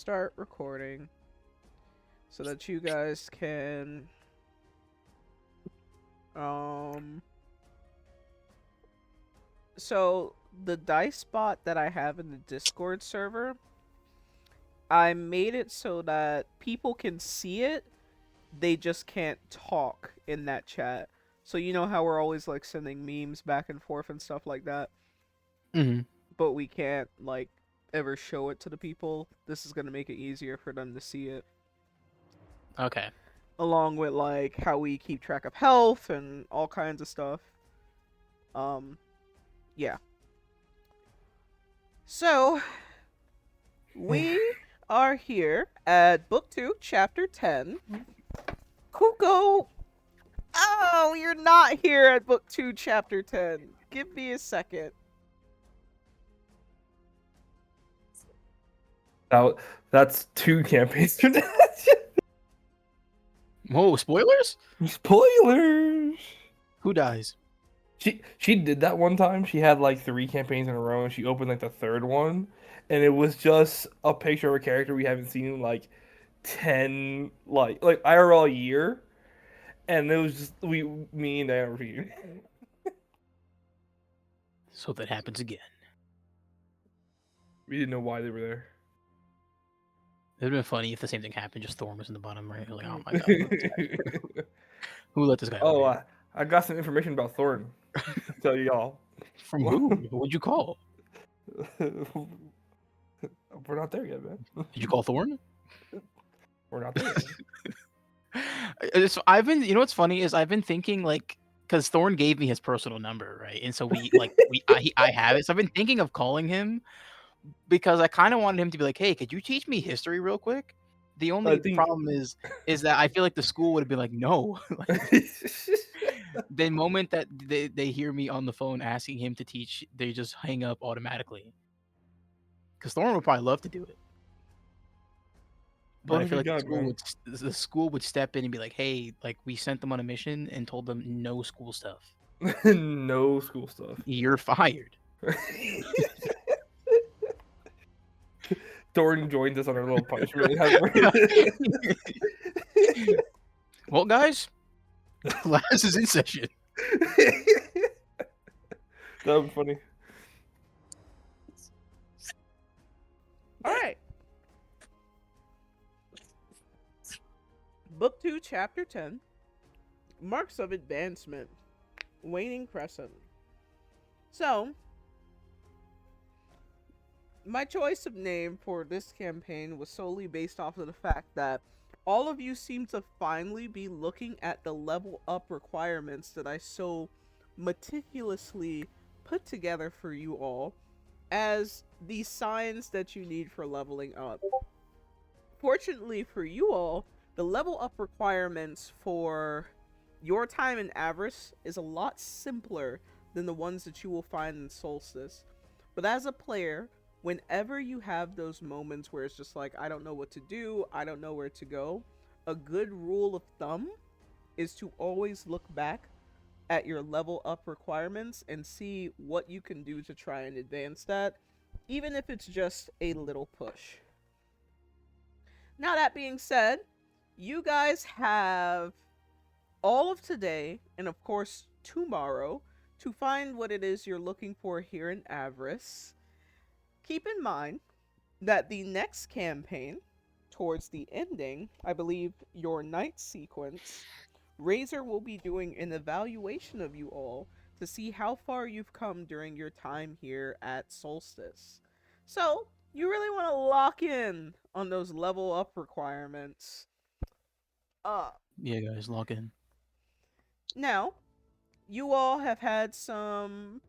start recording so that you guys can so the dice bot that I have in the Discord server, I made it so that people can see it, they just can't talk in that chat. So you know how we're always like sending memes back and forth and stuff like that, Mm-hmm. but we can't like ever show it to the people. This is gonna make it easier for them to see it. Okay. Along with like how we keep track of health and all kinds of stuff. Um, yeah. So we are here at Book 2, Chapter 10. Kuko! Oh, you're not here at Book 2, Chapter 10. Give me a second. That's 2 campaigns. Whoa, spoilers? Spoilers! Who dies? She did that one time. She had like 3 campaigns in a row, and she opened like the 3rd one, and it was just a picture of a character we haven't seen in like 10 like IRL year, and it was just me and Diana repeating. So that happens again. We didn't know why they were there. It'd been funny if the same thing happened, just Thorn was in the bottom right. Like, oh my god. Who let this guy Oh, over here? I got some information about Thorn. Tell y'all. From who? Who'd you call? We're not there yet, man. Did you call Thorn? We're not there yet. I've been, you know what's funny is I've been thinking like, because Thorn gave me his personal number, right? And so I have it. So I've been thinking of calling him because I kind of wanted him to be like, hey, could you teach me history real quick? The only problem is that I feel like the school would have been like, no. The moment that they hear me on the phone asking him to teach, they just hang up automatically. Because Thorn would probably love to do it. But I feel like the school would step in and be like, hey, like we sent them on a mission and told them no school stuff. No school stuff. You're fired. Thorn joined us on our little punishment. Well, guys, class is in session. That would be funny. All right. Book 2, Chapter 10. Marks of Advancement. Waning Crescent. So, my choice of name for this campaign was solely based off of the fact that all of you seem to finally be looking at the level up requirements that I so meticulously put together for you all as the signs that you need for leveling up. Fortunately for you all, the level up requirements for your time in Avarice is a lot simpler than the ones that you will find in Solstice. But as a player, whenever you have those moments where it's just like, I don't know what to do, I don't know where to go, a good rule of thumb is to always look back at your level up requirements and see what you can do to try and advance that, even if it's just a little push. Now, that being said, you guys have all of today and of course tomorrow to find what it is you're looking for here in Avarice. Keep in mind that the next campaign, towards the ending, I believe your night sequence, Razor will be doing an evaluation of you all to see how far you've come during your time here at Solstice. So, you really want to lock in on those level up requirements. Yeah, guys, log in. Now, you all have had some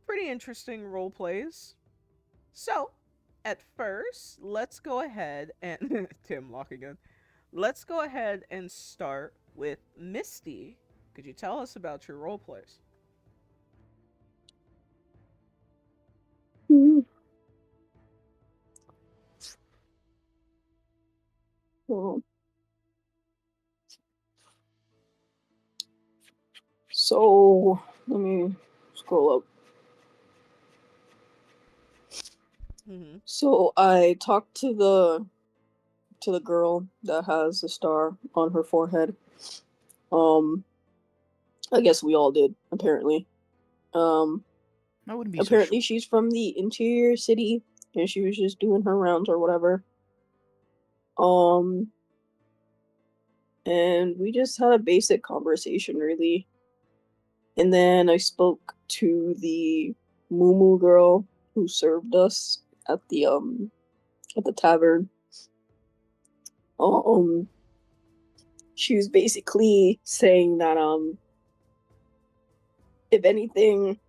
pretty interesting role plays. So, at first, let's go ahead and Tim locking in. Let's go ahead and start with Misty. Could you tell us about your role plays? Cool. So let me scroll up. Mm-hmm. So I talked to the to the girl that has the star on her forehead. I guess we all did, apparently. I wouldn't be Apparently so she's from the interior city, and she was just doing her rounds or whatever. And we just had a basic conversation, really. And then I spoke to the Moo girl who served us at the tavern. She was basically saying that if anything,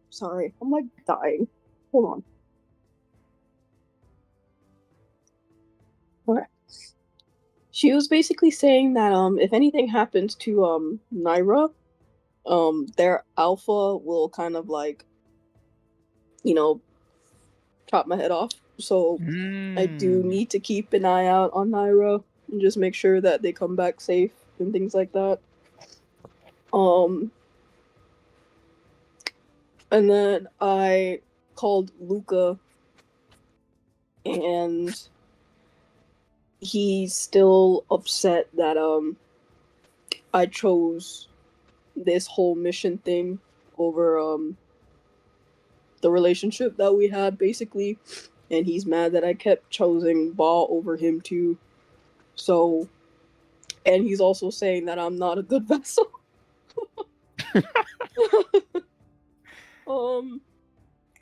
sorry, I'm like dying. Hold on. Okay. She was basically saying that if anything happens to Naira, their alpha will kind of like, you know, chop my head off. So I do need to keep an eye out on Naira and just make sure that they come back safe and things like that. And then I called Luca, and he's still upset that I chose this whole mission thing over the relationship that we had, basically, and he's mad that I kept choosing Ball over him too. So, and he's also saying that I'm not a good vessel.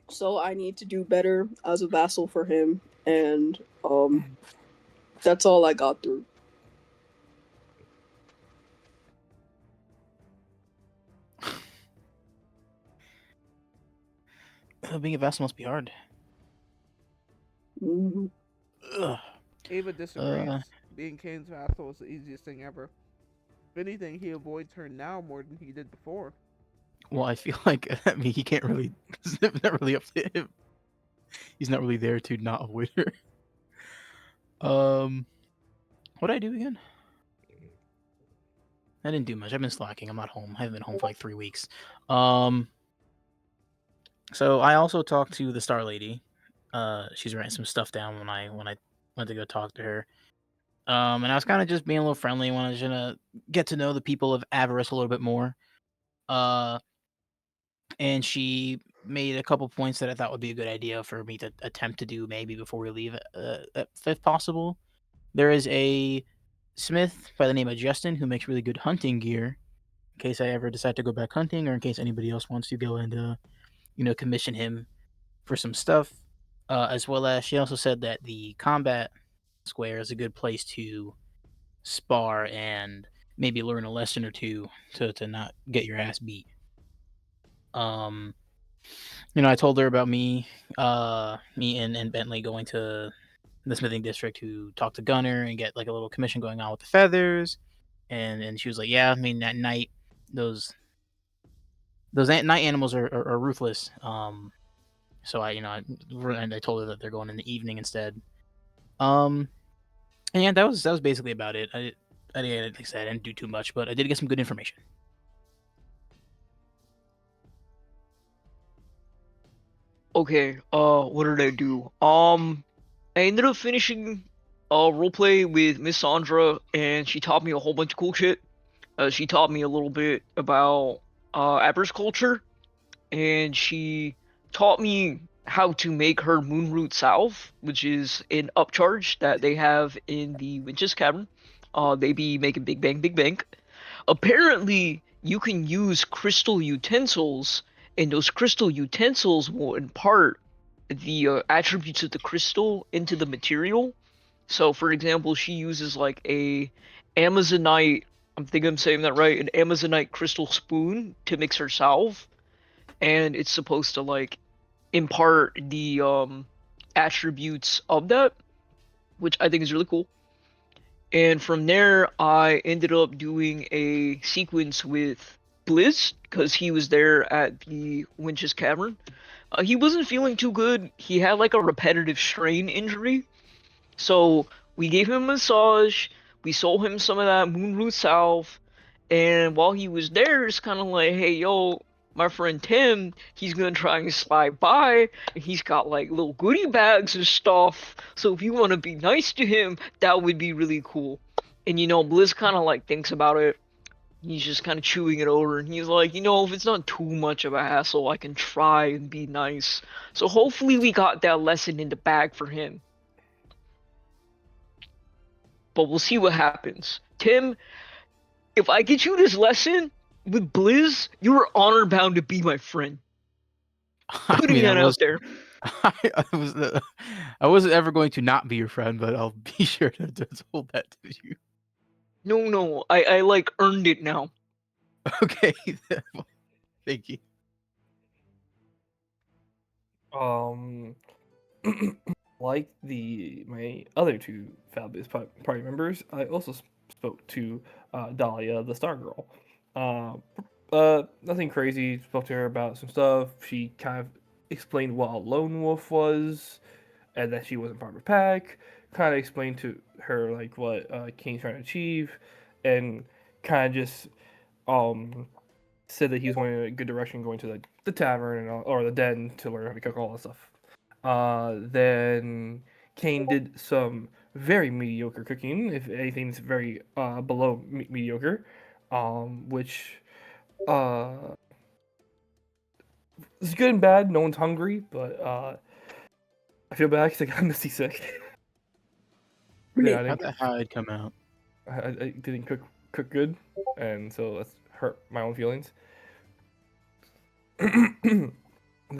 So I need to do better as a vassal for him, and that's all I got through. Being a vassal must be hard. Mm-hmm. Ava disagrees. Being Cain's vassal is the easiest thing ever. If anything, he avoids her now more than he did before. Well, I feel like he can't really. It's not really up to him. He's not really there to not avoid her. What did I do again? I didn't do much. I've been slacking. I'm not home. I haven't been home for like 3 weeks. So I also talked to the Star Lady. She's writing some stuff down when I went to go talk to her. And I was kind of just being a little friendly. Wanted to get to know the people of Avarice a little bit more. And she made a couple points that I thought would be a good idea for me to attempt to do maybe before we leave, if possible. There is a smith by the name of Justin who makes really good hunting gear. In case I ever decide to go back hunting, or in case anybody else wants to go and commission him for some stuff. As well as she also said that the combat square is a good place to spar and maybe learn a lesson or two to not get your ass beat. I told her about me and Bentley going to the smithing district to talk to Gunner and get like a little commission going on with the feathers, and she was like, yeah, I mean at night those night animals are ruthless. So I told her that they're going in the evening instead. And yeah, that was basically about it. Like I said, I didn't do too much, but I did get some good information. Okay, what did I do? I ended up finishing roleplay with Miss Sandra, and she taught me a whole bunch of cool shit. She taught me a little bit about Aber's culture, and she taught me how to make her Moonroot Salve, which is an upcharge that they have in the Winch's Cavern. They be making big bang, big bang. Apparently, you can use crystal utensils, and those crystal utensils will impart the attributes of the crystal into the material. So, for example, she uses like a Amazonite, I'm thinking I'm saying that right, an Amazonite crystal spoon to mix her salve, and it's supposed to like impart the attributes of that, which I think is really cool. And from there, I ended up doing a sequence with Blizz because he was there at the Winch's Cavern. He wasn't feeling too good. He had like a repetitive strain injury. So we gave him a massage. We sold him some of that Moonroot Salve. And while he was there, it's kind of like, hey, yo, my friend Tim, he's gonna try and slide by, and he's got like little goodie bags and stuff. So if you want to be nice to him, that would be really cool. And Blizz kind of like thinks about it. He's just kind of chewing it over, and he's like, if it's not too much of a hassle, I can try and be nice. So hopefully we got that lesson in the bag for him. But we'll see what happens. Tim, if I get you this lesson with Blizz, you're honor bound to be my friend. I Putting mean, that out there. I wasn't ever going to not be your friend, but I'll be sure to hold that to you. No, I like earned it now. Okay, thank you. Like my other two Falbis party members, I also spoke to Dahlia, the Star Girl. Nothing crazy. Spoke to her about some stuff. She kind of explained what a lone wolf was, and that she wasn't part of a pack. Kind of explained to her like what Cain's trying to achieve, and kind of just said that he was going in a good direction, going to the tavern and or the den to learn how to cook all that stuff. Then Cain did some very mediocre cooking, if anything, it's very below mediocre, which is good and bad. No one's hungry, but I feel bad because I got Misty sick. Yeah, How'd that hide come out? I didn't cook good, and so that's hurt my own feelings. Then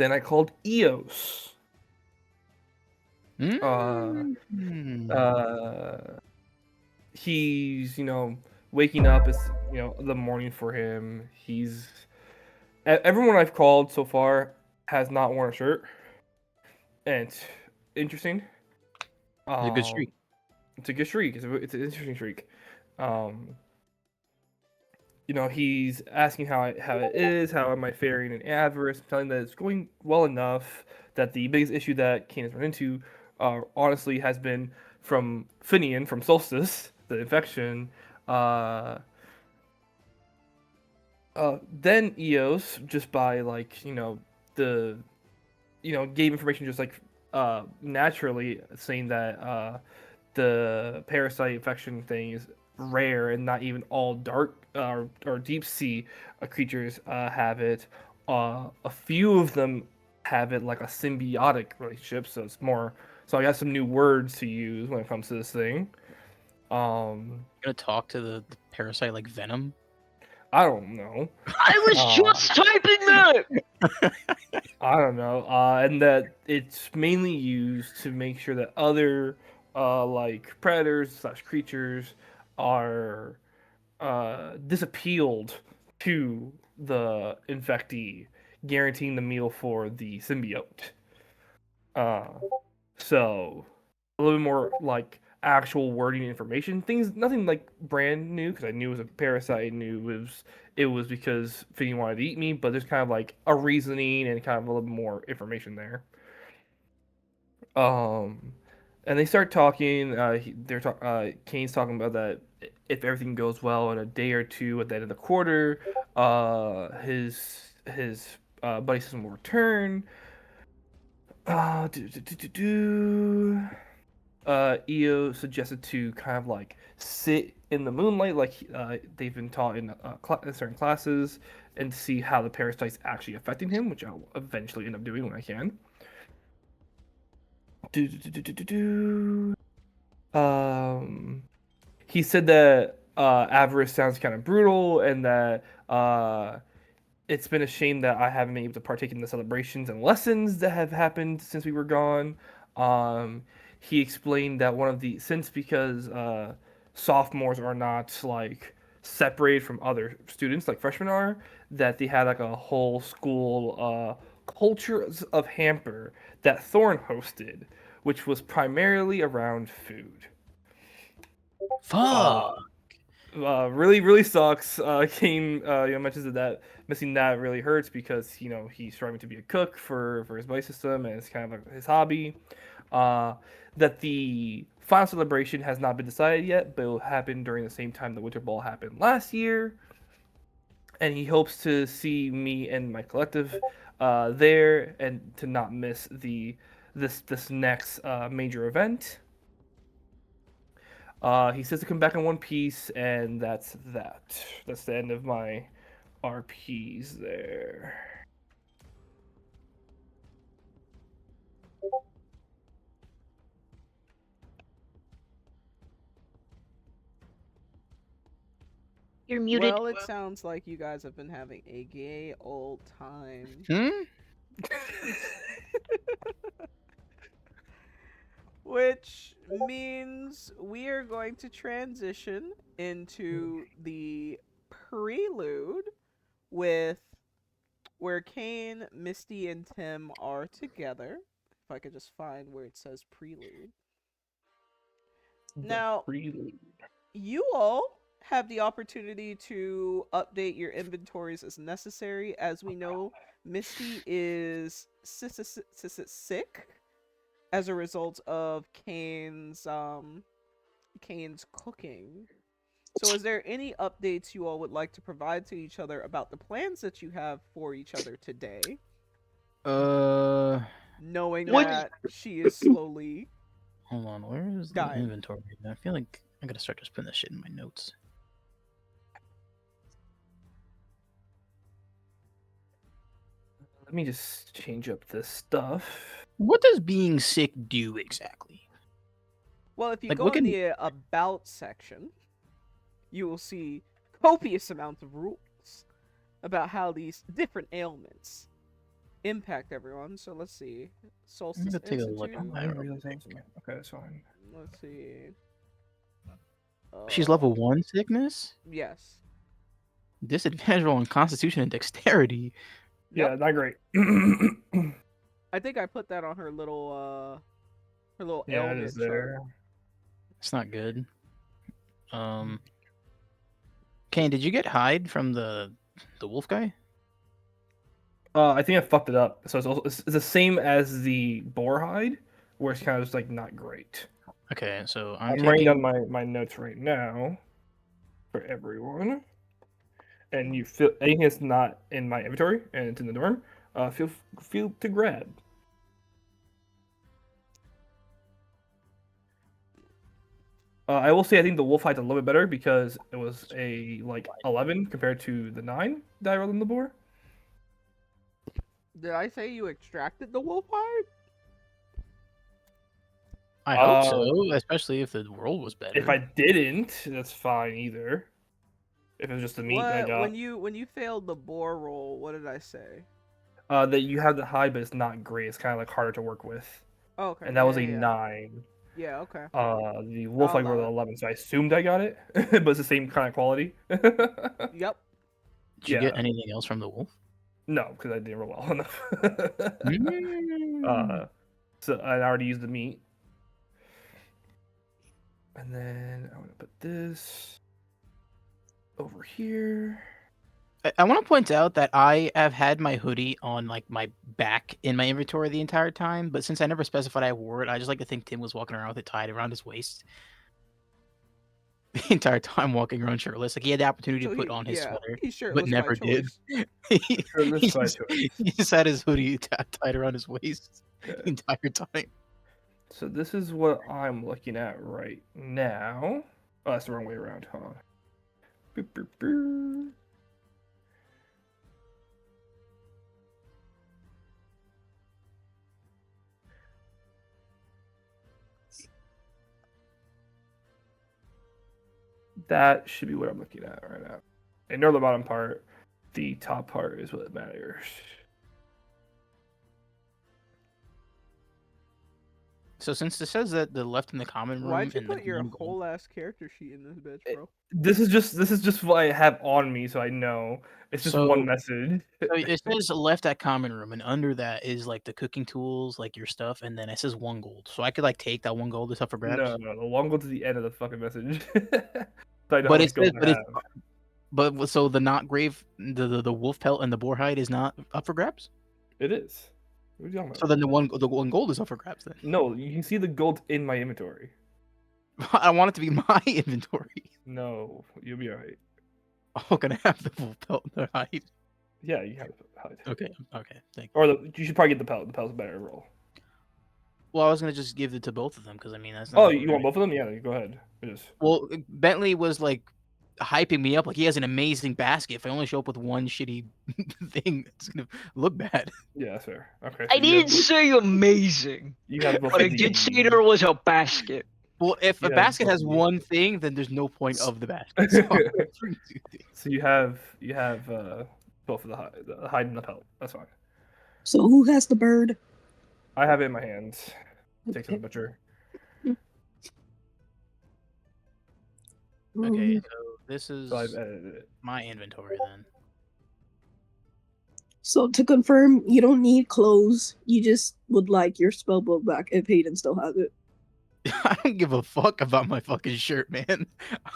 I called Eos. He's waking up. It's the morning for him. Everyone I've called so far has not worn a shirt, and it's interesting. It's a good streak. It's a good streak. It's an interesting streak. He's asking how it is, how am I faring in avarice. I'm telling that it's going well enough. That the biggest issue that Cain has run into, honestly, has been from Finian, from Solstice, the infection. Then Eos, just by gave information just naturally, saying that the parasite infection thing is rare and not even all dark or deep sea creatures have it. A few of them have it like a symbiotic relationship, so it's more. So I got some new words to use when it comes to this thing. Gonna talk to the parasite like venom? I don't know. I was just typing that. I don't know. And that it's mainly used to make sure that other predators / creatures are disappealed to the infectee, guaranteeing the meal for the symbiote. So a little bit more actual wording information. Things, nothing brand new, because I knew it was a parasite. I knew it was because Finny wanted to eat me, but there's kind of a reasoning and kind of a little bit more information there. And they start talking. Cain's talking about that if everything goes well in a day or two at the end of the quarter, his buddy system will return. EO suggested to kind of sit in the moonlight, they've been taught in certain classes, and see how the parasite's actually affecting him, which I'll eventually end up doing when I can. He said that avarice sounds kind of brutal, and that it's been a shame that I haven't been able to partake in the celebrations and lessons that have happened since we were gone. He explained that because sophomores are not separated from other students like freshmen are, that they had a whole school culture of hamper that Thorn hosted, which was primarily around food. Fuck. Really sucks. Cain mentions that missing that really hurts because he's striving to be a cook for his body system, and it's kind of his hobby. That the final celebration has not been decided yet, but it will happen during the same time the Winter Ball happened last year. and he hopes to see me and my collective there, and to not miss this next major event. He says to come back in one piece, and that's that. That's the end of my RPs there. You're muted. Well, it sounds like you guys have been having a gay old time. Which means we are going to transition into the prelude with where Cain, Misty, and Tim are together. If I could just find where it says prelude. Now, Prelude. you all have the opportunity to update your inventories as necessary. As we know, Misty is sick as a result of Cain's cooking. So is there any updates you all would like to provide to each other about the plans that you have for each other today, knowing What? that she is slowly Hold on, where is the dying? inventory? I feel like I gotta start just putting this shit in my notes. Let me just change up this stuff. What does being sick do exactly? Well, if you Like, go what in can- the about section, you will see copious amounts of rules about how these different ailments impact everyone. So let's see. Solstice gonna take a look Institute. at I didn't realize that was in there. Okay, that's fine. Let's see. She's level 1 sickness? Yes. Disadvantage on Constitution and Dexterity. Yeah, Yep. not great. I think I put that on her little Yeah, it ailment is chart. there. It's not good. Kane, did you get hide from the wolf guy? I think I fucked it up. So it's the same as the boar hide, where it's kind of just like not great. Okay, so I'm I'm writing taking... down my notes right now for everyone. And you feel anything that's not in my inventory and it's in the dorm, feel to grab. I will say I think the wolf hide's a little bit better because it was a like 11 compared to the 9 that I rolled in the boar. Did I say you extracted the wolf hide? I hope so, especially if the world was better. If I didn't, that's fine either. If it was just the meat that I got. When you failed the boar roll, what did I say? That you have the hide, but it's not great. It's kind of like harder to work with. Oh, okay. And that was a yeah. 9. Yeah, okay. The wolf I'll hide rolled allow an it. 11, so I assumed I got it, but it's the same kind of quality. Yep. Did you get yeah. anything else from the wolf? No, because I didn't roll well enough. Mm. So I already used the meat. And then I'm gonna put this over here. I want to point out that I have had my hoodie on like my back in my inventory the entire time, but since I never specified I wore it, I just like to think Tim was walking around with it tied around his waist the entire time, walking around shirtless. Like he had the opportunity to put on his sweater, he's but shirtless never by did. choice. he, by just, choice. he just had his hoodie tied around his waist the entire time. So this is what I'm looking at right now. Oh, that's the wrong way around, huh? Boop, boop, boop. That should be what I'm looking at right now. Ignore the bottom part. The top part is what matters. So since it says that the left in the common room Why'd you and the put your one gold- whole ass character sheet in this bitch, bro? This is just what I have on me, so I know. It's just one So- message. So it says left at common room, and under that is like the cooking tools, like your stuff, and then it says 1 gold. So I could like take that 1 gold that's up for grabs. No, the long go to the end of the fucking message. So I know But how it much says, gold I have. but so the not grave, the wolf pelt and the boar hide is not up for grabs. It is. What are you talking about? So then the one gold is up for grabs. Then No, you can see the gold in my inventory. I want it to be my inventory. No, you'll be alright. Oh, can I have the full pelt and the hide? Yeah, you have hide. Okay, thank you. Or you should probably get the pelt. The pelt's a better roll. Well, I was gonna just give it to both of them because I mean that's not. Oh, like you want both of them? Yeah, go ahead. Well, Bentley was like hyping me up like he has an amazing basket. If I only show up with one shitty thing, it's gonna look bad. Yeah, that's fair. Okay. I didn't say amazing, You have both but I of did say the. there was a basket. Well, if a You have basket both has of the- one thing, then there's no point of the basket. So So you have both of the hide and the pelt. That's fine. So who has the bird? I have it in my hands. Take to the Okay. butcher. okay, Um, so this is So I've edited it. my inventory then. So to confirm, you don't need clothes. You just would like your spellbook back if Hayden still has it. I don't give a fuck about my fucking shirt, man.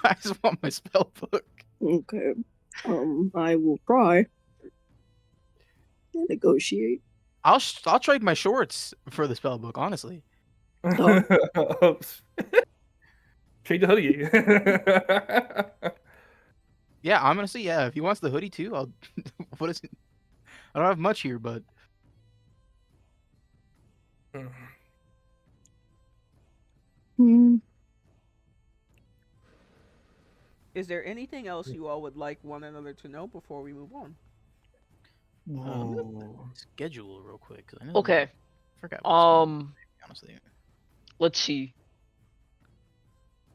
I just want my spell book. Okay. I will try and negotiate. I'll trade my shorts for the spell book, honestly. Oops. Trade the hoodie. Yeah, I'm gonna say yeah. If he wants the hoodie too, I'll. What is it? I don't have much here, but Hmm. Is there anything else you all would like one another to know before we move on? I'm gonna look at the schedule real quick. 'Cause I know Okay. I forgot. What's going on, honestly. Let's see.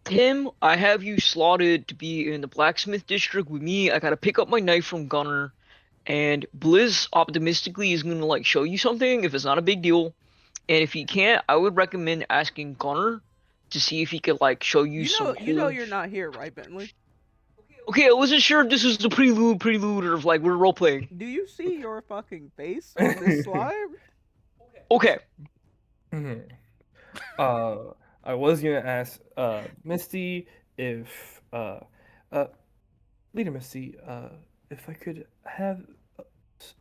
Tim, I have you slotted to be in the blacksmith district with me. I gotta pick up my knife from Gunner, and Blizz optimistically is gonna like show you something if it's not a big deal. And if he can't, I would recommend asking Gunner to see if he could like show you some. You know you're not here, right, Bentley? Okay, I wasn't sure if this was the prelude, or if like we're role playing. Do you see your fucking face on this slide? Okay. I was gonna ask Misty if Leader Misty, if I could have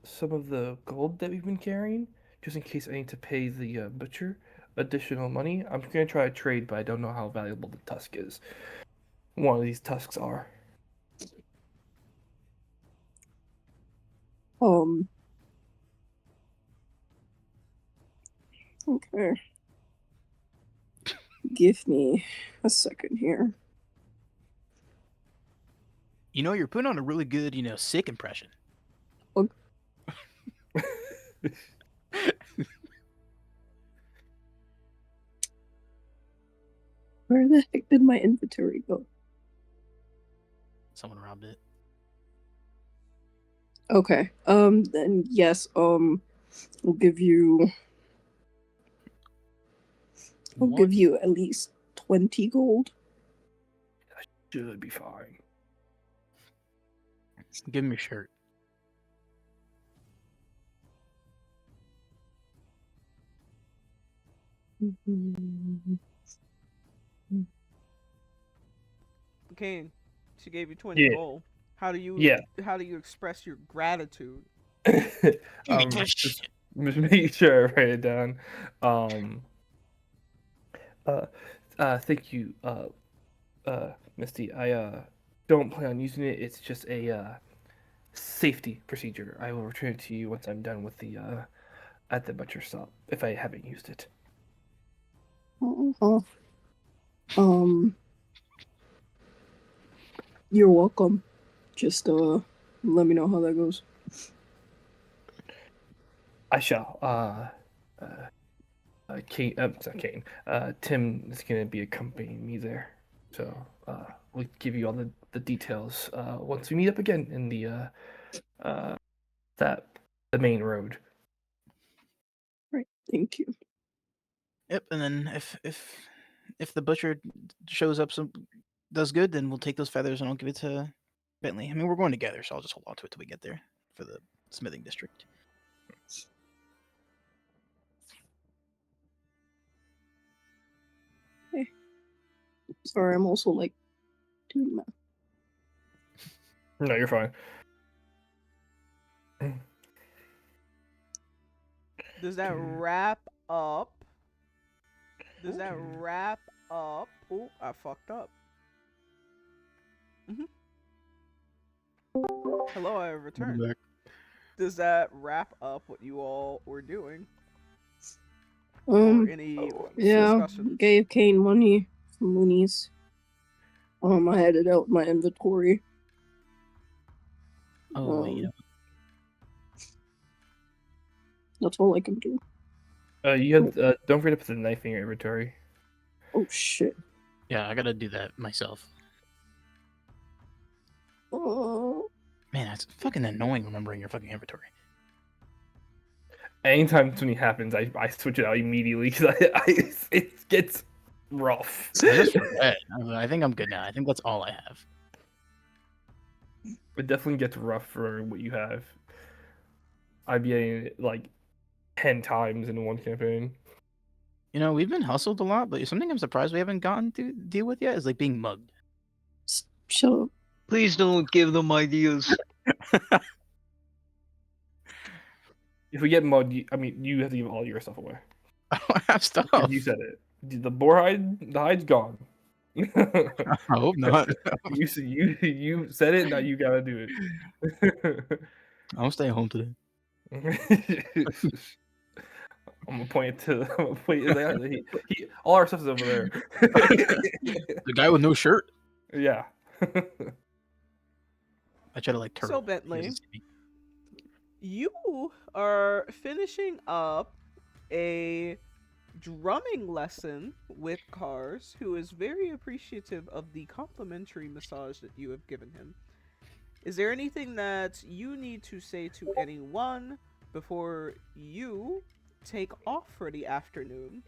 some of the gold that we've been carrying, just in case I need to pay the butcher additional money. I'm gonna try a trade, but I don't know how valuable the tusk is. One of these tusks are. Okay. Give me a second here. You know, you're putting on a really good, sick impression. Where the heck did my inventory go? Someone robbed it. Okay. Then yes, we'll give you at least 20 gold. Should be fine. Give him your shirt. Cain, she gave you 20 Yeah. gold. How do you express your gratitude? Just make sure I write it down. Thank you, Misty. I don't plan on using it. It's just a safety procedure. I will return it to you once I'm done with the at the butcher shop if I haven't used it. You're welcome. Just let me know how that goes. I shall. Cain, not Cain. Tim is gonna be accompanying me there, so we'll give you all the details once we meet up again in the main road. Right. Thank you. Yep, and then if the butcher shows up does good, then we'll take those feathers and I'll give it to Bentley. I mean, we're going together, so I'll just hold on to it till we get there for the smithing district. Hey. Sorry, I'm also like doing math. No, you're fine. Does that wrap up? Does that wrap up? Oh, I fucked up. Hello, I have I'm returned. back. Does that wrap up what you all were doing? Or any Yeah, discussions? gave Cain money, some loonies. I had it out in my inventory. Oh wait, That's all I can do. You have don't forget to put the knife in your inventory. Oh shit. yeah, I gotta do that myself. Uh, Man, that's fucking annoying remembering your fucking inventory. Anytime something happens, I switch it out immediately because it gets rough. I just forget. I think I'm good now. I think that's all I have. It definitely gets rough for what you have. I'd be getting it like 10 times in one campaign. You know, we've been hustled a lot, but something I'm surprised we haven't gotten to deal with yet is like being mugged. shut up. Please don't give them ideas. If we get mugged, I mean, you have to give all your stuff away. I don't have stuff. You said it. The boar hide, the hide's gone. I hope not. you said it. Now you gotta do it. I'll stay home today. I'm gonna point it to. I'm gonna point it, all our stuff is over there. The guy with no shirt. Yeah. I try to like turn. So, Bentley, you are finishing up a drumming lesson with Cars, who is very appreciative of the complimentary massage that you have given him. Is there anything that you need to say to anyone before you take off for the afternoon?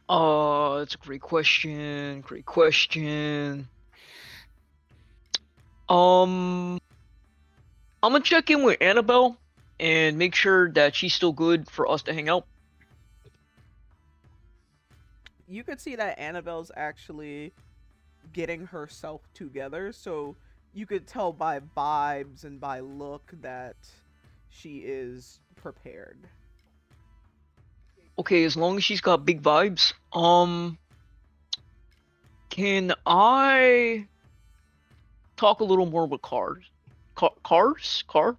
It's a great question. Great question. I'm gonna check in with Annabelle and make sure that she's still good for us to hang out. You could see that Annabelle's actually getting herself together, so you could tell by vibes and by look that she is prepared. Okay, as long as she's got big vibes. Can I talk a little more with cars? Cars? Car?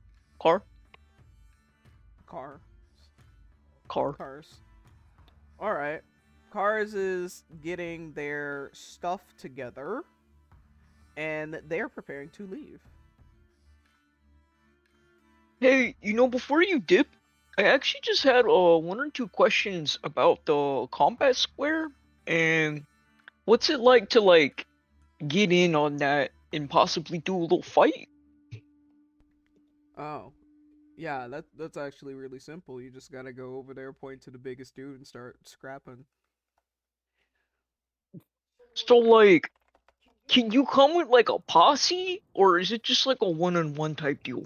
Cars. All right. Cars is getting their stuff together, and they're preparing to leave. Hey, before you dip, I actually just had one or two questions about the combat square and what's it like to get in on that and possibly do a little fight? Oh, yeah. That's actually really simple. You just gotta go over there, point to the biggest dude, and start scrapping. So can you come with like a posse or is it just like a one-on-one type deal?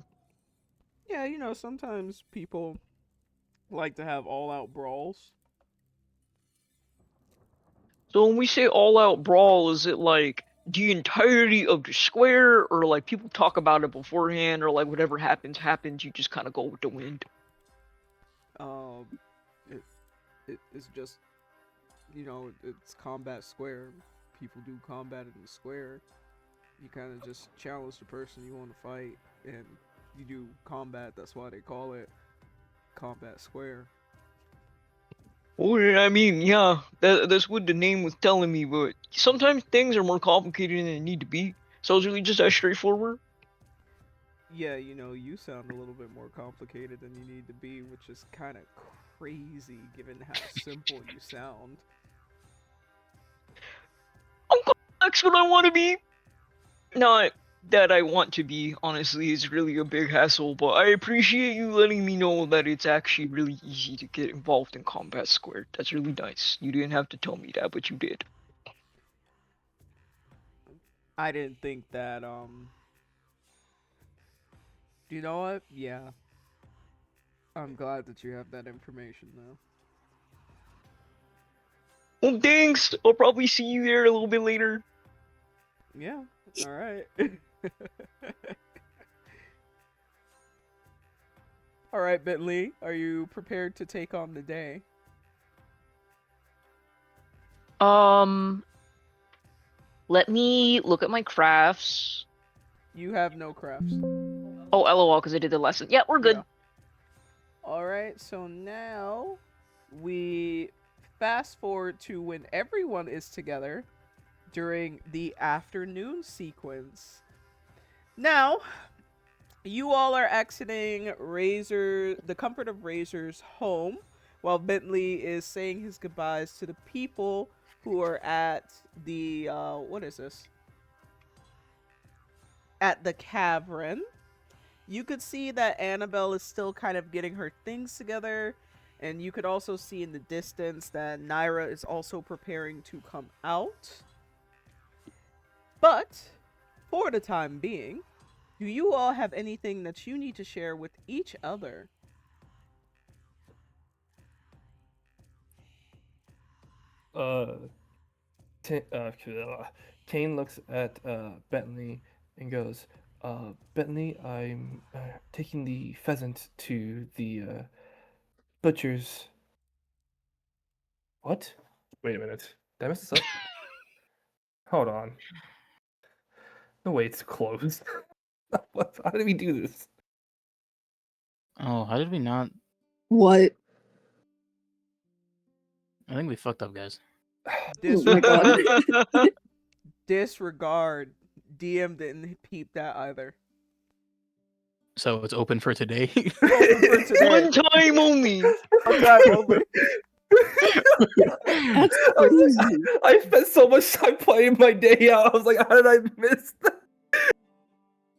Yeah, sometimes people like to have all-out brawls. So when we say all-out brawl, is it like the entirety of the square or like people talk about it beforehand or like whatever happens, you just kind of go with the wind? Um, it's just it's combat square. People do combat in the square. You kind of just challenge the person you want to fight, and you do combat. That's why they call it combat square. Well, I mean, yeah, that's what the name was telling me, but sometimes things are more complicated than they need to be. So it's really just that straightforward. Yeah, you sound a little bit more complicated than you need to be, which is kind of crazy given how simple you sound. I'm complex when I want to be. Not that I want to be, honestly, it's really a big hassle, but I appreciate you letting me know that it's actually really easy to get involved in combat squared. That's really nice. You didn't have to tell me that, but you did. I didn't think that. Do you know what? Yeah, I'm glad that you have that information though. Well, thanks. I'll probably see you there a little bit later. Yeah. All right. All right, Bentley. Are you prepared to take on the day? Um, Let me look at my crafts. You have no crafts. Oh, LOL, because I did the lesson. Yeah, we're good. Yeah. Alright, so now we fast forward to when everyone is together during the afternoon sequence. Now, you all are exiting the comfort of Razor's home, while Bentley is saying his goodbyes to the people who are at the, what is this? At the cavern. You could see that Annabelle is still kind of getting her things together, and you could also see in the distance that Naira is also preparing to come out. But, for the time being, do you all have anything that you need to share with each other? Cain looks at Bentley and goes, Bentley, I'm taking the pheasant to the butcher's. What? Wait a minute. Did I mess this up? Hold on. No way, it's closed. How did we do this? Oh, how did we not? What? I think we fucked up, guys. Oh my god. Disregard. DM didn't peep that either. So it's open for today. Open for today. One time only. One time only. That's crazy. I spent so much time playing my day out. I was like, how did I miss that?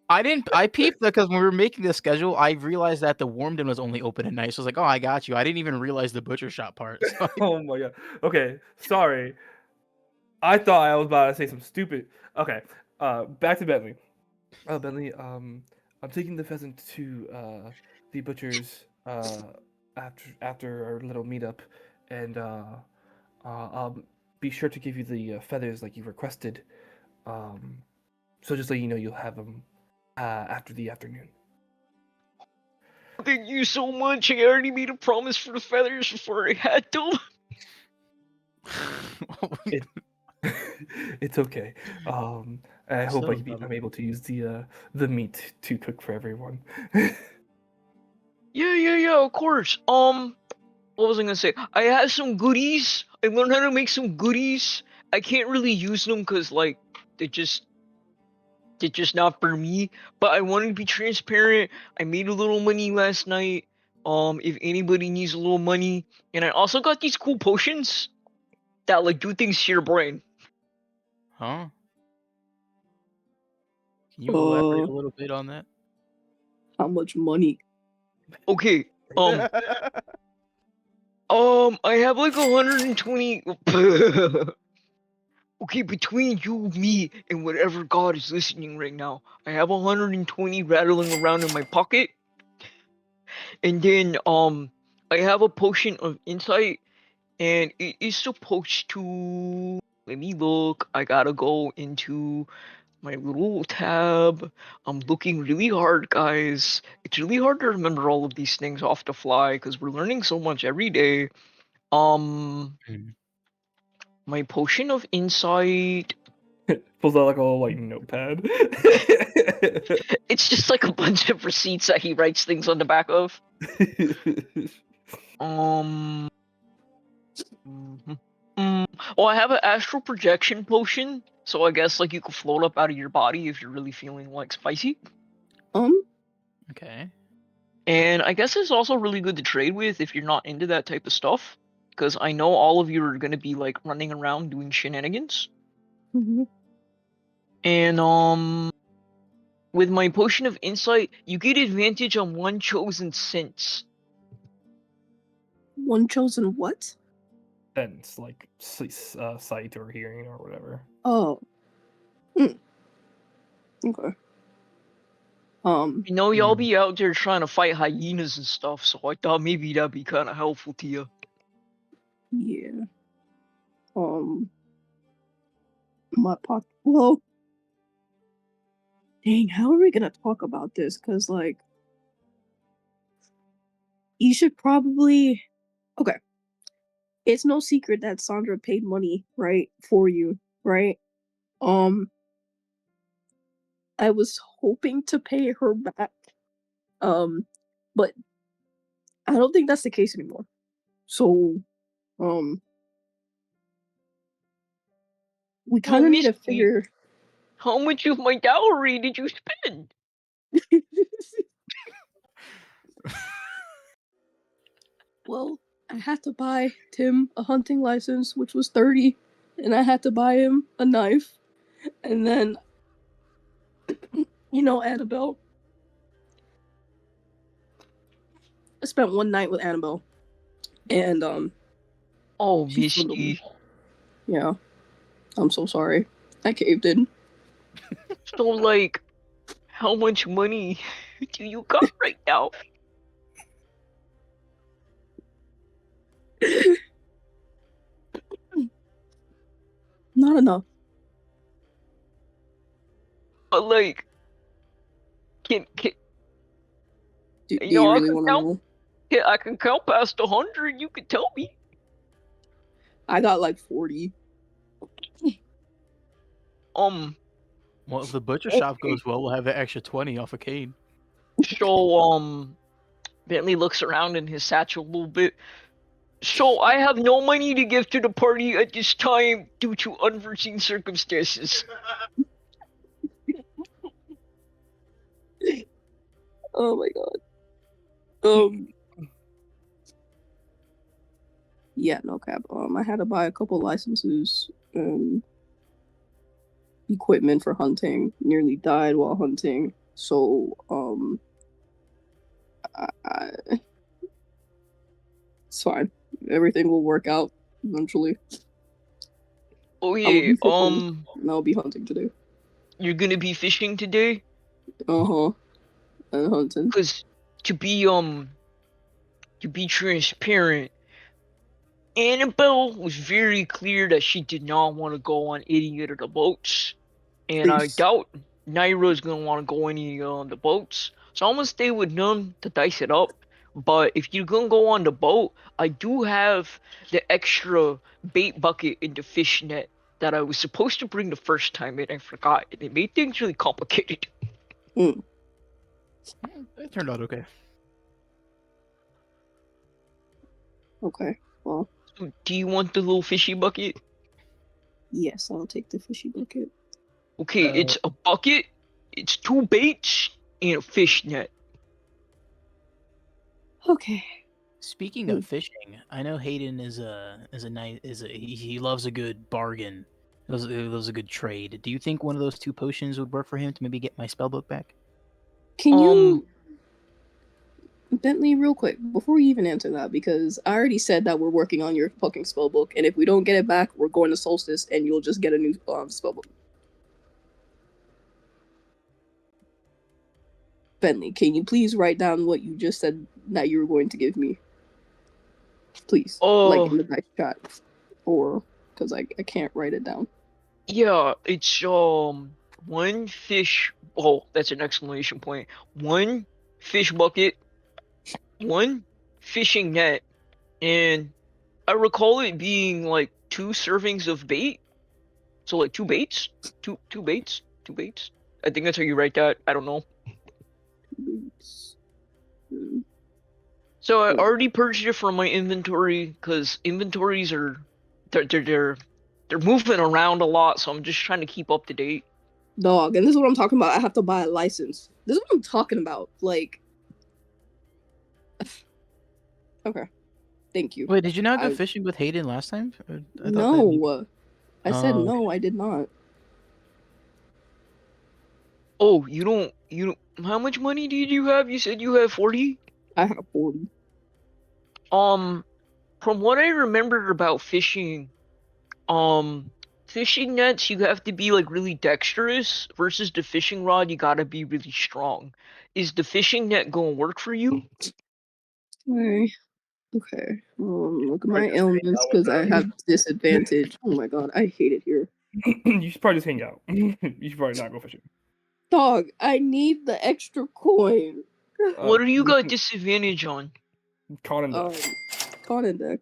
I peeped because when we were making the schedule, I realized that the Warmden was only open at night. So I was like, oh, I got you. I didn't even realize the butcher shop part. So Oh my god. Okay, sorry. I thought I was about to say some stupid. Okay, back to Bentley. Bentley, I'm taking the pheasant to the butcher's after our little meetup, and I'll be sure to give you the feathers like you requested. So just so you know, you'll have them after the afternoon. Thank you so much. I already made a promise for the feathers before I had them. It's okay. I hope So I'm able to use the meat to cook for everyone. Yeah, of course. What was I gonna say? I have some goodies. I learned how to make some goodies. I can't really use them because like they're just not for me. But I wanted to be transparent. I made a little money last night. If anybody needs a little money, and I also got these cool potions that like do things to your brain. huh? Can you elaborate a little bit on that? How much money? Okay. I have like 120. Okay, between you, me, and whatever God is listening right now, I have 120 rattling around in my pocket. And then I have a potion of insight, and it is supposed to, let me look. I gotta go into my little tab. I'm looking really hard, guys. It's really hard to remember all of these things off the fly because we're learning so much every day. My potion of insight. Pulls out like a little like notepad. It's just like a bunch of receipts that he writes things on the back of. Well, I have an astral projection potion, so I guess like you could float up out of your body if you're really feeling like spicy. Okay. And I guess it's also really good to trade with if you're not into that type of stuff, because I know all of you are gonna be like running around doing shenanigans. Mm-hmm. And with my potion of insight, you get advantage on one chosen sense. One chosen what? Sense, like sight or hearing or whatever. Oh. Okay. You know, y'all be out there trying to fight hyenas and stuff, so I thought maybe that'd be kind of helpful to you. Yeah. My pocket. Well. Dang, how are we gonna talk about this? Cause like, you should probably. Okay. It's no secret that Sandra paid money, right, for you, right? I was hoping to pay her back, but I don't think that's the case anymore. So, we Well, kind of need to Misty, figure. how much of my dowry did you spend? Well, I had to buy Tim a hunting license, which was 30, and I had to buy him a knife, and then, Annabelle. I spent one night with Annabelle, and Oh, she swindled me. Misty. Yeah, I'm so sorry. I caved in. So, like, how much money do you got right now? Not enough. But like, can Do you you know I really can want to count? know? Yeah, I can count past 100. You can tell me. I got like 40. Well, if the butcher shop goes well, we'll have an extra 20 off of Cain. So Bentley looks around in his satchel a little bit. So I have no money to give to the party at this time due to unforeseen circumstances. Oh my god. Yeah, no cap. I had to buy a couple licenses and equipment for hunting. Nearly died while hunting. So, it's fine. Everything will work out eventually. Oh I will yeah, be fishing, and I'll be hunting today. you're gonna be fishing today? And hunting. Cause to be transparent, Annabelle was very clear that she did not want to go on any of the boats. And I Please. doubt Naira's gonna want to go any on the boats. So I'm gonna stay with none to dice it up. But if you're gonna go on the boat, I do have the extra bait bucket in the fish net that I was supposed to bring the first time and I forgot. And it made things really complicated. It turned out okay. Okay. Well, So do you want the little fishy bucket? yes, I'll take the fishy bucket. Okay, it's a bucket, it's 2 baits, and a fish net. Okay. Speaking of fishing, I know Hayden is a nice he loves a good bargain. Loves a good trade. Do you think one of those 2 potions would work for him to maybe get my spellbook back? Can you, Bentley, real quick, before you even answer that, because I already said that we're working on your fucking spellbook, and if we don't get it back, we're going to Solstice, and you'll just get a new spellbook. Bentley, can you please write down what you just said that you were going to give me? Please. Like in the dice chat. Or, because I can't write it down. Yeah, it's 1 fish. Oh, that's an exclamation point. 1 fish bucket, 1 fishing net, and I recall it being like 2 servings of bait. So like 2 baits, two baits, 2 baits. I think that's how you write that. I don't know. So I already purged it from my inventory because inventories are they're moving around a lot, so I'm just trying to keep up to date. Dog, and this is what I'm talking about. I have to buy a license. This is what I'm talking about. Like, okay, thank you. Wait, did you not go fishing with Hayden last time? No, I said no. I did not. Oh, you don't. How much money did you have? You said you have 40. I have 40. From what I remembered about fishing, fishing nets you have to be like really dexterous versus the fishing rod you gotta be really strong. Is the fishing net gonna work for you? Okay. Look at my ailments because I have disadvantage. Oh my god, I hate it here. You should probably just hang out. You should probably not go fishing. Dog, I need the extra coin. What do you got disadvantage on? Con and deck. Con and deck.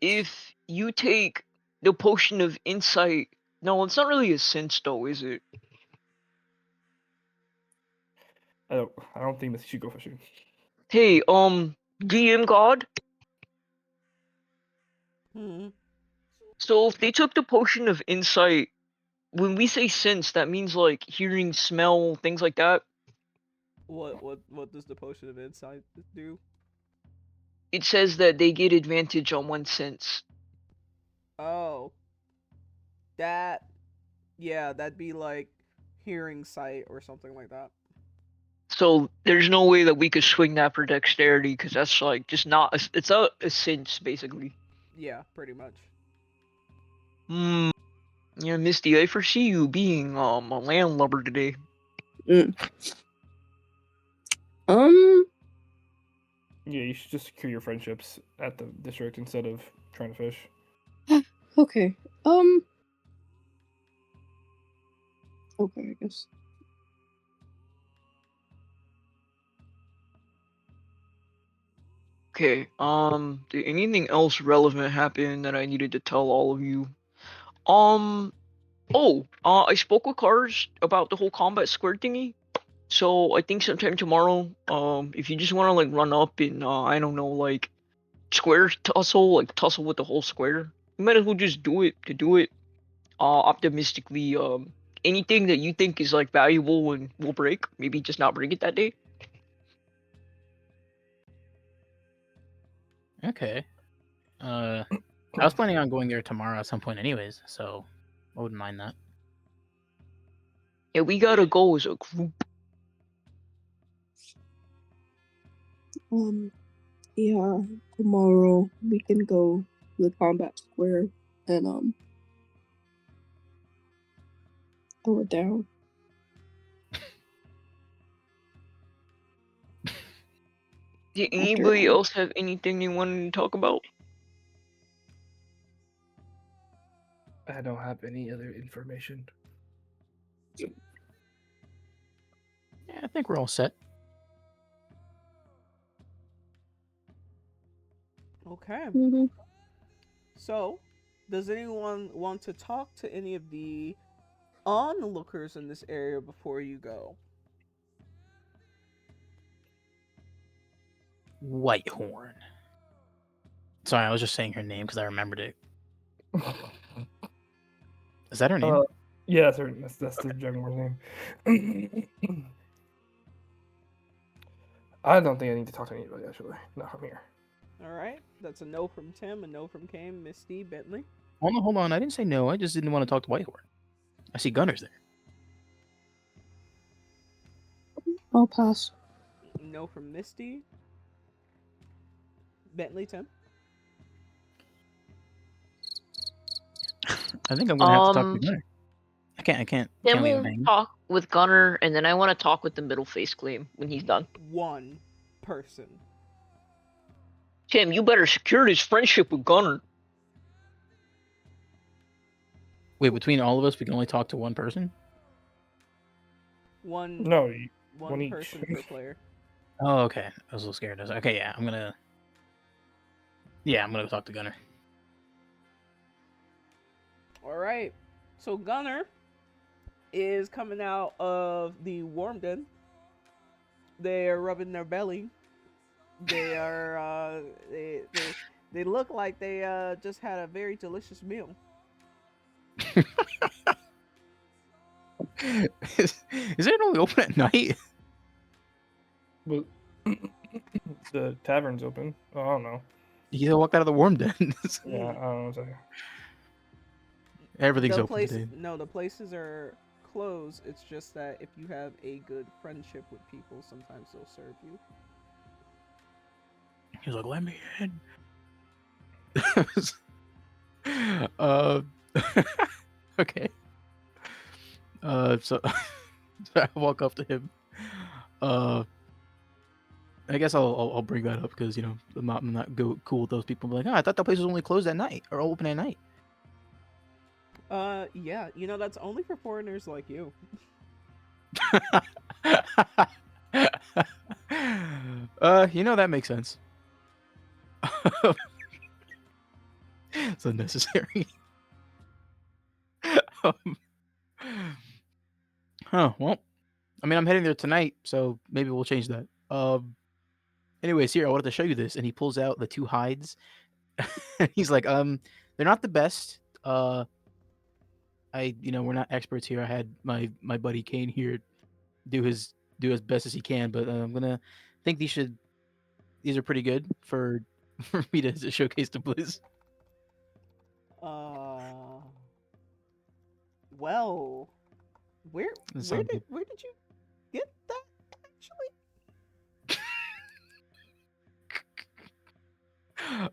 If you take the potion of insight No, it's not really a sense though, is it? I don't think Misty should go fishing. Hey, DM God. Hmm. So if they took the potion of insight, when we say sense, that means like hearing, smell, things like that. What does the potion of insight do? It says that they get advantage on one sense. Oh, that. Yeah, that'd be like hearing sight or something like that. So there's no way that we could swing that for dexterity because that's like just not. It's a sense basically. Yeah, pretty much. Hmm. Yeah, Misty, I foresee you being a landlubber today. Mm. Um. Yeah, you should just secure your friendships at the district instead of trying to fish. Okay. Okay, I guess. Okay. Did anything else relevant happen that I needed to tell all of you? Um. Oh. I spoke with Cars about the whole combat square thingy. So I think sometime tomorrow. If you just want to like run up and I don't know, like square tussle, like tussle with the whole square, you might as well just do it to do it. Optimistically. Anything that you think is like valuable and will break, maybe just not break it that day. Okay. I was planning on going there tomorrow at some point, anyways, so I wouldn't mind that. Yeah, we gotta go as a group. Yeah. Tomorrow we can go to the combat square and throw it down. Did After anybody else have anything they wanted to talk about? I don't have any other information. Yeah, I think we're all set. Okay. Mhm. So, does anyone want to talk to any of the onlookers in this area before you go? Whitehorn. Sorry, I was just saying her name because I remembered it. Is that her name? Yeah, that's the Jaguar's name. I don't think I need to talk to anybody actually. Not from here. All right. That's a no from Tim, a no from Cain, Misty, Bentley. Hold on. I didn't say no. I just didn't want to talk to Whitehorn. I see Gunner's there. I'll pass. No from Misty. Bentley, Tim. I think I'm gonna have to talk to Gunner. I can't Then leave him we'll hanging. talk with Gunner, and then I want to talk with the middle face claim when he's done. One person. Tim, you better secure his friendship with Gunner. Wait, between all of us, we can only talk to one person? One. No, One each. person per player. Oh, okay. I was a little scared. Okay, yeah, I'm gonna go talk to Gunner. All right. So Gunner is coming out of the warm den. They are rubbing their belly. They are they look like they just had a very delicious meal. Is it only open at night? But the tavern's open. Oh, I don't know. You walked out of the warm den. Yeah, I don't know. Everything's The open place, today. no, the places are closed. It's just that if you have a good friendship with people, sometimes they'll serve you. He's like, let me in. Okay. So I walk up to him. I guess I'll bring that up because I'm not cool with those people. I'm like, I thought the place was only closed at night or open at night. Yeah, that's only for foreigners like you. That makes sense. It's unnecessary. Well, I mean, I'm heading there tonight, so maybe we'll change that. Anyways, here I wanted to show you this, and he pulls out the 2 hides. He's like, they're not the best. We're not experts here. I had my buddy Cain here do as best as he can, but I'm gonna think these are pretty good for for me to showcase to Blizz. Well, where That sounds good. where did you get that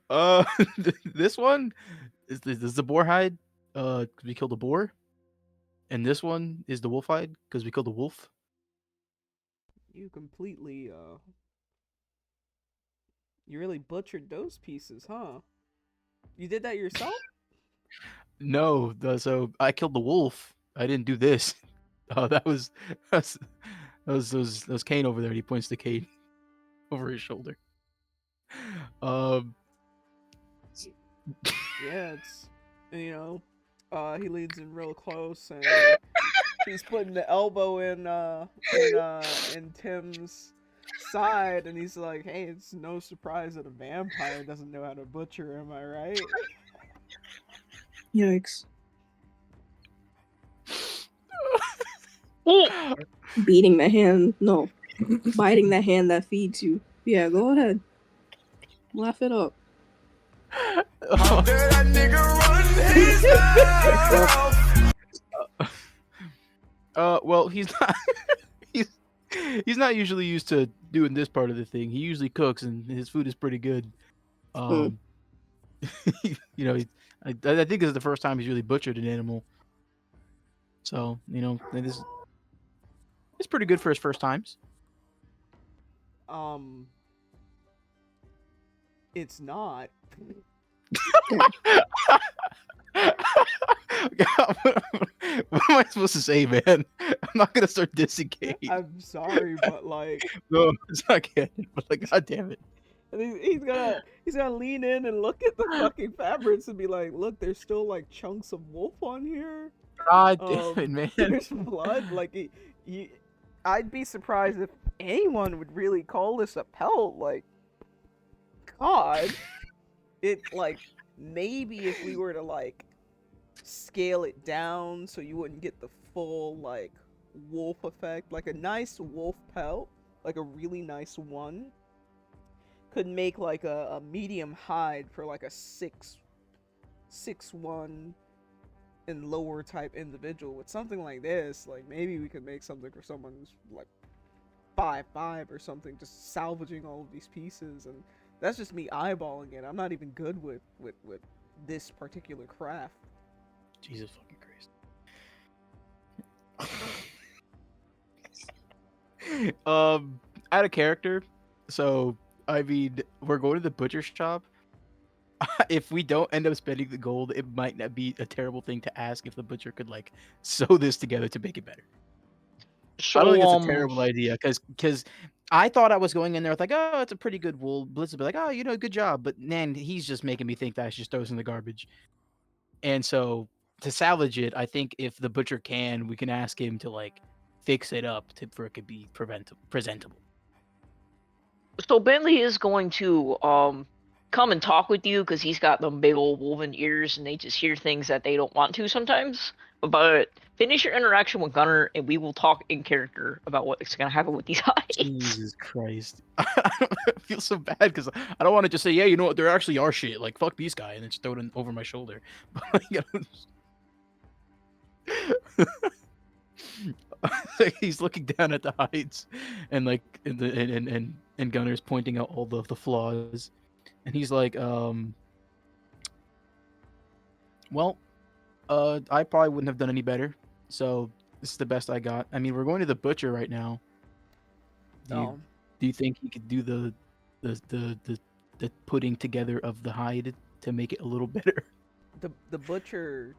actually? This one is the boar hide, 'cause we killed a boar, and this one is the wolf hide because we killed a wolf. You completely you really butchered those pieces, huh? You did that yourself? No, so I killed the wolf. I didn't do this. Oh, that was Cain over there. And he points to Cain over his shoulder. Um, Yeah, it's he leans in real close and he's putting the elbow in Tim's side and he's like, "Hey, it's no surprise that a vampire doesn't know how to butcher, am I right?" Yikes. Beating the hand, no. Biting the hand that feeds you. Yeah, go ahead. Laugh it up. How dare that nigga run his mouth? Well, he's not. He's not usually used to doing this part of the thing. He usually cooks, and his food is pretty good. I think this is the first time he's really butchered an animal. So it's pretty good for his first times. It's not. What am I supposed to say, man? I'm not gonna start dissing Cain. I'm sorry, but like, No, it's not canon. But like, god damn it. and he's gonna lean in and look at the fucking fabrics and be like, "Look, there's still like chunks of wolf on here. God damn it, man. There's blood." Like, I'd be surprised if anyone would really call this a pelt. Like, God, it like maybe if we were to like scale it down so you wouldn't get the full like wolf effect, like a nice wolf pelt, like a really nice one, could make like a medium hide for like a 6'1" and lower type individual. With something like this, like maybe we could make something for someone who's like 5'5" or something, just salvaging all of these pieces. And that's just me eyeballing it. I'm not even good with this particular craft. Jesus fucking Christ. Out of character. So I mean, we're going to the butcher shop. If we don't end up spending the gold, it might not be a terrible thing to ask if the butcher could like sew this together to make it better. So, I don't think it's a terrible idea because I thought I was going in there with like, oh, it's a pretty good wool. Blitz would be like, oh, good job. But man, he's just making me think that I should just throw this in the garbage. And so to salvage it, I think if the butcher can, we can ask him to like fix it up for it could be presentable. so Bentley is going to come and talk with you because he's got them big old woven ears and they just hear things that they don't want to sometimes. But finish your interaction with Gunner and we will talk in character about what's gonna happen with these hides. Jesus Christ. I feel so bad because I don't want to just say, yeah, you know what, there actually are shit. Like, fuck these guys, and then just throw it over my shoulder. But, like, he's looking down at the hides, and like, and Gunner's pointing out all the flaws, and he's like, well, I probably wouldn't have done any better. So this is the best I got. I mean, we're going to the butcher right now. Do you think he could do the putting together of the hide to make it a little better? The butcher's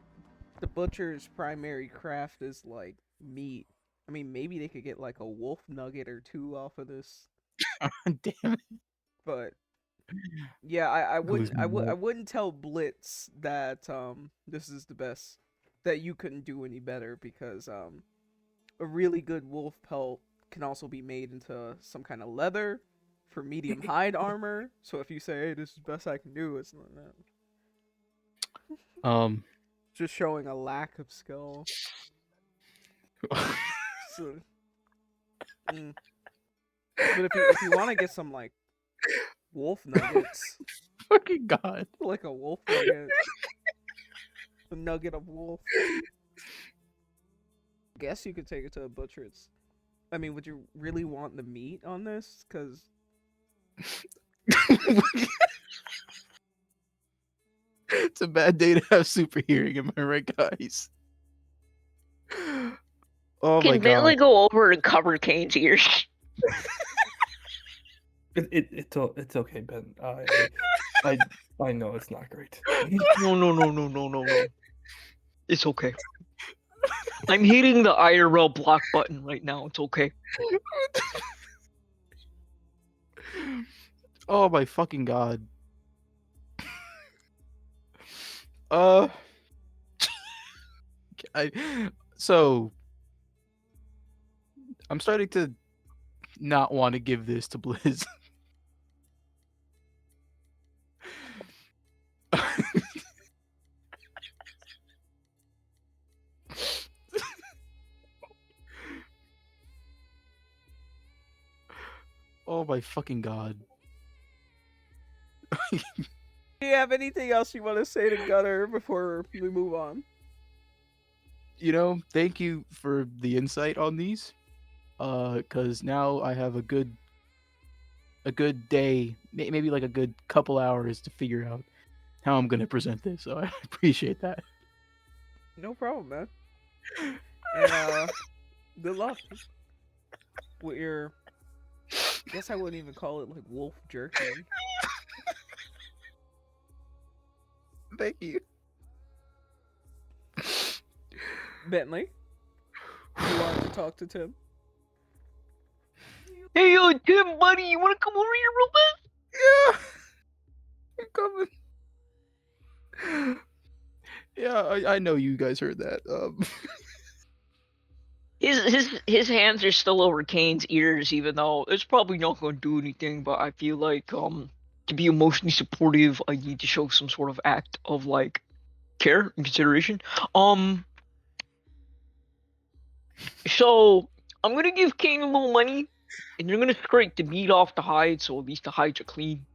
primary craft is like meat. I mean, maybe they could get like a wolf nugget or two off of this. Damn it. But yeah, I wouldn't tell Blitz that this is the best that you couldn't do any better because a really good wolf pelt can also be made into some kind of leather for medium hide armor. So if you say, "Hey, this is the best I can do," it's not that. Just showing a lack of skill. So, but if you want to get some like wolf nuggets, Fucking god. like a wolf nugget, a nugget of wolf. Guess you could take it to a butcher's. I mean, would you really want the meat on this? Because It's a bad day to have super hearing, am I right, guys? Oh my Can Bentley god. go over and cover Cain's ears? It's okay, Ben. I know it's not great. No. It's okay. I'm hitting the IRL block button right now. It's okay. Oh my fucking god. So I'm starting to not want to give this to Blizz. Oh my fucking god. do you have anything else you want to say to Gunner before we move on? You know, thank you for the insight on these. Cause now I have a good day, maybe like a good couple hours to figure out how I'm gonna present this. So I appreciate that. No problem, man. And good luck with your. I guess I wouldn't even call it like wolf jerky. Thank you. Bentley, you wanted to talk to Tim? Hey, Tim, buddy, you want to come over here real fast? Yeah, I'm coming. Yeah, I know you guys heard that. His hands are still over Cain's ears, even though It's probably not going to do anything, but I feel like to be emotionally supportive, I need to show some sort of act of like care and consideration. So I'm gonna give Cain a little money, and you're gonna scrape the meat off the hide, so at least the hides are clean.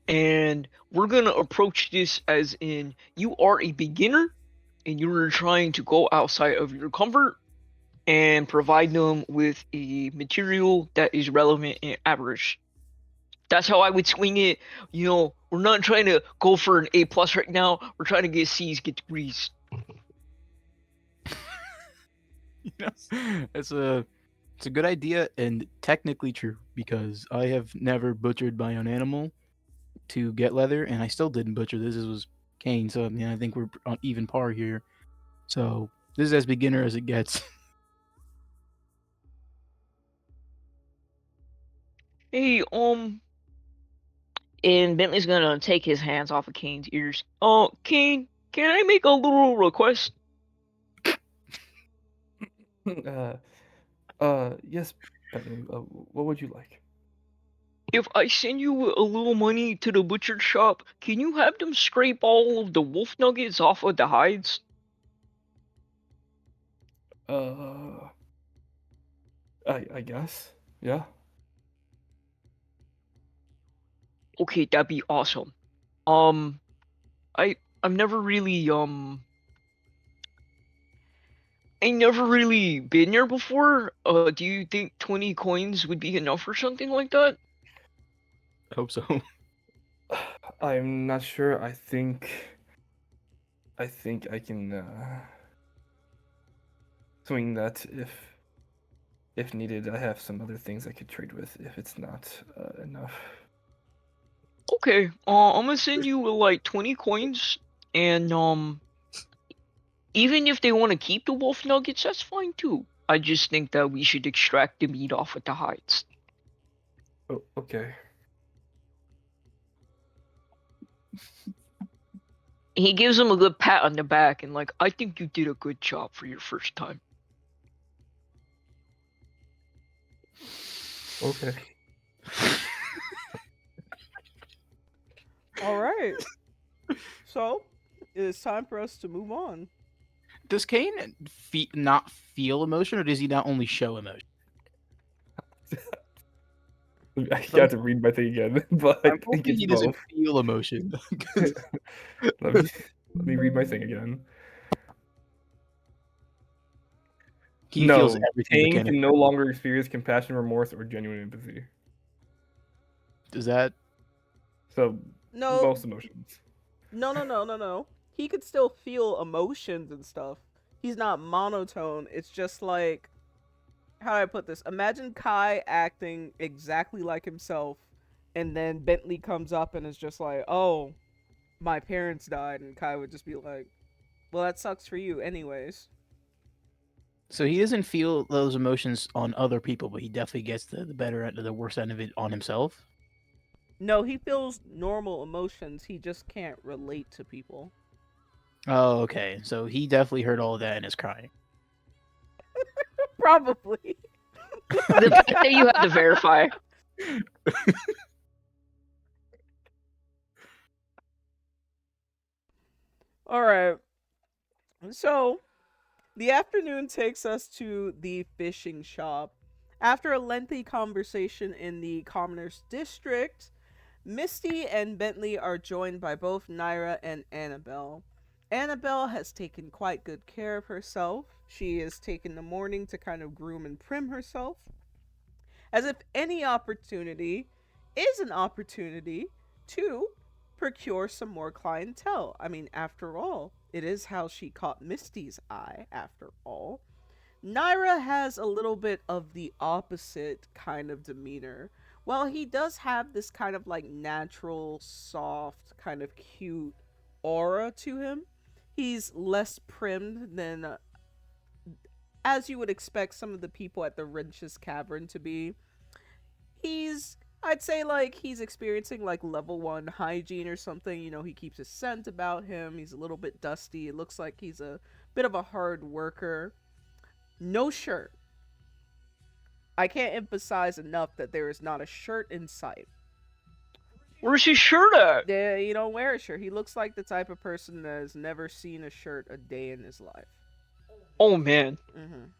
And we're gonna approach this as in you are a beginner, and you're trying to go outside of your comfort and provide them with a material that is relevant and average. That's how I would swing it. You know, we're not trying to go for an A plus right now. We're trying to get C's, get degrees. You know, it's a good idea and technically true because I have never butchered my own animal to get leather, and I still didn't butcher this. This was Cain, so I think we're on even par here. So this is as beginner as it gets. Hey, and Bentley's gonna take his hands off of Cain's ears. Cain, can I make a little request? Yes, Bentley. What would you like? If I send you a little money to the butcher shop, can you have them scrape all of the wolf nuggets off of the hides? I guess. Yeah. Okay, that'd be awesome. I've never really I never really been there before. Do you think 20 coins would be enough for something like that? I hope so. I'm not sure. I think I can swing that if needed. I have some other things I could trade with if it's not enough. Okay, I'm gonna send you like 20 coins, and even if they want to keep the wolf nuggets, that's fine too. I just think that we should extract the meat off with the hides. Oh, okay. he gives him a good pat on the back and like, I think you did a good job for your first time. Okay. All right. So, it is time for us to move on. Does Cain not feel emotion, or does he not only show emotion? I got to read my thing again, but I'm I think hoping it's he doesn't both. feel emotion. 'Cause- Let me read my thing again. He feels No, everything. Cain Cain can no longer experience compassion, remorse, or genuine empathy. Does that? So No, most emotions. no. He could still feel emotions and stuff. He's not monotone. It's just like, how do I put this? Imagine Kai acting exactly like himself, and then Bentley comes up and is just like, "Oh, my parents died," and Kai would just be like, "Well, that sucks for you, anyways." So he doesn't feel those emotions on other people, but he definitely gets the better end, the worst end of it on himself. No, he feels normal emotions. He just can't relate to people. Oh, okay. So he definitely heard all of that and is crying. Probably. The fact that you had to verify. All right. So, the afternoon takes us to the fishing shop. After a lengthy conversation in the Commoner's District, Misty and Bentley are joined by both Naira and Annabelle. Annabelle has taken quite good care of herself. She has taken the morning to kind of groom and prim herself, as if any opportunity is an opportunity to procure some more clientele. I mean, after all, it is how she caught Misty's eye, after all. Naira has a little bit of the opposite kind of demeanor. While he does have this kind of like natural, soft, kind of cute aura to him, he's less primed than, as you would expect some of the people at the Wrench's Cavern to be. I'd say like he's experiencing like level 1 hygiene or something. You know, he keeps his scent about him. He's a little bit dusty. It looks like he's a bit of a hard worker. No shirt. I can't emphasize enough that there is not a shirt in sight. Where's his shirt at? Yeah, you don't wear a shirt. He looks like the type of person that has never seen a shirt a day in his life. Oh man.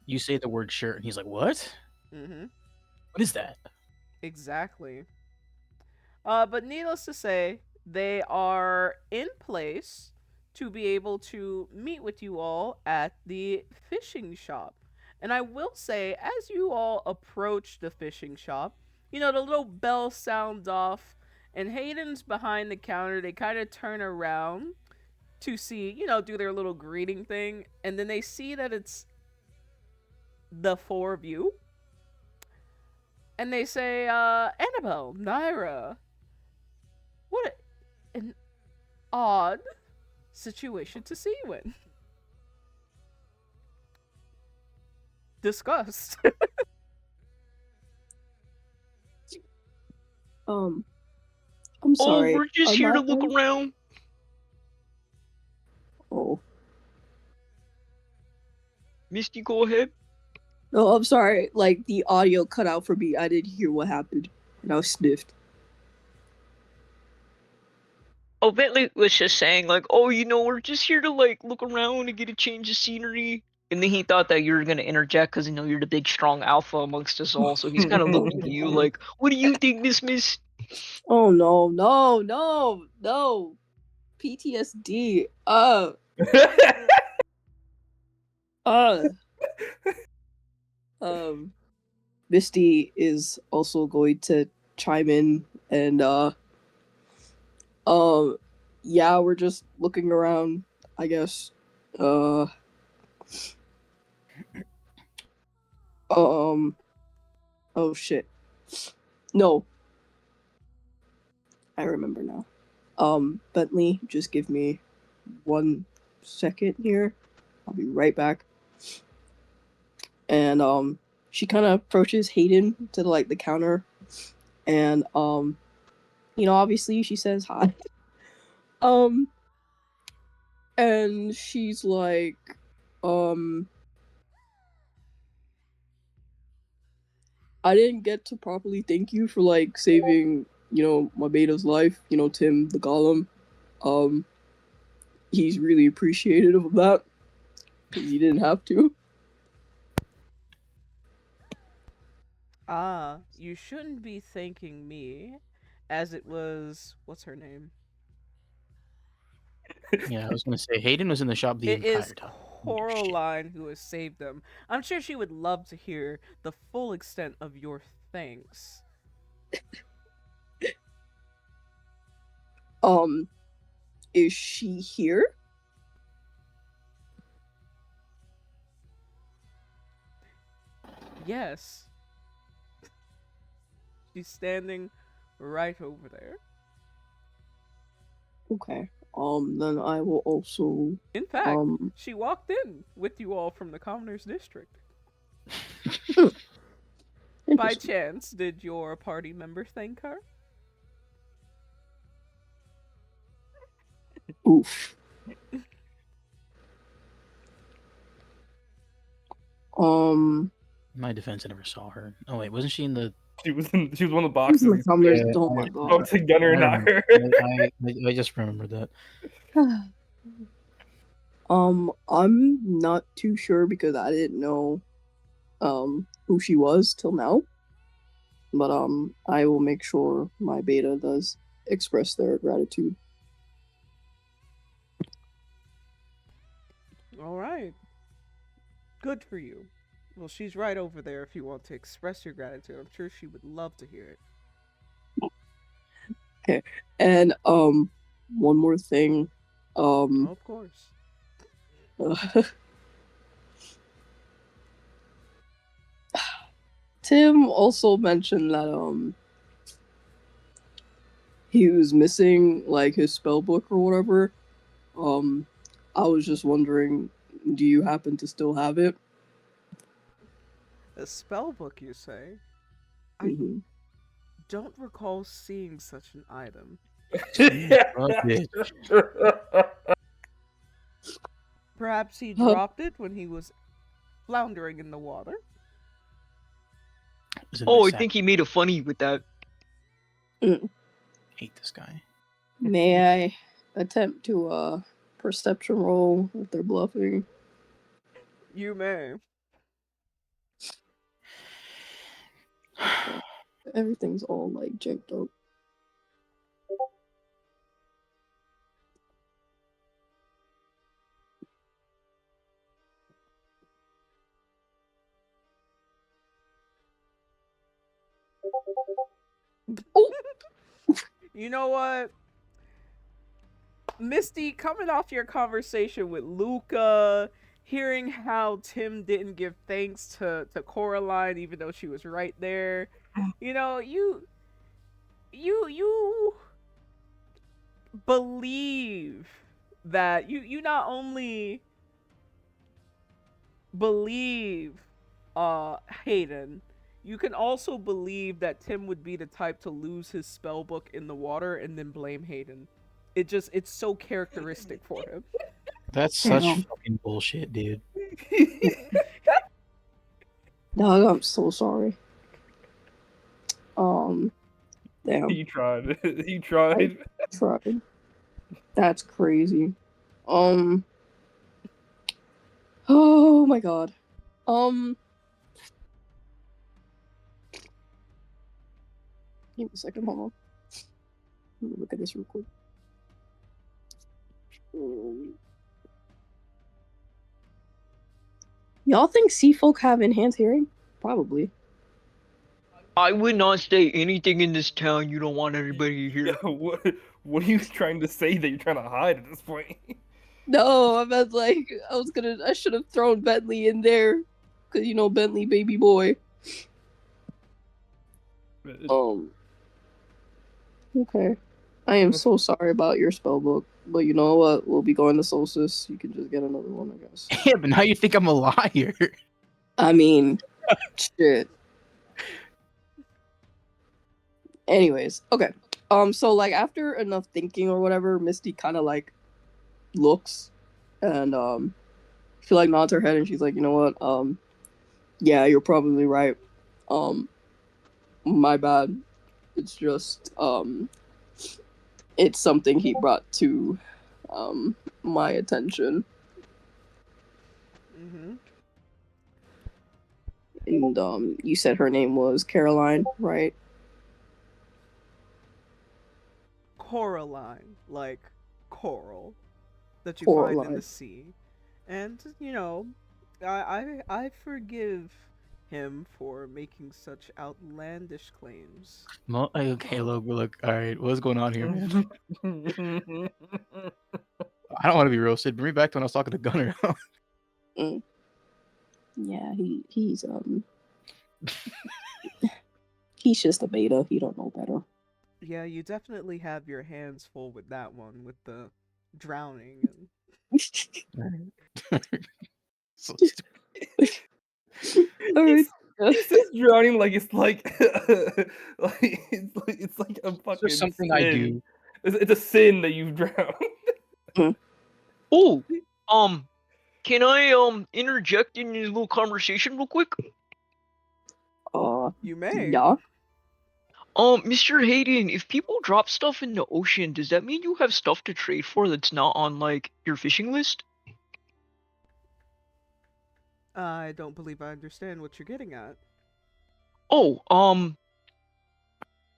You say the word shirt, and he's like, "What? What is that?" Exactly. But needless to say, they are in place to be able to meet with you all at the fishing shop. And I will say, as you all approach the fishing shop, you know, the little bell sounds off, and Hayden's behind the counter. They kind of turn around to see, you know, do their little greeting thing, and then they see that it's the four of you. And they say, Annabelle, Naira, what an odd situation to see you in. Disgust. I'm sorry. Oh, we're just on here to that look one? around. Oh. Misty, go ahead. No, I'm sorry. Like, the audio cut out for me. I didn't hear what happened. And I was sniffed. Oh, Bentley was just saying, like, oh, you know, we're just here to, like, look around and get a change of scenery. And then he thought that you were going to interject because, you know, you're the big, strong alpha amongst us all. So he's kind of looking to you like, what do you think, Miss? Oh, no. PTSD. Misty is also going to chime in and, yeah, we're just looking around, I guess. Oh shit. No. I remember now. Bentley, just give me 1 second here. I'll be right back. And, she kind of approaches Hayden to, like, the counter. And, you know, obviously she says hi. And she's like, I didn't get to properly thank you for like saving, my beta's life, Tim the Golem. He's really appreciative of that because he didn't have to. You shouldn't be thanking me, as it was, what's her name? Yeah, I was gonna say Hayden was in the shop the It entire is time. Coraline who has saved them. I'm sure she would love to hear the full extent of your thanks. Is she here? Yes. She's standing right over there. Okay. Then I will also. In fact, she walked in with you all from the Commoners District. By chance, did your party member thank her? Oof. In my defense, I never saw her. Oh wait, wasn't she in the? She was one of the boxes. Yeah, oh my god. Oh, to Gunner, not her. I just remembered that. I'm not too sure because I didn't know who she was till now. But I will make sure my beta does express their gratitude. All right. Good for you. Well, she's right over there if you want to express your gratitude. I'm sure she would love to hear it. Okay. And one more thing. Of course. Tim also mentioned that he was missing like his spell book or whatever. I was just wondering, do you happen to still have it? A spell book, you say? Mm-hmm. I don't recall seeing such an item. Perhaps he dropped it when he was floundering in the water. Oh, I think he made a funny with that. Hate this guy. May I attempt to perception roll if they're bluffing? You may. Everything's all like janked up. Oh! You know what? Misty, coming off your conversation with Luca, hearing how Tim didn't give thanks to Coraline even though she was right there, you believe that you not only believe Hayden, you can also believe that Tim would be the type to lose his spell book in the water and then blame Hayden. It's so characteristic for him. That's such fucking bullshit, dude. Dog, I'm so sorry. Damn. He tried. He tried. I tried. That's crazy. Oh my god. Give me a second, hold on. Let me look at this real quick. Y'all think sea folk have enhanced hearing? Probably. I would not say anything in this town you don't want everybody to hear. Yeah, what are you trying to say that you're trying to hide at this point? No, I meant like I should have thrown Bentley in there, cause Bentley baby boy. Okay. I am so sorry about your spell book, but you know what? We'll be going to Solstice. You can just get another one, I guess. Yeah, but now you think I'm a liar. I mean, shit. Anyways, okay. So like after enough thinking or whatever, Misty kind of like looks And she like nods her head and she's like, you know what? Yeah, you're probably right. My bad. It's just it's something he brought to my attention. Mm-hmm. And you said her name was Caroline, right? Coraline, like coral that you find in the Coraline. sea. And, you know, I forgive him for making such outlandish claims. Okay, look. All right, what's going on here, man? I don't want to be roasted. Bring me back to when I was talking to Gunner. Yeah, he's he's just a beta. He don't know better. Yeah, you definitely have your hands full with that one, with the drowning and So stupid. Alright. He says drowning like it's like it's like a It's fucking just something sin. I do. It's a sin that you've drowned. Oh, can I interject in a little conversation real quick? you may. Yeah. Mr. Hayden, if people drop stuff in the ocean, does that mean you have stuff to trade for that's not on like your fishing list? I don't believe I understand what you're getting at. Oh,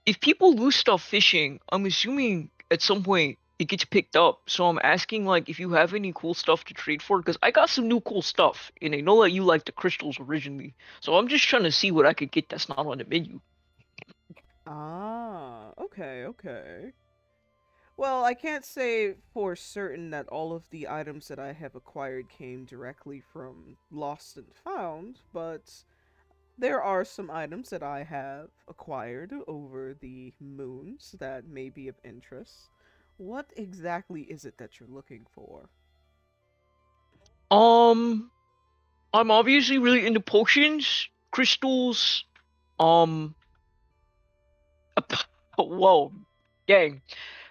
if people lose stuff fishing, I'm assuming at some point it gets picked up. So I'm asking like if you have any cool stuff to trade for, because I got some new cool stuff, and I know that you like the crystals originally. So I'm just trying to see what I could get that's not on the menu. Ah, okay. Well, I can't say for certain that all of the items that I have acquired came directly from Lost and Found, but there are some items that I have acquired over the moons that may be of interest. What exactly is it that you're looking for? I'm obviously really into potions, crystals, um, whoa, dang.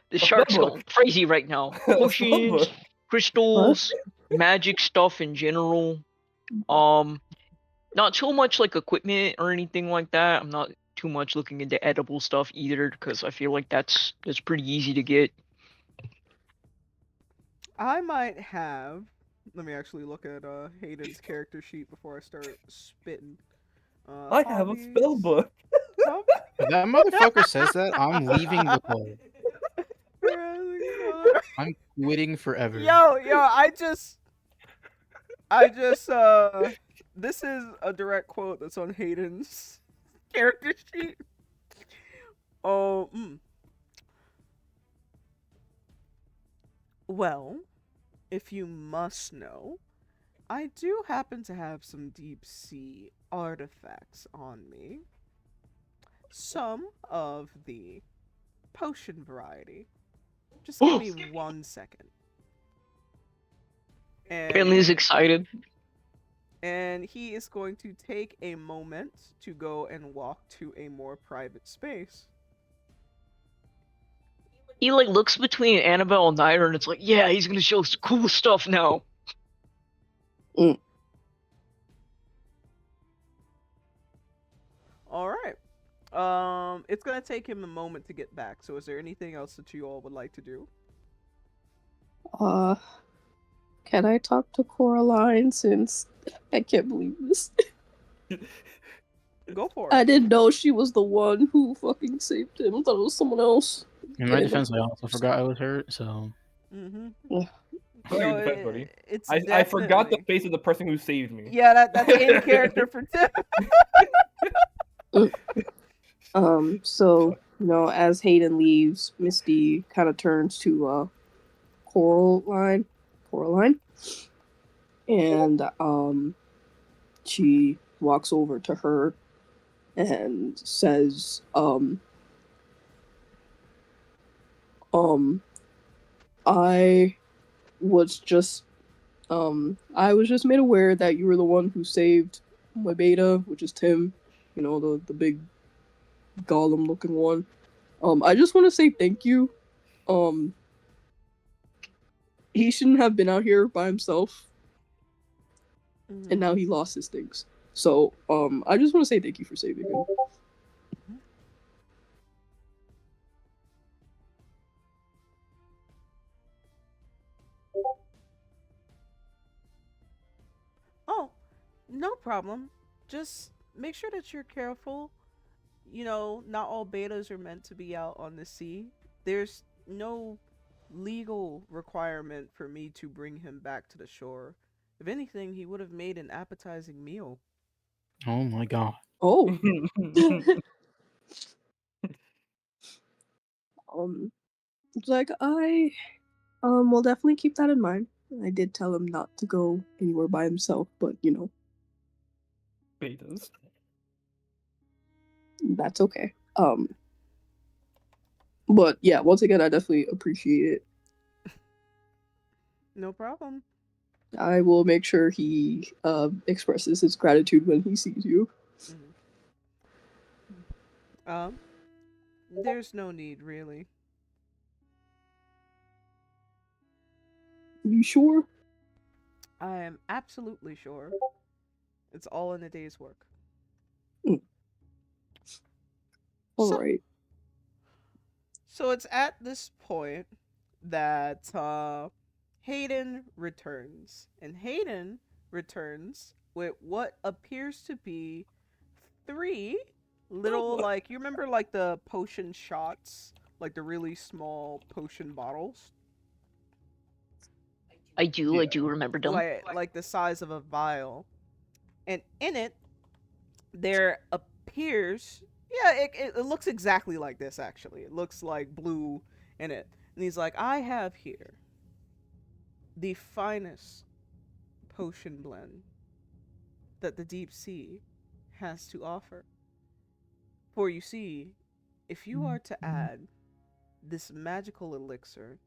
The A shark's spellbook. going crazy right now. A Potions, spellbook. crystals, magic stuff in general. Not too much like equipment or anything like that. I'm not too much looking into edible stuff either because I feel like that's pretty easy to get. I might have. Let me actually look at Hayden's character sheet before I start spitting. I have a Hobbies. spellbook. If that motherfucker says that, I'm leaving the call. I'm quitting forever. Yo, this is a direct quote that's on Hayden's character sheet. Oh, Well, if you must know, I do happen to have some deep sea artifacts on me. Some of the potion variety. Just give me 1 second. Bentley's excited. And he is going to take a moment to go and walk to a more private space. He like looks between Annabelle and Nyra and it's like, yeah, he's gonna show us cool stuff now. Alright. It's gonna take him a moment to get back, so is there anything else that you all would like to do? Can I talk to Coraline since I can't believe this? Go for it. I didn't know she was the one who fucking saved him. I thought it was someone else. In my defense, I also forgot I was hurt, so. Mm-hmm. Sorry, No, defense, buddy. it's I forgot the definitely- face of the person who saved me. Yeah, that's in character for Tim. So, you know, as Hayden leaves, Misty kind of turns to Coraline, and she walks over to her and says, I was just made aware that you were the one who saved my beta, which is Tim, you know, the big golem looking one. I just want to say thank you. he shouldn't have been out here by himself, Mhm. and now he lost his things. So, I just want to say thank you for saving him. Oh, no problem. Just make sure that you're careful. You know, not all betas are meant to be out on the sea. There's no legal requirement for me to bring him back to the shore. If anything, he would have made an appetizing meal. Oh my god. Oh, it's like I will definitely keep that in mind. I did tell him not to go anywhere by himself, but you know, Betas. that's okay. But yeah, once again, I definitely appreciate it. No problem. I will make sure he expresses his gratitude when he sees you. Mhm. There's no need, really. You sure? I am absolutely sure. It's all in a day's work. All So, right. so it's at this point that Hayden returns, and Hayden returns with what appears to be three little, like, you remember like the potion shots, like the really small potion bottles, I do remember them. like the size of a vial, and in it there appears, yeah, it looks exactly like this. Actually, it looks like blue in it, and he's like, I have here the finest potion blend that the deep sea has to offer. For you see, if you are to add this magical elixir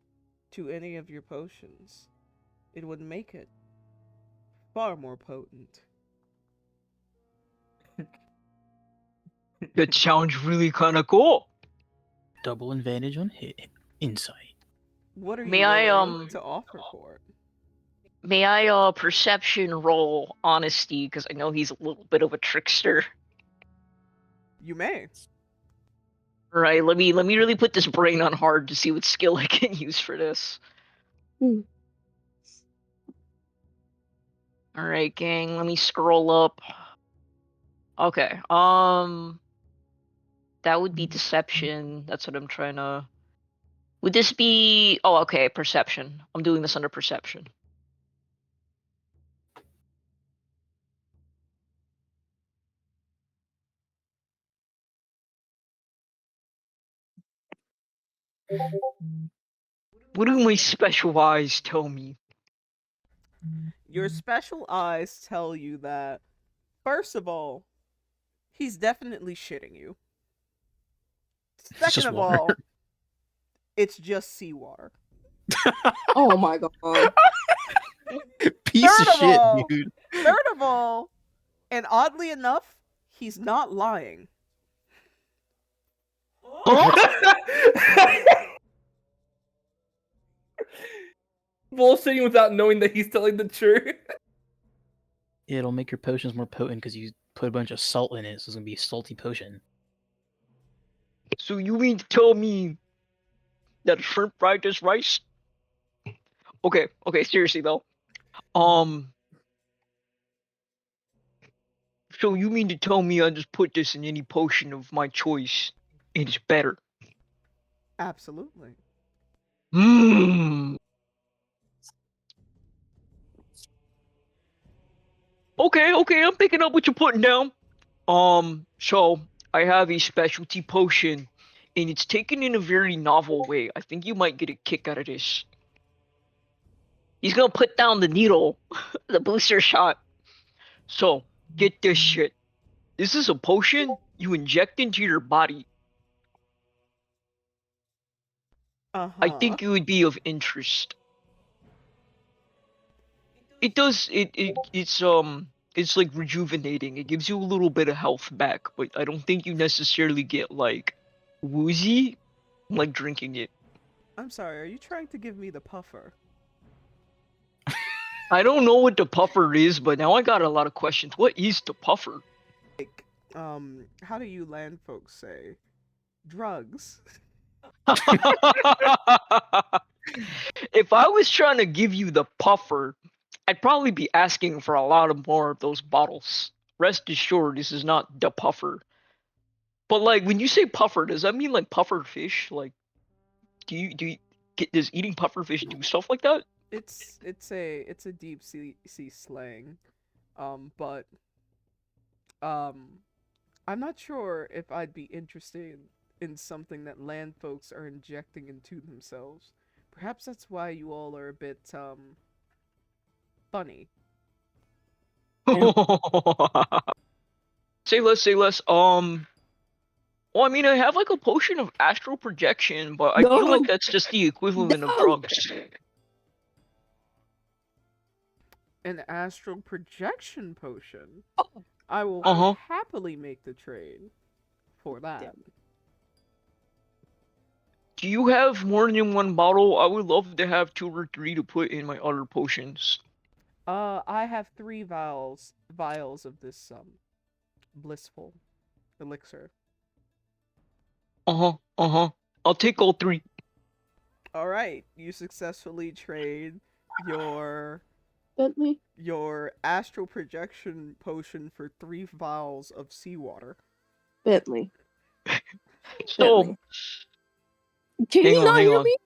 to any of your potions, it would make it far more potent. That sounds really kind of cool. Double advantage on hit insight. What are you May I willing to offer for it? may I perception roll honesty because I know he's a little bit of a trickster. You may. Right, let me really put this brain on hard to see what skill I can use for this. Hmm. All right, gang, let me scroll up. Okay. That would be deception. That's what I'm trying to. Would this be? Oh, okay, perception. I'm doing this under perception. What do my special eyes tell me? Your special eyes tell you that, first of all, he's definitely shitting you. It's Second just of water. all, it's just seawater. Oh my god. Piece Third of of shit, all- dude. Third of all, and oddly enough, he's not lying. Bullshitting without knowing that he's telling the truth. It'll make your potions more potent because you put a bunch of salt in it, so it's gonna be a salty potion. So you mean to tell me that shrimp fried this rice? Okay, seriously though. So you mean to tell me I just put this in any potion of my choice and it's better? Absolutely. Mmm. Okay, I'm picking up what you're putting down. So I have a specialty potion, and it's taken in a very novel way. I think you might get a kick out of this. He's gonna put down the needle, the booster shot. So get this shit. This is a potion you inject into your body. Uh I huh. think it would be of interest. It does it's like rejuvenating. It gives you a little bit of health back, but I don't think you necessarily get like woozy like drinking it. I'm sorry, are you trying to give me the puffer? I don't know what the puffer is, but now I got a lot of questions. What is the puffer? How do you land folks say? Drugs. If I was trying to give you the puffer, I'd probably be asking for a lot of more of those bottles. Rest assured, this is not the puffer. But like, when you say puffer, does that mean like puffer fish? Like, does eating puffer fish do stuff like that? It's a deep sea slang. But I'm not sure if I'd be interested in something that land folks are injecting into themselves. Perhaps that's why you all are a bit funny. Say less. Well, I mean, I have like a potion of astral projection, but I feel like No. that's just the equivalent of No. drugs. An astral projection potion. Oh. I will Uh-huh. happily make the trade for that. Damn. Do you have more than one bottle? I would love to have 2 or 3 to put in my other potions. I have 3 vials of this blissful elixir. I'll take all 3. All right, you successfully trade your Bentley. astral projection potion for 3 vials of seawater. Bentley. So, Bentley. Can you not hear me?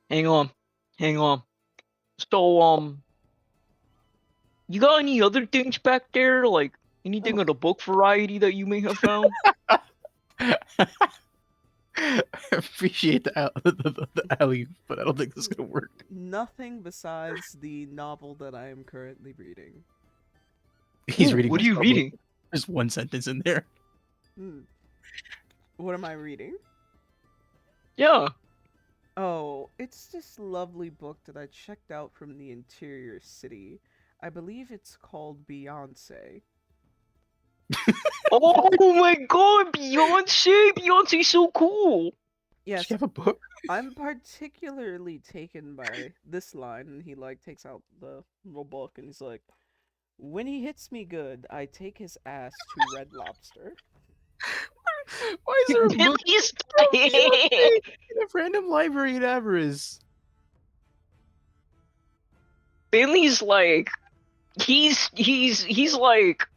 Hang on. So, you got any other things back there? Like, anything of the book variety that you may have found? I appreciate the alley, but I don't think this is gonna work. Nothing besides the novel that I am currently reading. He's reading. What are you his novel. reading? There's one sentence in there. What am I reading? Yeah. Oh, it's this lovely book that I checked out from the interior city. I believe it's called Beyonce. Oh my god, Beyonce! Beyonce's so cool! Yes, Does she have a book? I'm particularly taken by this line, and he like takes out the little book, and he's like, "When he hits me good, I take his ass to Red Lobster." Why is there a book Billy's in a random library in Avarice? Billy's like, he's like,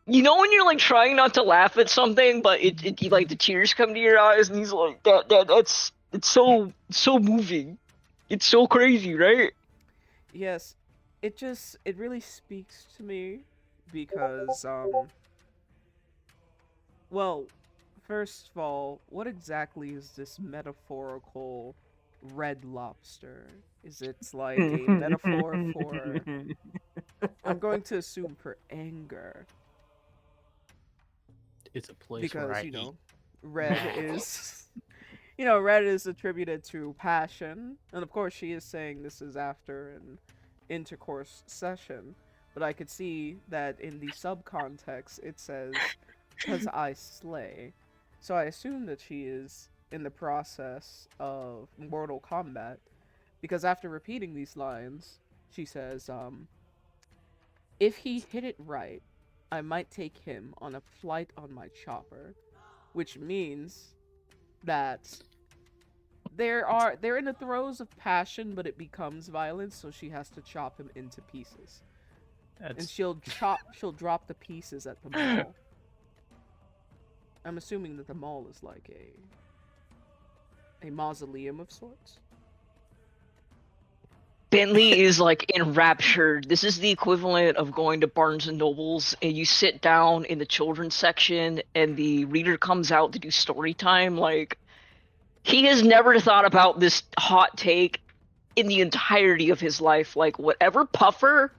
you know when you're like trying not to laugh at something, but it like the tears come to your eyes, and he's like, that's it's so moving, it's so crazy, right? Yes, it really speaks to me because well, first of all, what exactly is this metaphorical red lobster? Is it like a metaphor for, I'm going to assume, for anger? It's a place where Because, I eat. red is red is attributed to passion, and of course she is saying this is after an intercourse session, but I could see that in the subcontext it says, "'Cause I slay." So I assume that she is in the process of Mortal Kombat, because after repeating these lines, she says, "If he hit it right, I might take him on a flight on my chopper," which means that they're in the throes of passion, but it becomes violence, so she has to chop him into pieces. And she'll drop the pieces at the mall. I'm assuming that the mall is like a mausoleum of sorts. Bentley is like enraptured. This is the equivalent of going to Barnes and Nobles and you sit down in the children's section and the reader comes out to do story time. Like, he has never thought about this hot take in the entirety of his life. Like, whatever puffer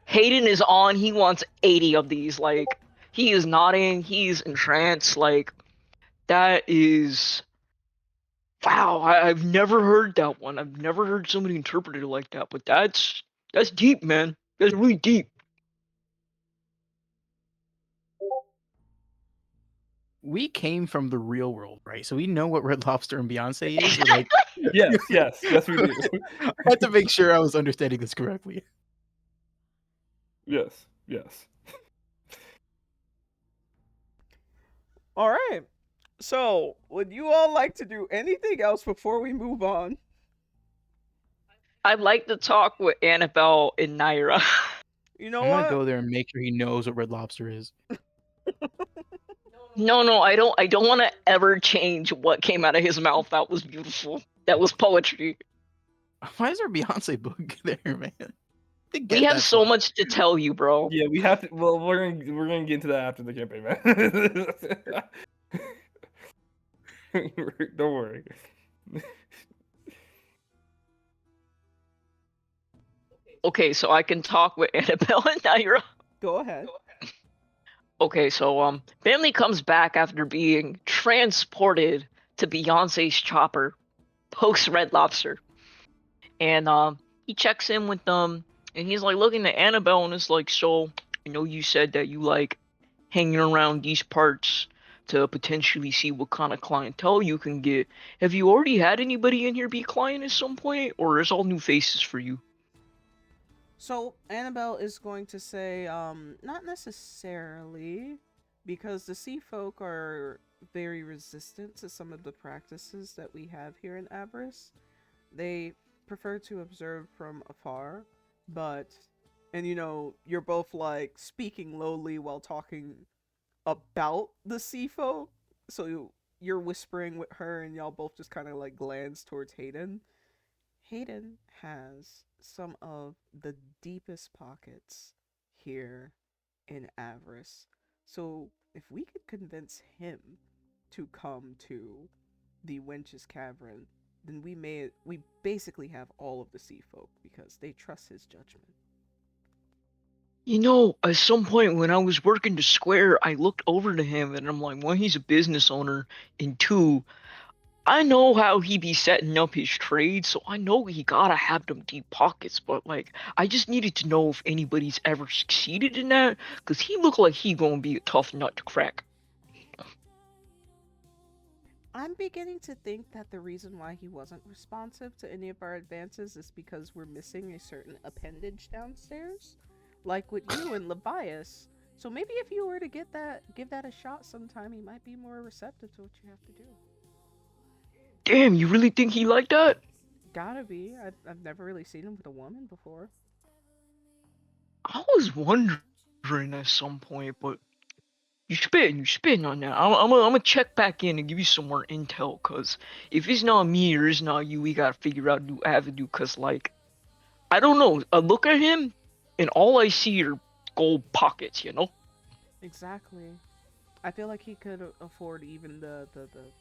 Hayden is on, he wants 80 of these. Like, he is nodding, he's entranced. Like, that is... Wow, I've never heard that one. I've never heard somebody interpret it like that, but that's deep, man. That's really deep. We came from the real world, right? So we know what Red Lobster and Beyonce is. Or like, yes, we do. I had to make sure I was understanding this correctly. Yes. Yes. All right. So, would you all like to do anything else before we move on? I'd like to talk with Annabelle and Naira. You know I'm gonna what? go there and make sure he knows what Red Lobster is. No, I don't. I don't want to ever change what came out of his mouth. That was beautiful. That was poetry. Why is there a Beyonce book there, man? They We get have that so song. much to tell you, bro. Yeah, we have to. Well, we're gonna get into that after the campaign, man. Don't worry. Okay, so I can talk with Annabelle and Naira. Go ahead. Okay, so family comes back after being transported to Beyonce's chopper, post Red Lobster, and he checks in with them, and he's like looking at Annabelle and is like, "So, I know you said that you like hanging around these parts to potentially see what kind of clientele you can get. Have you already had anybody in here be a client at some point, or is all new faces for you?" So, Annabelle is going to say, not necessarily, because the sea folk are very resistant to some of the practices that we have here in Abris. They prefer to observe from afar, but, and you know, you're both like speaking lowly while talking about the sea folk, so you're whispering with her, and y'all both just kind of like glance towards Hayden. Hayden has some of the deepest pockets here in Avarice. So if we could convince him to come to the Wench's Cavern, then we basically have all of the sea folk because they trust his judgment. You know, at some point when I was working the square, I looked over to him and I'm like, one, he's a business owner, and two, I know how he be setting up his trade, so I know he gotta have them deep pockets, but like, I just needed to know if anybody's ever succeeded in that, cause he looked like he gonna be a tough nut to crack. I'm beginning to think that the reason why he wasn't responsive to any of our advances is because we're missing a certain appendage downstairs, like with you and Levias. So maybe if you were to give that a shot sometime, he might be more receptive to what you have to do. Damn, you really think he like that? Gotta be. I've never really seen him with a woman before. I was wondering at some point, but you spitting on that. I'm gonna check back in and give you some more intel, cause if it's not me or it's not you, we gotta figure out a new avenue. Cause like, I don't know. I look at him, and all I see are gold pockets. You know. Exactly. I feel like he could afford even the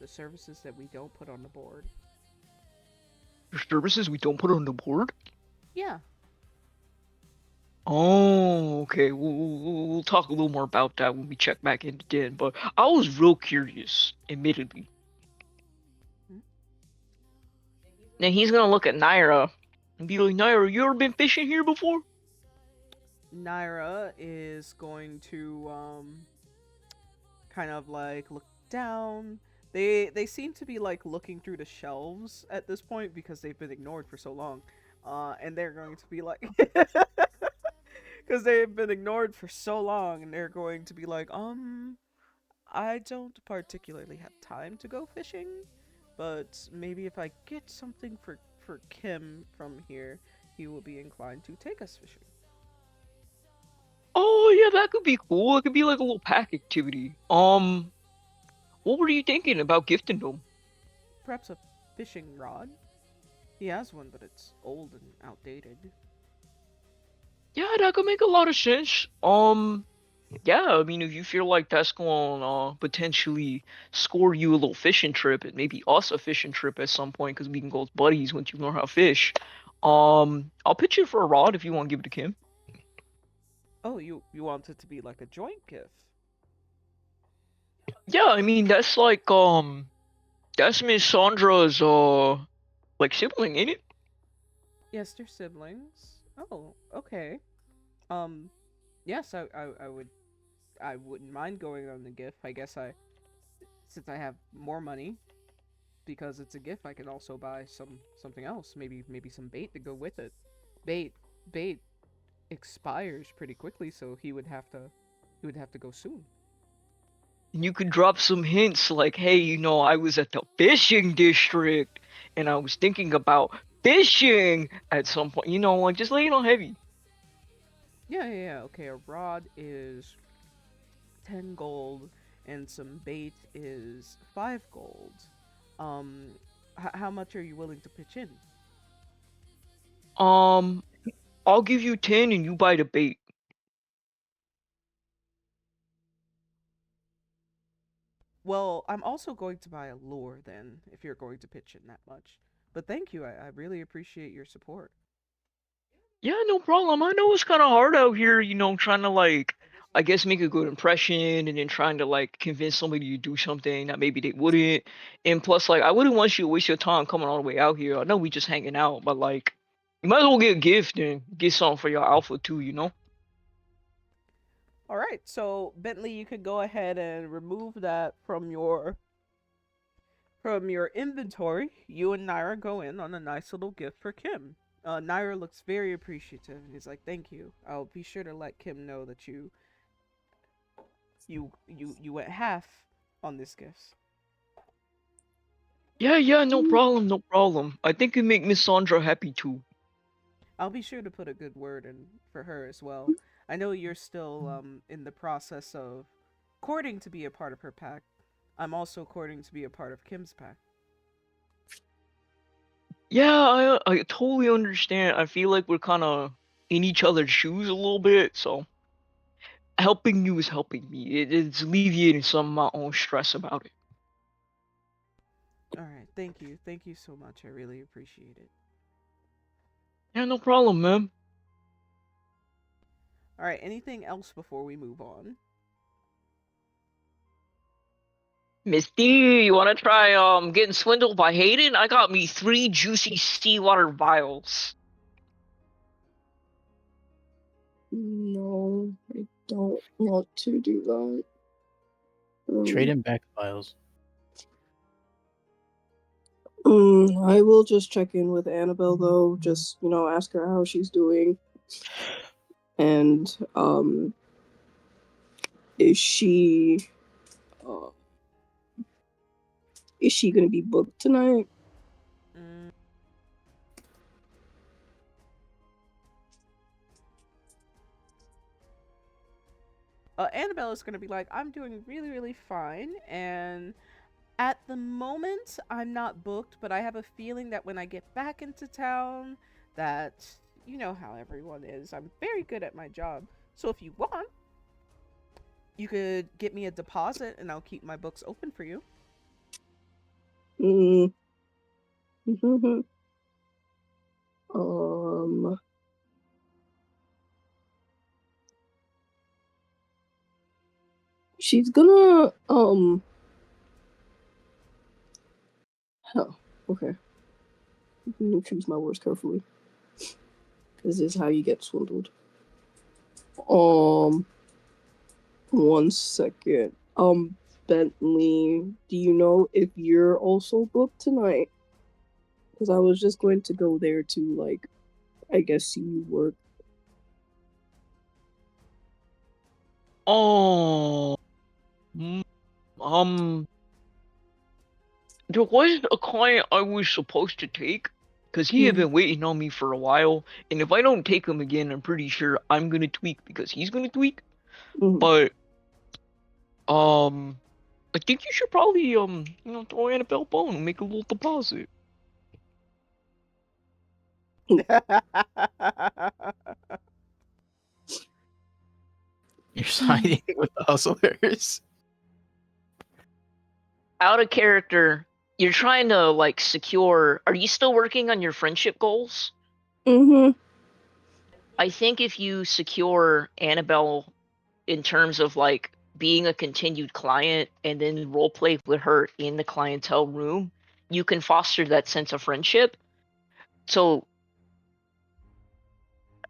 services that we don't put on the board. The services we don't put on the board. Yeah. Oh, okay. We'll talk a little more about that when we check back in again. But I was real curious, admittedly. Hmm? Now he's gonna look at Naira and be like, "Naira, you ever been fishing here before?" Naira is going to kind of like look down. They seem to be like looking through the shelves at this point because they've been ignored for so long. And they're going to be like because they've been ignored for so long, and they're going to be like, I don't particularly have time to go fishing, but maybe if I get something for Kim from here, he will be inclined to take us fishing. Oh yeah, that could be cool. It could be like a little pack activity. What were you thinking about gifting them? Perhaps a fishing rod? He has one, but it's old and outdated. Yeah, that could make a lot of sense. Yeah, I mean, if you feel like that's going to potentially score you a little fishing trip, and maybe us a fishing trip at some point, because we can go as buddies once you learn how to fish. I'll pitch you for a rod if you want to give it to Kim. Oh, you want it to be like a joint gift? Yeah, I mean that's Miss Sandra's like sibling, ain't it? Yes, they're siblings. Oh, okay. Um, yes, I wouldn't mind going on the gift. I guess since I have more money, because it's a gift, I can also buy something else. Maybe some bait to go with it. Bait, bait. expires pretty quickly, so he would have to go soon. You could drop some hints like, hey, I was at the fishing district and I was thinking about fishing at some point. Like just lay it on heavy. Yeah. Okay, a rod is 10 gold, and some bait is 5 gold. Um, how much are you willing to pitch in? Um, I'll give you 10 and you buy the bait. Well, I'm also going to buy a lure then, if you're going to pitch in that much. But thank you, I really appreciate your support. Yeah, no problem. I know it's kind of hard out here, trying to like, I guess make a good impression and then trying to like convince somebody to do something that maybe they wouldn't. And plus, like, I wouldn't want you to waste your time coming all the way out here. I know we just hanging out, but like, you might as well get a gift and get something for your alpha too. All right, so Bentley, you could go ahead and remove that from your inventory. You and Naira go in on a nice little gift for Kim. Naira looks very appreciative and he's like, "Thank you. I'll be sure to let Kim know that you went half on this gift." Yeah, no problem, no problem. I think it make Miss Sandra happy too. I'll be sure to put a good word in for her as well. I know you're still in the process of courting to be a part of her pack. I'm also courting to be a part of Kim's pack. Yeah, I totally understand. I feel like we're kind of in each other's shoes a little bit, so helping you is helping me. It's alleviating some of my own stress about it. All right, thank you. Thank you so much. I really appreciate it. Yeah, no problem, man. All right, anything else before we move on? Misty, you wanna try getting swindled by Hayden? I got me 3 juicy seawater vials. No, I don't want to do that. Trade him back files. I will just check in with Annabelle though, just ask her how she's doing. And is she uh, is she gonna be booked tonight? Mm. Annabelle is gonna be like, "I'm doing really, really fine, and at the moment, I'm not booked, but I have a feeling that when I get back into town, that you know how everyone is. I'm very good at my job. So if you want, you could get me a deposit and I'll keep my books open for you." Mm. um. She's gonna Oh, okay. I'm gonna choose my words carefully. This is how you get swindled. 1 second. Bentley, do you know if you're also booked tonight? Because I was just going to go there to, like, I guess see you work. Oh, mm, um, there was a client I was supposed to take, because he had been waiting on me for a while, and if I don't take him again, I'm pretty sure I'm gonna tweak because he's gonna tweak. Mhm. But, I think you should probably, throw Annabelle a bone and make a little deposit. You're siding with the hustlers. Out of character, you're trying to like secure. Are you still working on your friendship goals? I think if you secure Annabelle in terms of like being a continued client and then roleplay with her in the clientele room, you can foster that sense of friendship. So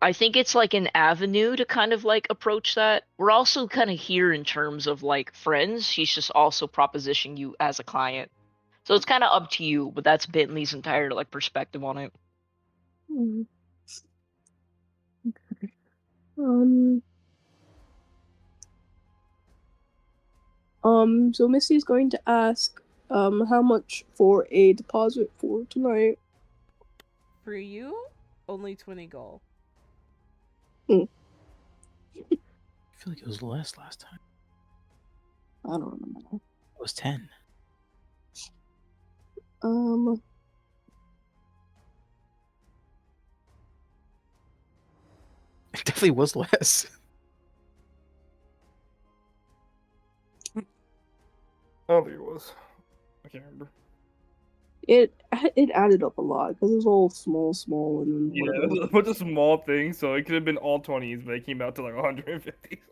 I think it's like an avenue to kind of like approach that. We're also kind of here in terms of like friends. She's just also propositioning you as a client. So it's kind of up to you, but that's Bentley's entire like perspective on it. Mhm. Um. So Misty's going to ask, how much for a deposit for tonight? For you, only 20 gold. I feel like it was less last time. I don't remember. It was 10. It definitely was less. I don't think it was. I can't remember. It added up a lot because it was all small, and then Yeah, whatever. it was a bunch of small things, so it could have been all 20s, but it came out to like 150.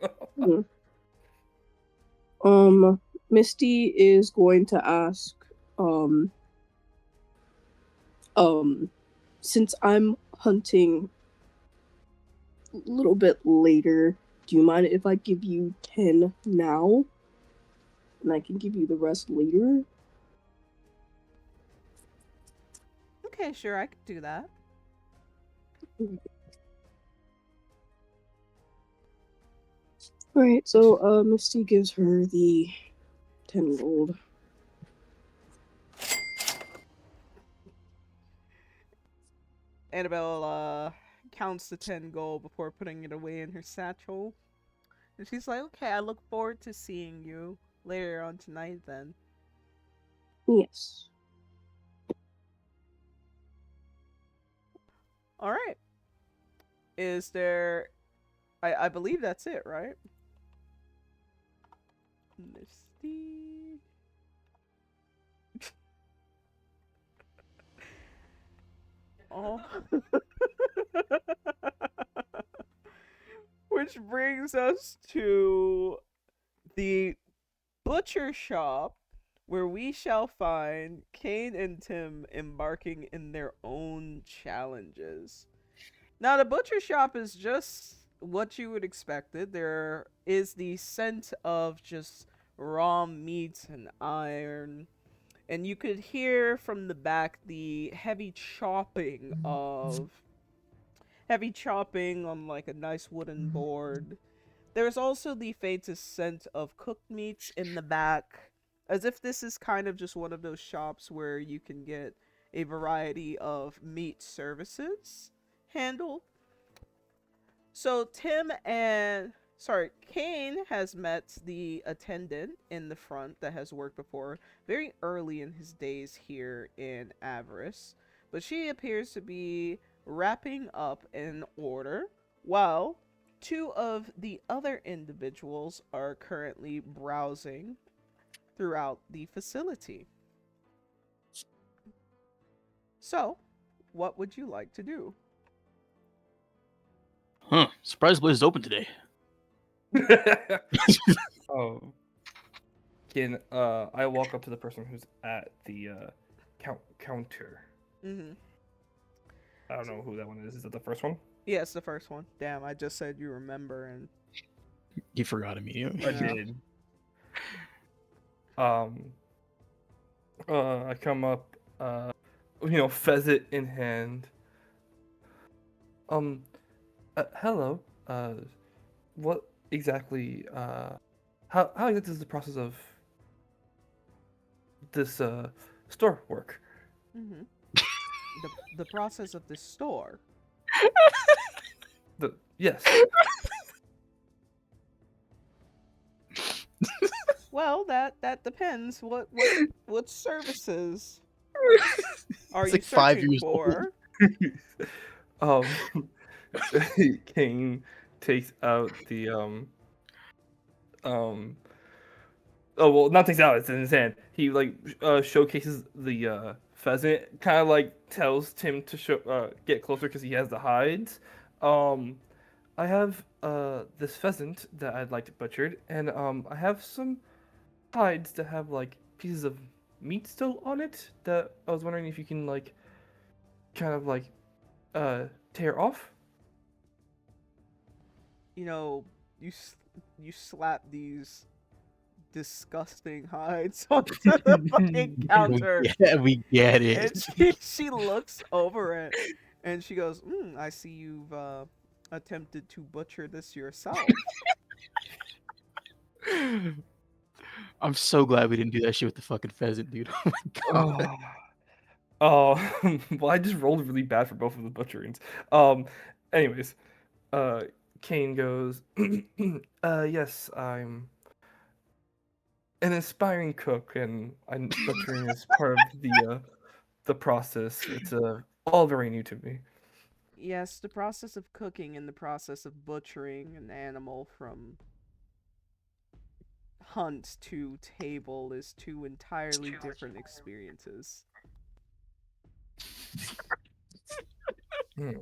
Misty is going to ask, since I'm hunting a little bit later, do you mind if I give you 10 now? And I can give you the rest later? Okay, sure, I could do that. Alright, so Misty gives her the 10 gold. Annabelle counts the 10 gold before putting it away in her satchel. And she's like, okay, I look forward to seeing you later on tonight then. Yes. Alright. Is there... I believe that's it, right? Misty... Oh. Which brings us to the butcher shop, where we shall find Cain and Tim embarking in their own challenges. Now, the butcher shop is just what you would expected. There is the scent of just raw meat and iron. And you could hear from the back the heavy chopping on like a nice wooden board. There's also the faintest scent of cooked meats in the back, as if this is kind of just one of those shops where you can get a variety of meat services handled. So Cain has met the attendant in the front that has worked before very early in his days here in Avarice, but she appears to be wrapping up an order, while two of the other individuals are currently browsing throughout the facility. So, what would you like to do? Huh. Surprise place is open today. Oh. Can I walk up to the person who's at the counter? Mm-hmm. I don't know who that one is. Is that the first one? Yeah, it's the first one. Damn, I just said you remember and... You forgot immediately. I Yeah. did. I come up, pheasant in hand. Hello. What exactly? How exactly does the process of this store work? Mm-hmm. The process of this store. Yes. Well, that depends. What services are It's you like 5 searching years for? Cain takes out the Oh well, not takes out. It's in his hand. He showcases the pheasant. Kind of like tells Tim to get closer because he has the hides. I have this pheasant that I'd like to butchered, and I have some hides that have like pieces of meat still on it. That I was wondering if you can tear off. You slap these disgusting hides onto the fucking counter. Yeah, we get And it. she looks over it and she goes, I see attempted to butcher this yourself. I'm so glad we didn't do that shit with the fucking pheasant, dude. Oh my god. Well, I just rolled really bad for both of the butcherings. Anyways, Cain goes, yes, I'm an aspiring cook, and butchering is part of the process. It's all very new to me. Yes, the process of cooking and the process of butchering an animal from hunt to table is two entirely different experiences. Hmm.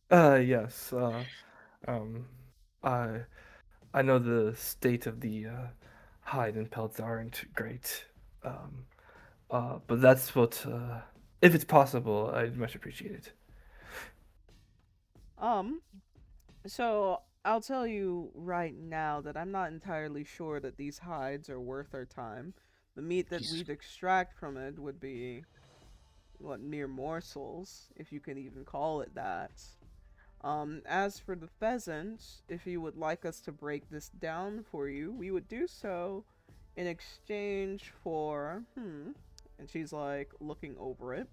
Yes. Um, I I know the state of the hide and pelts aren't great. Um, but that's what. If it's possible, I'd much appreciate it. Um, so I'll tell you right now that I'm not entirely sure that these hides are worth our time. The meat that Jesus. we'd extract from it would be, what, mere morsels, if you can even call it that. As for the pheasant, if you would like us to break this down for you, we would do so in exchange for, and she's like looking over it.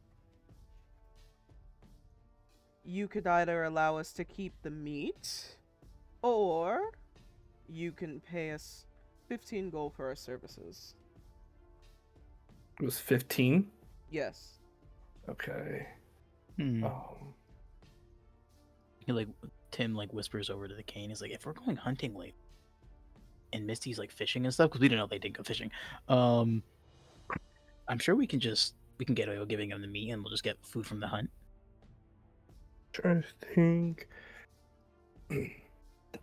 You could either allow us to keep the meat, or you can pay us 15 gold for our services. It was 15. Yes. Okay. Hmm. Um, He, Tim whispers over to the Cain. He's like, if we're going hunting late, and Misty's fishing and stuff, because we didn't know they didn't go fishing. I'm sure we can get away with giving them the meat, and we'll just get food from the hunt. trying to think. That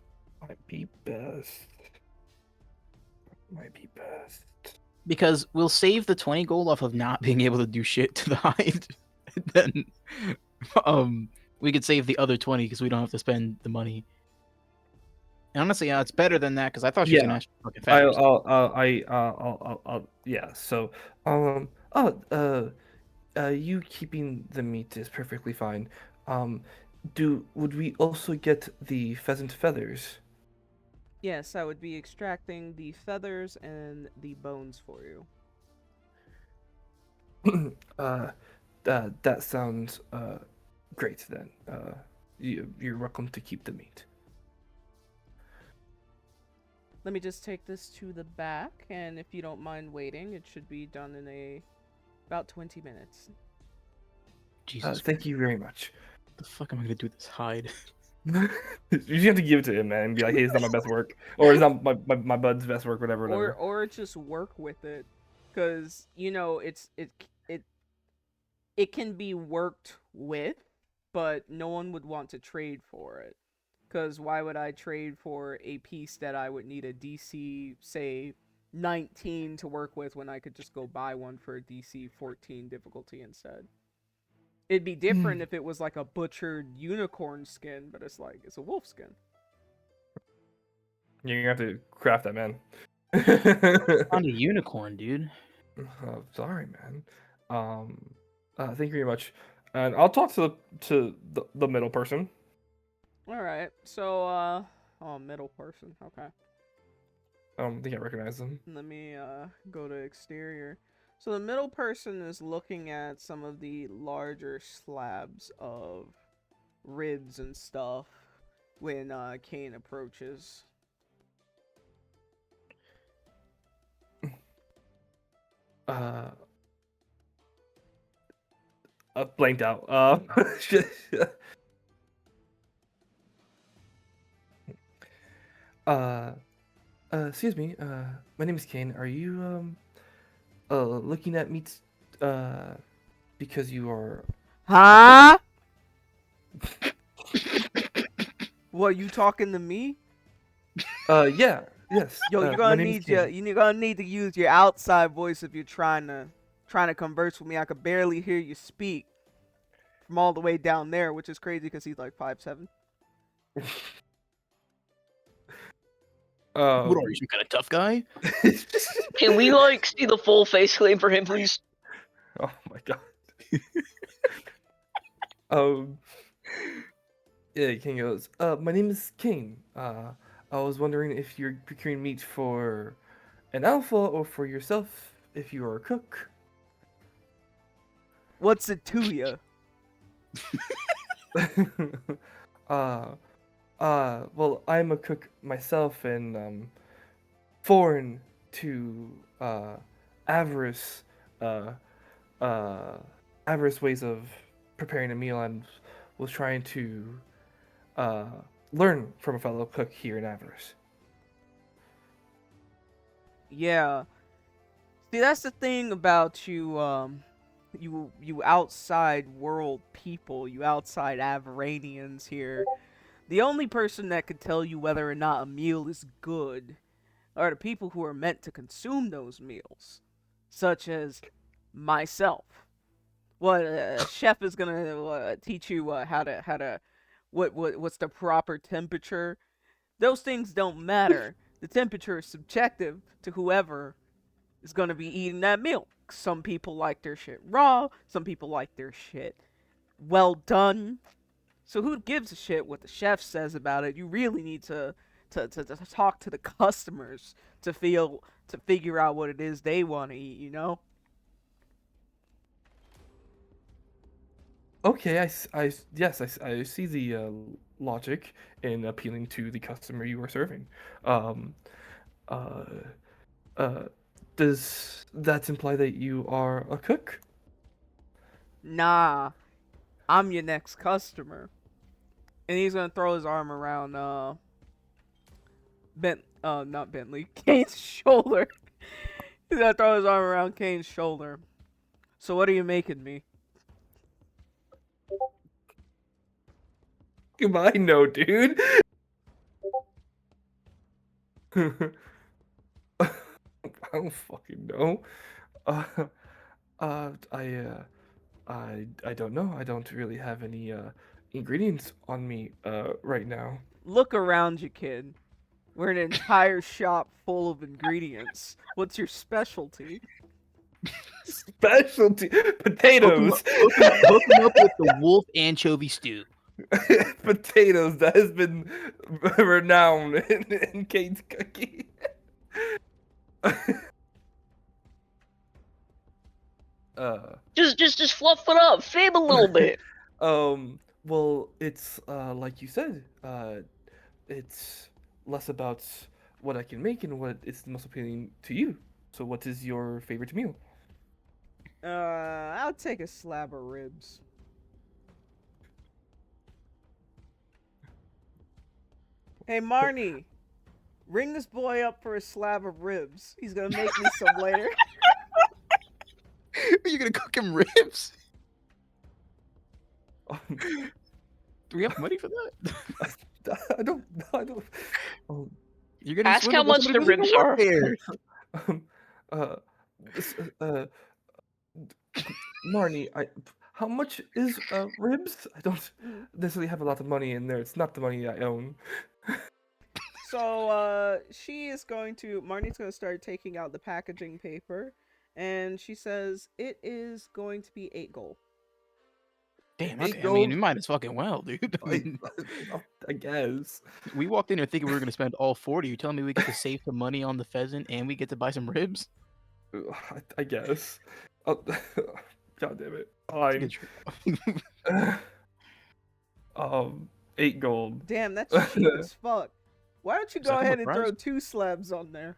might be best. Might be best. Because we'll save the 20 gold off of not being able to do shit to the hide. And then we could save the other 20 because we don't have to spend the money. And honestly, it's better than that because I thought she was gonna ask for fucking feathers. Yeah. So, you keeping the meat is perfectly fine. Would we also get the pheasant feathers? Yes, I would be extracting the feathers and the bones for you. That sounds great then. You're welcome to keep the meat. Let me just take this to the back, and if you don't mind waiting, it should be done in about 20 minutes. Jesus, Thank you very much. what the fuck am I gonna do with this hide? You just have to give it to him, man, and be like, "Hey, it's not my best work, or it's not my bud's best work, whatever." Or just work with it, because it can be worked with, but no one would want to trade for it. Because why would I trade for a piece that I would need a DC, say, 19 to work with when I could just go buy one for a DC 14 difficulty instead? It'd be different if it was like a butchered unicorn skin, but it's a wolf skin. You're gonna have to craft that, man. On a unicorn, dude. Sorry, man. Thank you very much, and I'll talk to the middle person. Alright, so, middle person, okay. I don't think I recognize them. Let me, go to exterior. So the middle person is looking at some of the larger slabs of ribs and stuff when, Cain approaches. Blanked out. Excuse me. My name is Cain. Are you looking at meats because you are? Huh? What, you talking to me? Yeah. Yes. Yo, my you're gonna name is need Cain. you're gonna need to use your outside voice if you're trying to converse with me. I could barely hear you speak from all the way down there, which is crazy because he's like 5'7". What are you, some kind of tough guy? Can we see the full face claim for him, please? Oh my god. Um, yeah, King goes, my name is Cain. I was wondering if you're procuring meat for an alpha or for yourself, if you are a cook. What's it to you? uh, well, I'm a cook myself and, foreign to, avarice, uh, uh, avarice ways of preparing a meal and was trying to, uh, learn from a fellow cook here in Avarice. Yeah. See, that's the thing about you, you outside world people, you outside Avaranians here. The only person that could tell you whether or not a meal is good are the people who are meant to consume those meals, such as myself. What a chef is gonna teach you how to what's the proper temperature. Those things don't matter. The temperature is subjective to whoever is gonna be eating that meal. Some people like their shit raw. Some people like their shit well done. So who gives a shit what the chef says about it? You really need to talk to the customers to figure out what it is they want to eat. You know. Okay, yes, I see the logic in appealing to the customer you are serving. Um, uh, uh, does that imply that you are a cook? Nah, I'm your next customer. And he's gonna throw his arm around not Bentley, Kane's shoulder. He's gonna throw his arm around Kane's shoulder. So what are you making me? I know, dude. I don't fucking know. Uh, uh, I, uh, I don't know. I don't really have any ingredients on me right now. Look around you, kid. We're an entire shop full of ingredients. What's your specialty? Specialty potatoes. Hook 'em up with the wolf anchovy stew. Potatoes that has been renowned in Kate's cookie. Just fluff it up, fib a little bit. Well, it's like you said, it's less about what I can make and what is the most appealing to you. So, what is your favorite meal? I'll take a slab of ribs. Hey, Marnie, ring this boy up for a slab of ribs. He's gonna make me some later. Are you gonna cook him ribs? Do we have money for that? I don't. You're gonna Ask how swindle much somebody the who doesn't ribs work are. there. s- uh, Marnie, how much is ribs? I don't necessarily have a lot of money in there. It's not the money I own. So, Marnie's gonna start taking out the packaging paper, and she says, it is going to be 8 gold. Damn, Eight okay. I gold? mean, you might as fucking well, dude. I guess. We walked in here thinking we were gonna spend all 40. You telling me we get to save some money on the pheasant and we get to buy some ribs? I guess. Oh, God damn it. It's a Fine. good 8 gold. Damn, that's cheap as fuck. Why don't you go Second ahead and price? throw 2 slabs on there?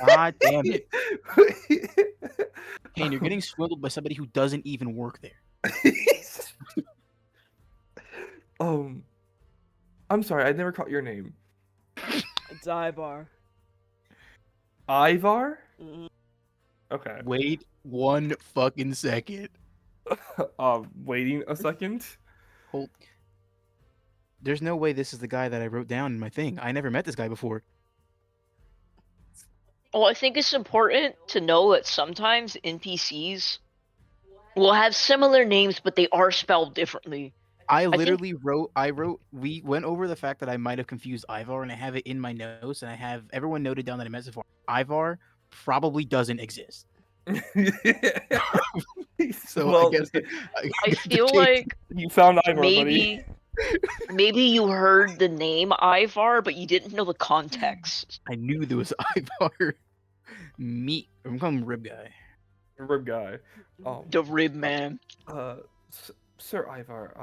God damn it. Kane, you're getting swindled by somebody who doesn't even work there. I'm sorry, I never caught your name. It's Ivar. Ivar? Mhm. Okay. Wait 1 fucking second. Waiting a second. Hold. There's no way this is the guy that I wrote down in my thing. I never met this guy before. Well, I think it's important to know that sometimes NPCs will have similar names, but they are spelled differently. I think- literally we went over the fact that I might have confused Ivar, and I have it in my notes, and I have everyone noted down that I meant it for. Ivar probably doesn't exist. So Well, I guess I feel like you found Ivar, buddy. maybe you heard the name Ivar, but you didn't know the context. I knew there was Ivar. Meat. I'm calling him Rib Guy. Rib guy. The Rib Man. Sir Ivar,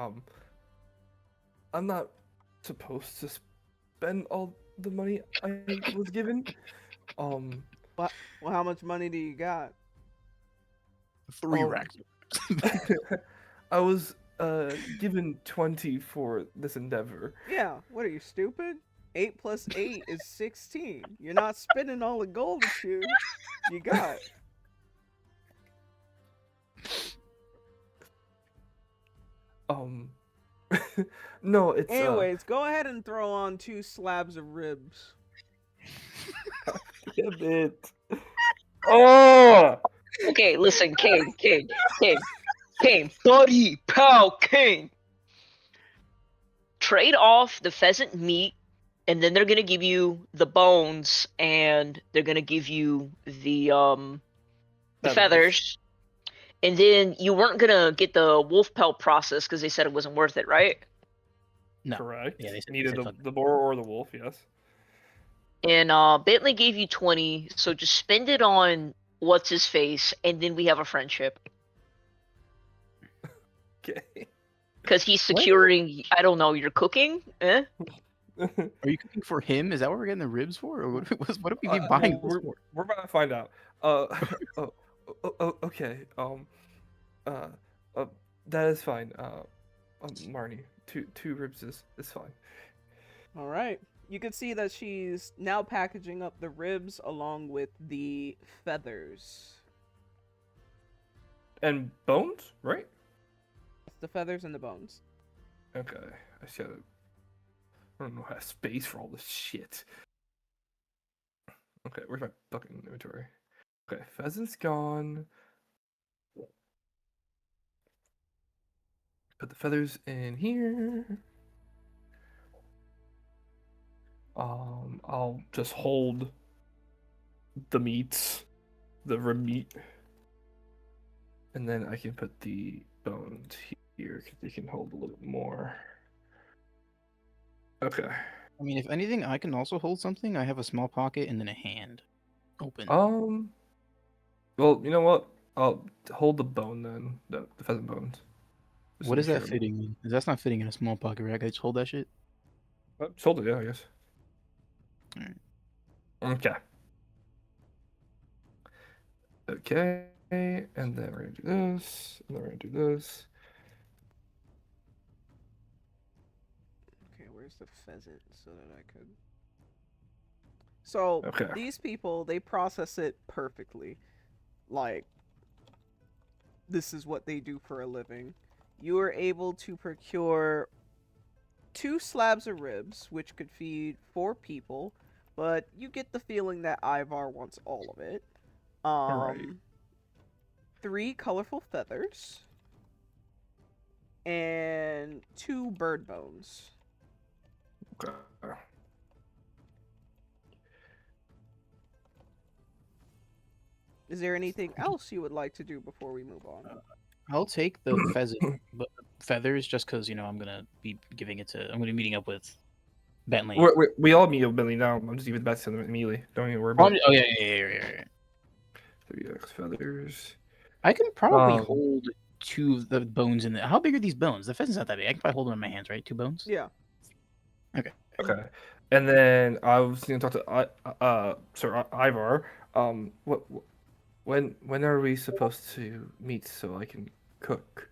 I'm not supposed to spend all the money I was given. Well, how much money do you got? 3 Oh. racks. I was given 20 for this endeavor. Yeah, what are you, stupid? 8 plus 8 is 16. You're not spending all the gold that you got. No, it's Anyways, go ahead and throw on 2 slabs of ribs. damn it. Oh! Okay, listen, Cain, buddy, pal, Cain. Trade off the pheasant meat, and then they're gonna give you the bones, and they're gonna give you the feathers. And then you weren't gonna get the wolf pelt process because they said it wasn't worth it, right? No. Correct. Yeah, they said Neither fuck the boar or the wolf, yes. And Bentley gave you 20, so just spend it on what's his face, and then we have a friendship. Okay. Because he's securing, I don't know, your cooking? Eh? Are you cooking for him? Is that what we're getting the ribs for? Or what have we been buying this for? We're about to find out. Okay. That is fine. Marnie, two ribs is fine. All right. You can see that she's now packaging up the ribs along with the feathers. And bones, right? The feathers and the bones. Okay. I don't know how to space for all this shit. Okay, where's my fucking inventory? Okay, pheasant's gone. Put the feathers in here. I'll just hold the meats, the rib meat, and then I can put the bones here because they can hold a little bit more. Okay. I mean, if anything, I can also hold something. I have a small pocket and then a hand open. Well, you know what? I'll hold the bone then, the pheasant bones. Just What to is be that sure. fitting in? That's not fitting in a small pocket, right? I just hold that shit. Just hold it, yeah, I guess. Alright. Okay. Okay, and then we're gonna do this, and then we're gonna do this. Okay, where's the pheasant so that I could... So, Okay. these people, they process it perfectly. Like, this is what they do for a living. You are able to procure 2 slabs of ribs, which could feed 4 people, but you get the feeling that Ivar wants all of it. Alright. 3 colorful feathers, and 2 bird bones. Okay. Is there anything else you would like to do before we move on? I'll take the pheasant feathers just because I'm gonna be giving it to. I'm gonna be meeting up with Bentley. We all meet with Billy now. I'm just giving it back to them immediately. Don't even worry about it. Oh yeah. 3x feathers. I can probably hold 2 of the bones in there. How big are these bones? The pheasant's not that big. I can probably hold them in my hands, right? 2 bones. Yeah. Okay. Okay. And then I was gonna talk to Sir Ivar. When are we supposed to meet so I can cook?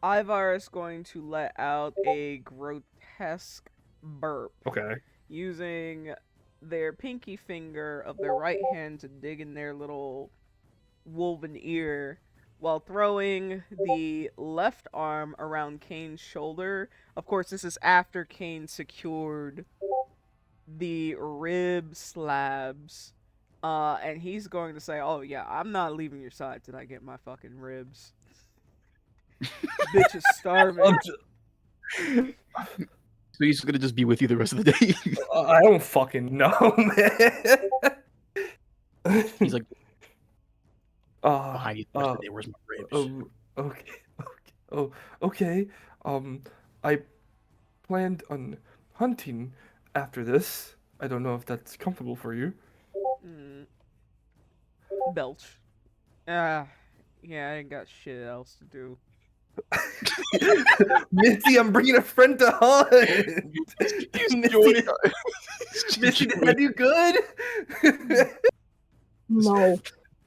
Ivar is going to let out a grotesque burp. Okay. Using their pinky finger of their right hand to dig in their little woven ear while throwing the left arm around Cain's shoulder. Of course, this is after Cain secured the rib slabs. And he's going to say, "Oh yeah, I'm not leaving your side till I get my fucking ribs." Bitch is starving. So he's gonna just be with you the rest of the day. I don't fucking know, man. He's like, behind you the rest of the day. Where's my ribs? Okay. Oh, okay. I planned on hunting after this. I don't know if that's comfortable for you. Mm. Belch. Ah, yeah, I ain't got shit else to do. Misty, I'm bringing a friend to hunt. Misty, Misty, did I do good? No,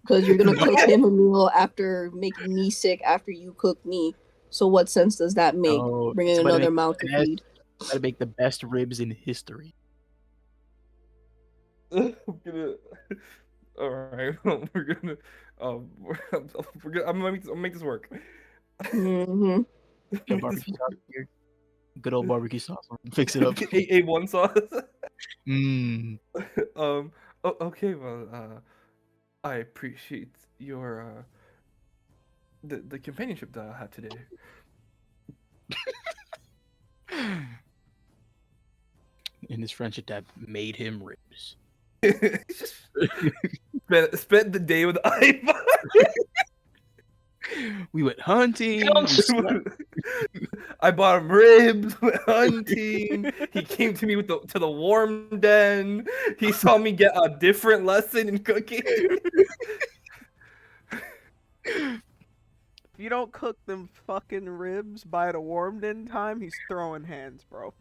because you're gonna cook him a meal after making me sick after you cook me. So what sense does that make? No, Bringing it's about to another make mouth to the best- feed. Gotta make the best ribs in history. I'm gonna. All right, we're gonna. We're gonna. I'm gonna make this work. Mm-hmm. Got barbecue sauce here. Good old barbecue sauce. Fix it up. A1 sauce. Mmm. Okay. Well. I appreciate your the companionship that I had today. And his friendship that made him ribs. Spent the day with Iva. We went hunting. Don't we slept. I bought him ribs. Went hunting. He came to me to the warm den. He saw me get a different lesson in cooking. If you don't cook them fucking ribs by the warmed in time, he's throwing hands, bro.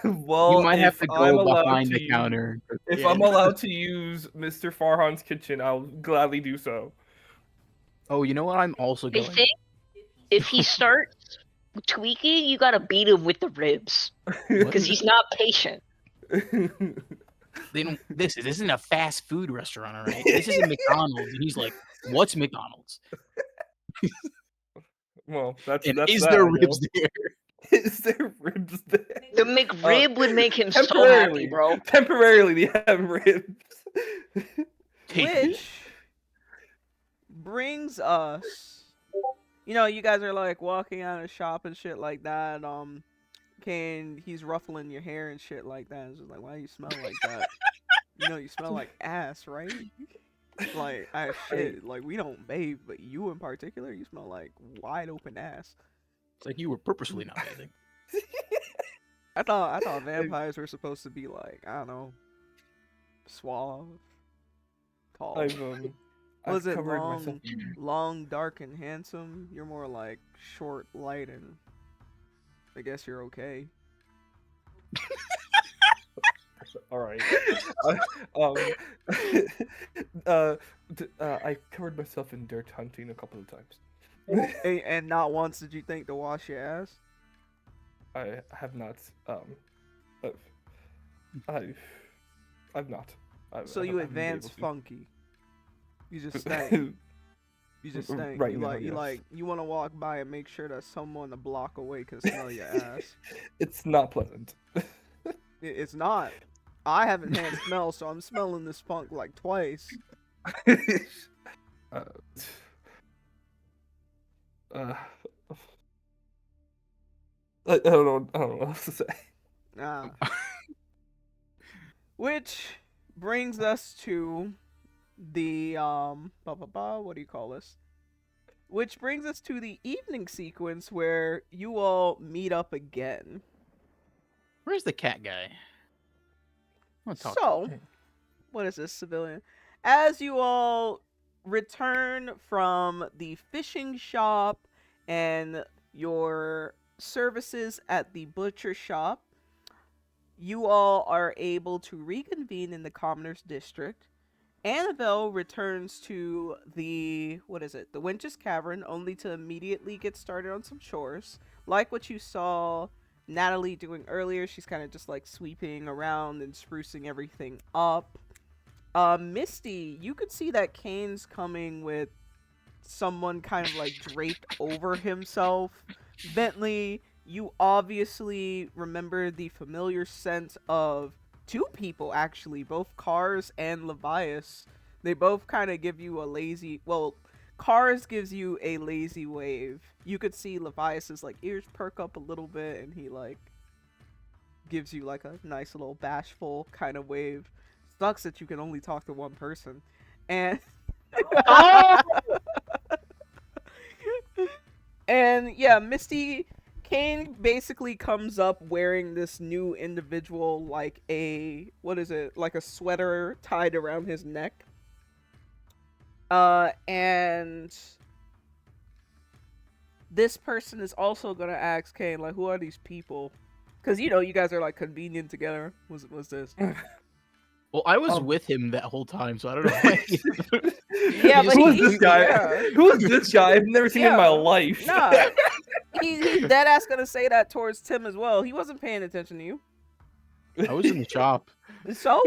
Well, You might have if to I'm go allowed behind to the use- counter. If Yeah. I'm allowed to use Mr. Farhan's kitchen, I'll gladly do so. Oh, you know what? I'm also I going. think if he starts tweaking, you gotta beat him with the ribs because he's not patient. They don't. This isn't a fast food restaurant, all right? This isn't McDonald's, and he's like, "What's McDonald's? Well, that's And that's is that, there I ribs guess. there?" Is there ribs there? The McRib would make him so happy, Temporarily, bro. Temporarily, they have ribs. Take me. Which brings us, you guys are like walking out of shop and shit like that. Cain, he's ruffling your hair and shit like that. It's just like, why you smell like that? You smell like ass, right? Like, shit. Like, we don't bathe, but you in particular, you smell like wide open ass. It's like you were purposefully not bathing. I thought vampires were supposed to be like, I don't know, suave, tall. I've Was it covered myself. long, dark, and handsome? You're more like short, light, and I guess you're okay. All right. I covered myself in dirt hunting a couple of times. And not once did you think to wash your ass? I have not. I've not. So I you haven't been able advance to. funky. You just stank. You just stank. Right you now, like yes. you want to walk by and make sure that someone a block away can smell your ass. It's not pleasant. It's not. I haven't had smell, so I'm smelling this funk like twice. uh, I don't know. I don't know what else to say. Ah. Which brings us to the what do you call this? Which brings us to the evening sequence where you all meet up again. Where's the cat guy? I wanna talk to So, him. what is this, civilian? As you all return from the fishing shop and your services at the butcher shop, you all are able to reconvene in the Commoner's District. Annabelle returns to the Winch's Cavern, only to immediately get started on some chores. Like what you saw Natalie doing earlier, she's kind of just like sweeping around and sprucing everything up. Misty, you could see that Cain's coming with someone kind of like draped over himself. Bentley, you obviously remember the familiar sense of two people, actually, both Cars and Levias. They both kind of give you a lazy, Cars gives you a lazy wave. You could see Levias's like ears perk up a little bit, and he like gives you like a nice little bashful kind of wave. Sucks that you can only talk to one person. And Oh! And yeah, Cain basically comes up wearing this new individual, like what is it, like a sweater tied around his neck. And this person is also gonna ask Cain, like, who are these people? Because you guys are like convenient together. Was this? Well, I was with him that whole time, so I don't know why. Yeah, but Who is this guy? Yeah. Who is this guy? I've never seen him in my life. Nah, he's dead ass gonna say that towards Tim as well. He wasn't paying attention to you. I was in the shop. So,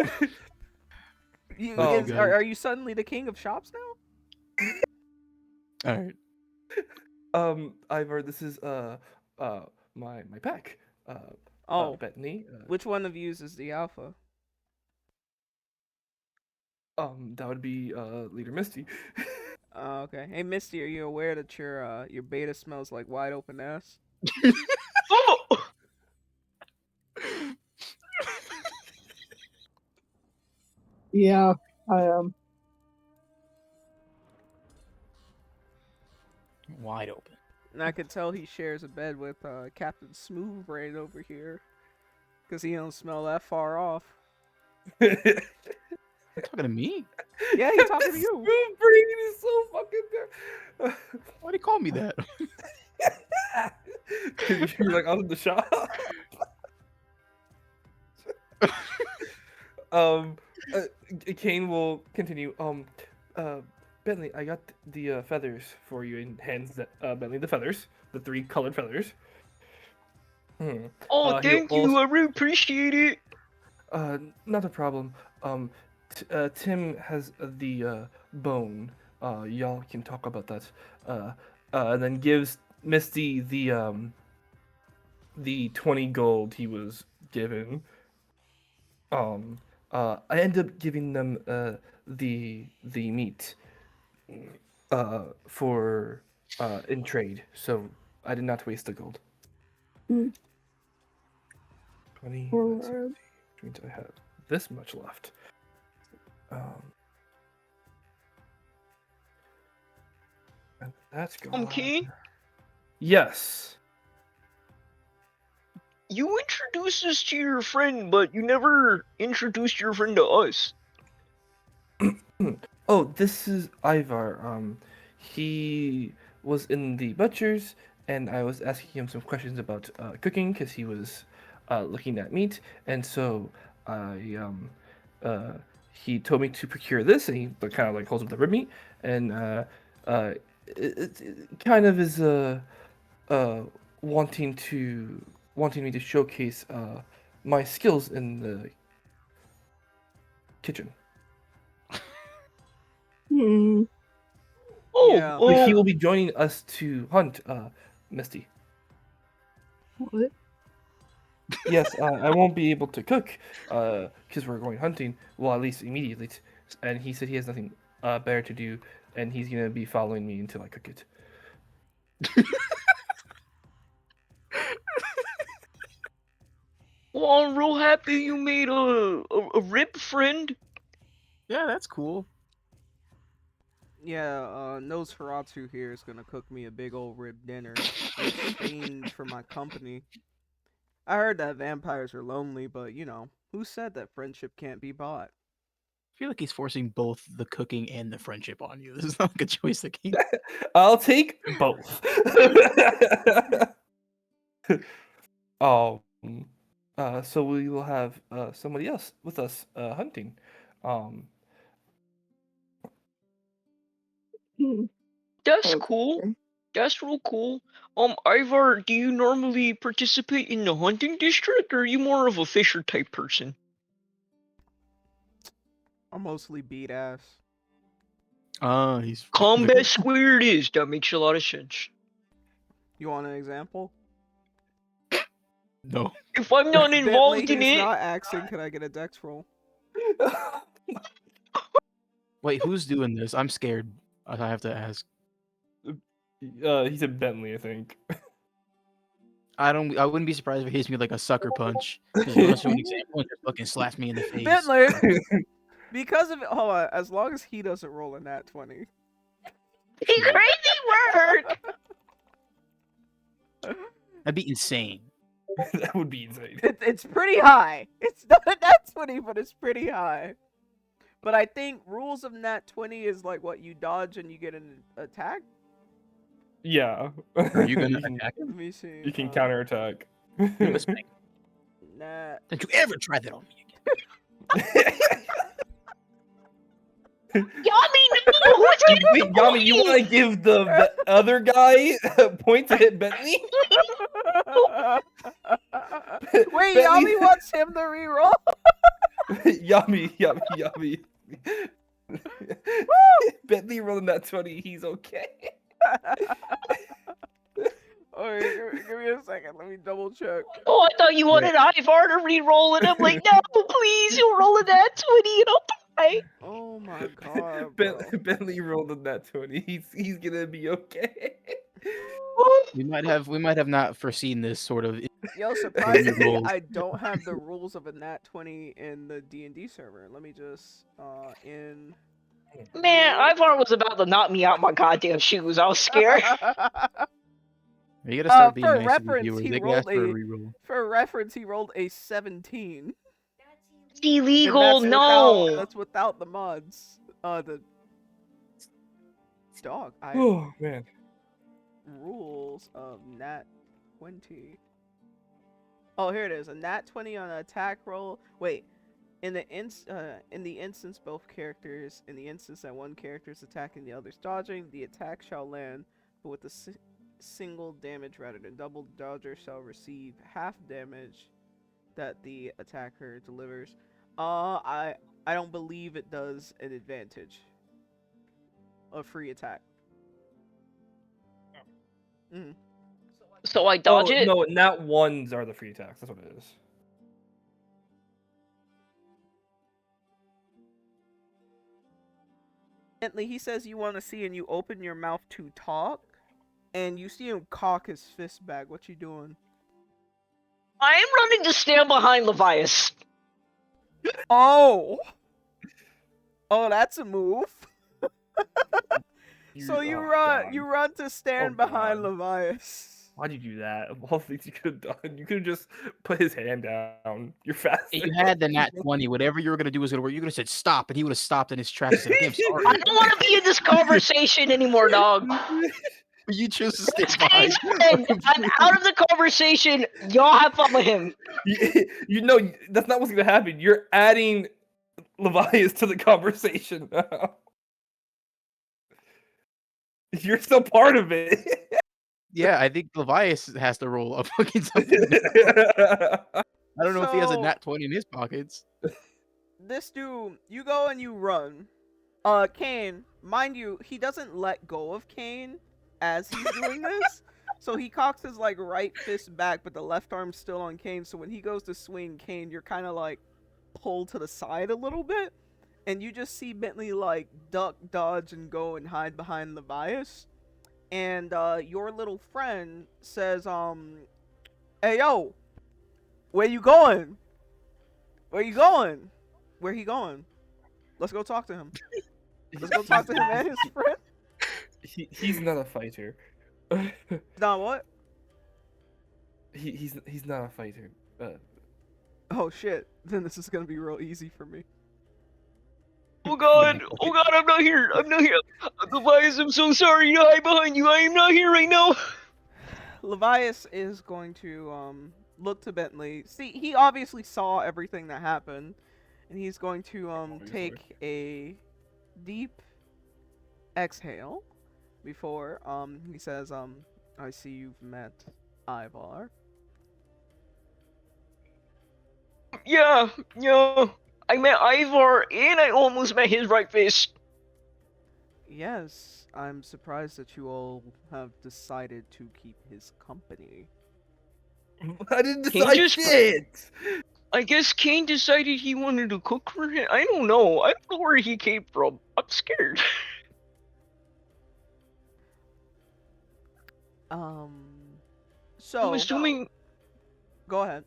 God. are you suddenly the king of shops now? All right. Ivor, this is my pack. Bentley. Which one of you is the alpha? That would be Leader Misty. Okay. Hey, Misty, are you aware that your beta smells like wide open ass? Oh! Yeah, I am. Wide open. And I could tell he shares a bed with Captain Smooth Brain over here, because he don't smell that far off. You're talking to me? Yeah, he's talking to you. Smooth Brain is so fucking good. Why'd he call me that? You're like, I was in the shop. Cain will continue. Bentley, I got the feathers for you in hands that Bentley, the feathers, the 3 colored feathers. Oh, thank you. I really appreciate it. Not a problem. Tim has the bone. Y'all can talk about that. And then gives Misty the 20 gold he was given. I end up giving them the meat for in trade, so I did not waste the gold. 20. Which means I have this much left. And that's gone. Cain? Yes. You introduced us to your friend, but you never introduced your friend to us. Oh, this is Ivar. He was in the butcher's, and I was asking him some questions about cooking because he was looking at meat, and so he told me to procure this, and he kind of like holds up the rib meat, and it kind of is wanting me to showcase my skills in the kitchen. Oh, Yeah. He will be joining us to hunt, Misty. What? Yes, I won't be able to cook because we're going hunting. Well, at least immediately. And he said he has nothing better to do, and he's gonna be following me until I cook it. well, I'm real happy you made a rib friend. Yeah, that's cool. Yeah, Nosferatu here is gonna cook me a big old rib dinner in exchange for my company. I heard that vampires are lonely, but who said that friendship can't be bought? I feel like he's forcing both the cooking and the friendship on you. This is not a good choice, the king. I'll take both. So we will have somebody else with us hunting. That's Okay. cool. That's real cool. Ivar, do you normally participate in the hunting district, or are you more of a fisher type person? I'm mostly beat ass. He's Combat squared is. That makes a lot of sense. You want an example? No. If I'm not involved Bentley, in he's it, not axing. Can I get a dex roll? Wait, who's doing this? I'm scared. I have to ask. He said Bentley, I think. I wouldn't be surprised if it hits me like a sucker punch. Just an example and just fucking slaps me in the face. Bentley, because of it, hold on. As long as he doesn't roll a nat 20. He crazy word. That'd be insane. That would be insane. It's pretty high. It's not a nat 20, but it's pretty high. But I think rules of nat 20 is like what you dodge and you get an attack. Yeah. Are you gonna You can- attack Let him? me see. You can counterattack. You must make- Nat. Don't you ever try that on me again. Yami, no! Who's getting Wait, Yami, you want to give the other guy a point to hit Bentley? Wait, Bentley- Yami wants him to reroll? Yummy. Bentley rolling that 20, he's okay. Alright, give me a second. Let me double check. Oh, I thought you wanted Ivar to re-roll, and I'm like, no, please, you'll roll a nat 20 and I'll die. Oh my god, bro. Bentley rolled in that 20. He's gonna be okay. We might have not foreseen this sort of. Yo, surprisingly, rolls. I don't have the rules of a nat 20 in the D&D server. Let me just, in... Man, Ivar was about to knock me out my goddamn shoes. I was scared. You gotta start being for nice reference, to the viewers. he They can ask rolled for a a- reroll. For reference, he rolled a 17. It's illegal, And no. that's without the mods. The... Dog, Oh man. rules of nat 20. Oh, here it is. A nat 20 on an attack roll. Wait. In the instance both characters, in the instance that one character is attacking the other's dodging, the attack shall land, but with a single damage rather than double. Dodger shall receive half damage that the attacker delivers. I don't believe it does an advantage. A free attack. Mm. So I dodge it? No, nat ones are the free attacks. That's what it is. Bentley, he says you want to see, and you open your mouth to talk, and you see him cock his fist back. What you doing? I am running to stand behind Levias. Oh! Oh, that's a move. So you oh, run, God. you run to stand Oh, behind God. Levias. Why'd you do that? Of all the things you could have done, you could have just put his hand down. You're fast. If you had the nat 20, whatever you were gonna do was gonna work. You could have said stop, and he would have stopped in his tracks and said, "Okay, I'm sorry." I don't want to be in this conversation anymore, dog. But you chose to stay It's behind. Kane's friend. I'm out of the conversation. Y'all have fun with him. You know that's not what's gonna happen. You're adding Levias to the conversation now. You're still part of it. Yeah, I think Levias has to roll up against something. I don't know if he has a So- nat 20 in his pockets. This dude, you go and you run. Cain, mind you, he doesn't let go of Cain as he's doing this. So he cocks his like right fist back, but the left arm's still on Cain. So when he goes to swing Cain, you're kind of like pulled to the side a little bit, and you just see Bentley like duck, dodge, and go and hide behind the bias. And your little friend says, "Hey yo, where you going? Where you going? Where he going? Let's go talk to him. Let's go talk to him and his friend." He's not a fighter. Nah, what? He's not a fighter. Oh shit! Then this is gonna be real easy for me. Oh god, I'm not here. I'm not here. Levias, I'm so sorry to hide behind you. I am not here right now. Levias is going to look to Bentley. See, he obviously saw everything that happened, and he's going to Obviously. take a deep exhale before he says, "I see you've met Ivar." Yeah. I met Ivar and I almost met his right fist. Yes, I'm surprised that you all have decided to keep his company. I didn't Can you decide just- shit. I guess Cain decided he wanted to cook for him. I don't know. I don't know where he came from. I'm scared. So I'm assuming go ahead.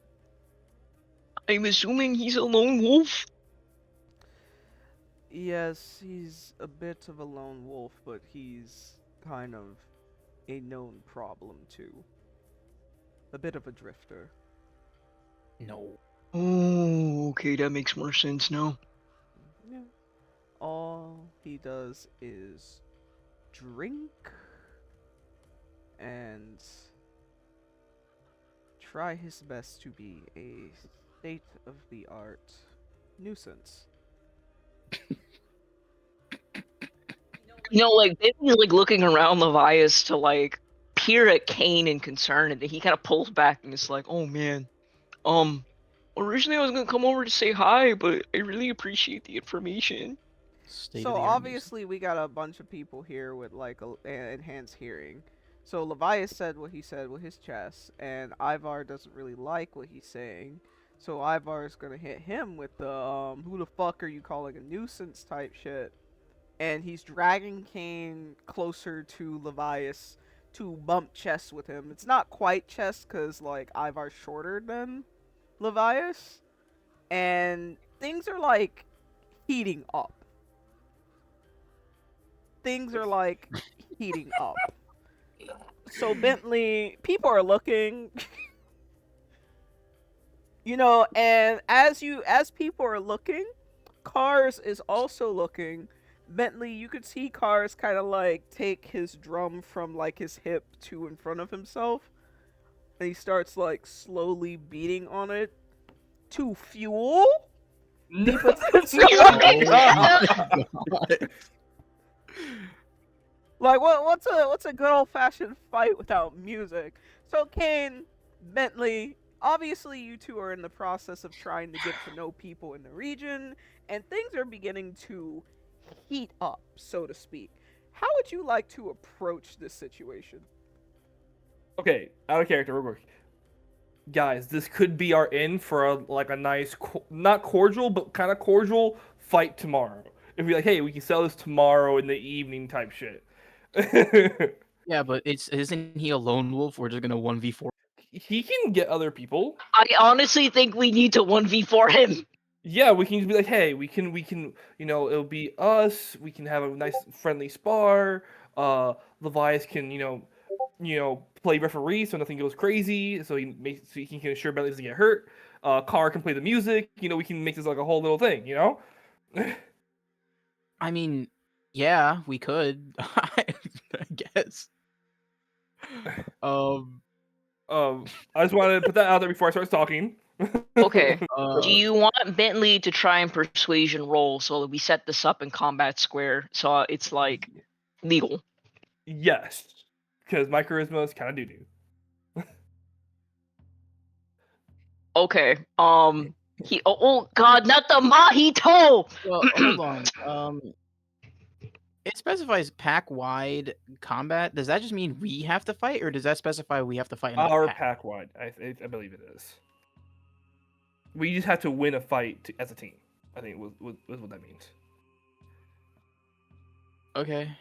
he's a lone wolf. Yes, he's a bit of a lone wolf, but he's kind of a known problem too. a bit of a drifter. No. Oh, okay, that makes more sense now. Yeah. All he does is drink and try his best to be a state-of-the-art nuisance. Like Bentley's like looking around Levias to like peer at Cain in concern, and then he kind of pulls back and it's like, "Oh man, originally I was gonna come over to say hi, but I really appreciate the information." So obviously we got a bunch of people here with like enhanced hearing. So Levias said what he said with his chest, and Ivar doesn't really like what he's saying. So Ivar is gonna hit him with the who the fuck are you calling a nuisance type shit. And he's dragging Cain closer to Levias to bump chest with him. It's not quite chest because like Ivar's shorter than Levias, and things are like heating up. Things are like heating up. So Bentley, people are looking. And as people are looking, Cars is also looking. Bentley, you could see Cars kind of like take his drum from like his hip to in front of himself, and he starts like slowly beating on it to fuel the potential. Like what's a good old fashioned fight without music? So Cain, Bentley, obviously you two are in the process of trying to get to know people in the region, and things are beginning to heat up, so to speak. How would you like to approach this situation? Okay, out of character, real quick. Guys, this could be our in for a nice, not cordial, but kind of cordial fight tomorrow. If we're like, hey, we can sell this tomorrow in the evening type shit. Yeah, but isn't he a lone wolf? We're just gonna 1v4. He can get other people. I honestly think we need to 1v4 him. Yeah, we can just be like, hey, we can, it'll be us. We can have a nice friendly spar. Levias can, play referee so nothing goes crazy. So he can assure Bentley doesn't get hurt. Car can play the music. We can make this like a whole little thing. I mean, yeah, we could. I guess. I just wanted to put that out there before I start talking. Okay. Do you want Bentley to try and persuasion roll so that we set this up in combat square so it's like legal? Yes, because my charisma is kind of doo-doo. Okay. Oh god, not the Mahito! Well, hold on. It specifies pack-wide combat. Does that just mean we have to fight, or does that specify we have to fight another Our pack? pack-wide, I believe it is. We just have to win a fight as a team. I think was what that means. Okay.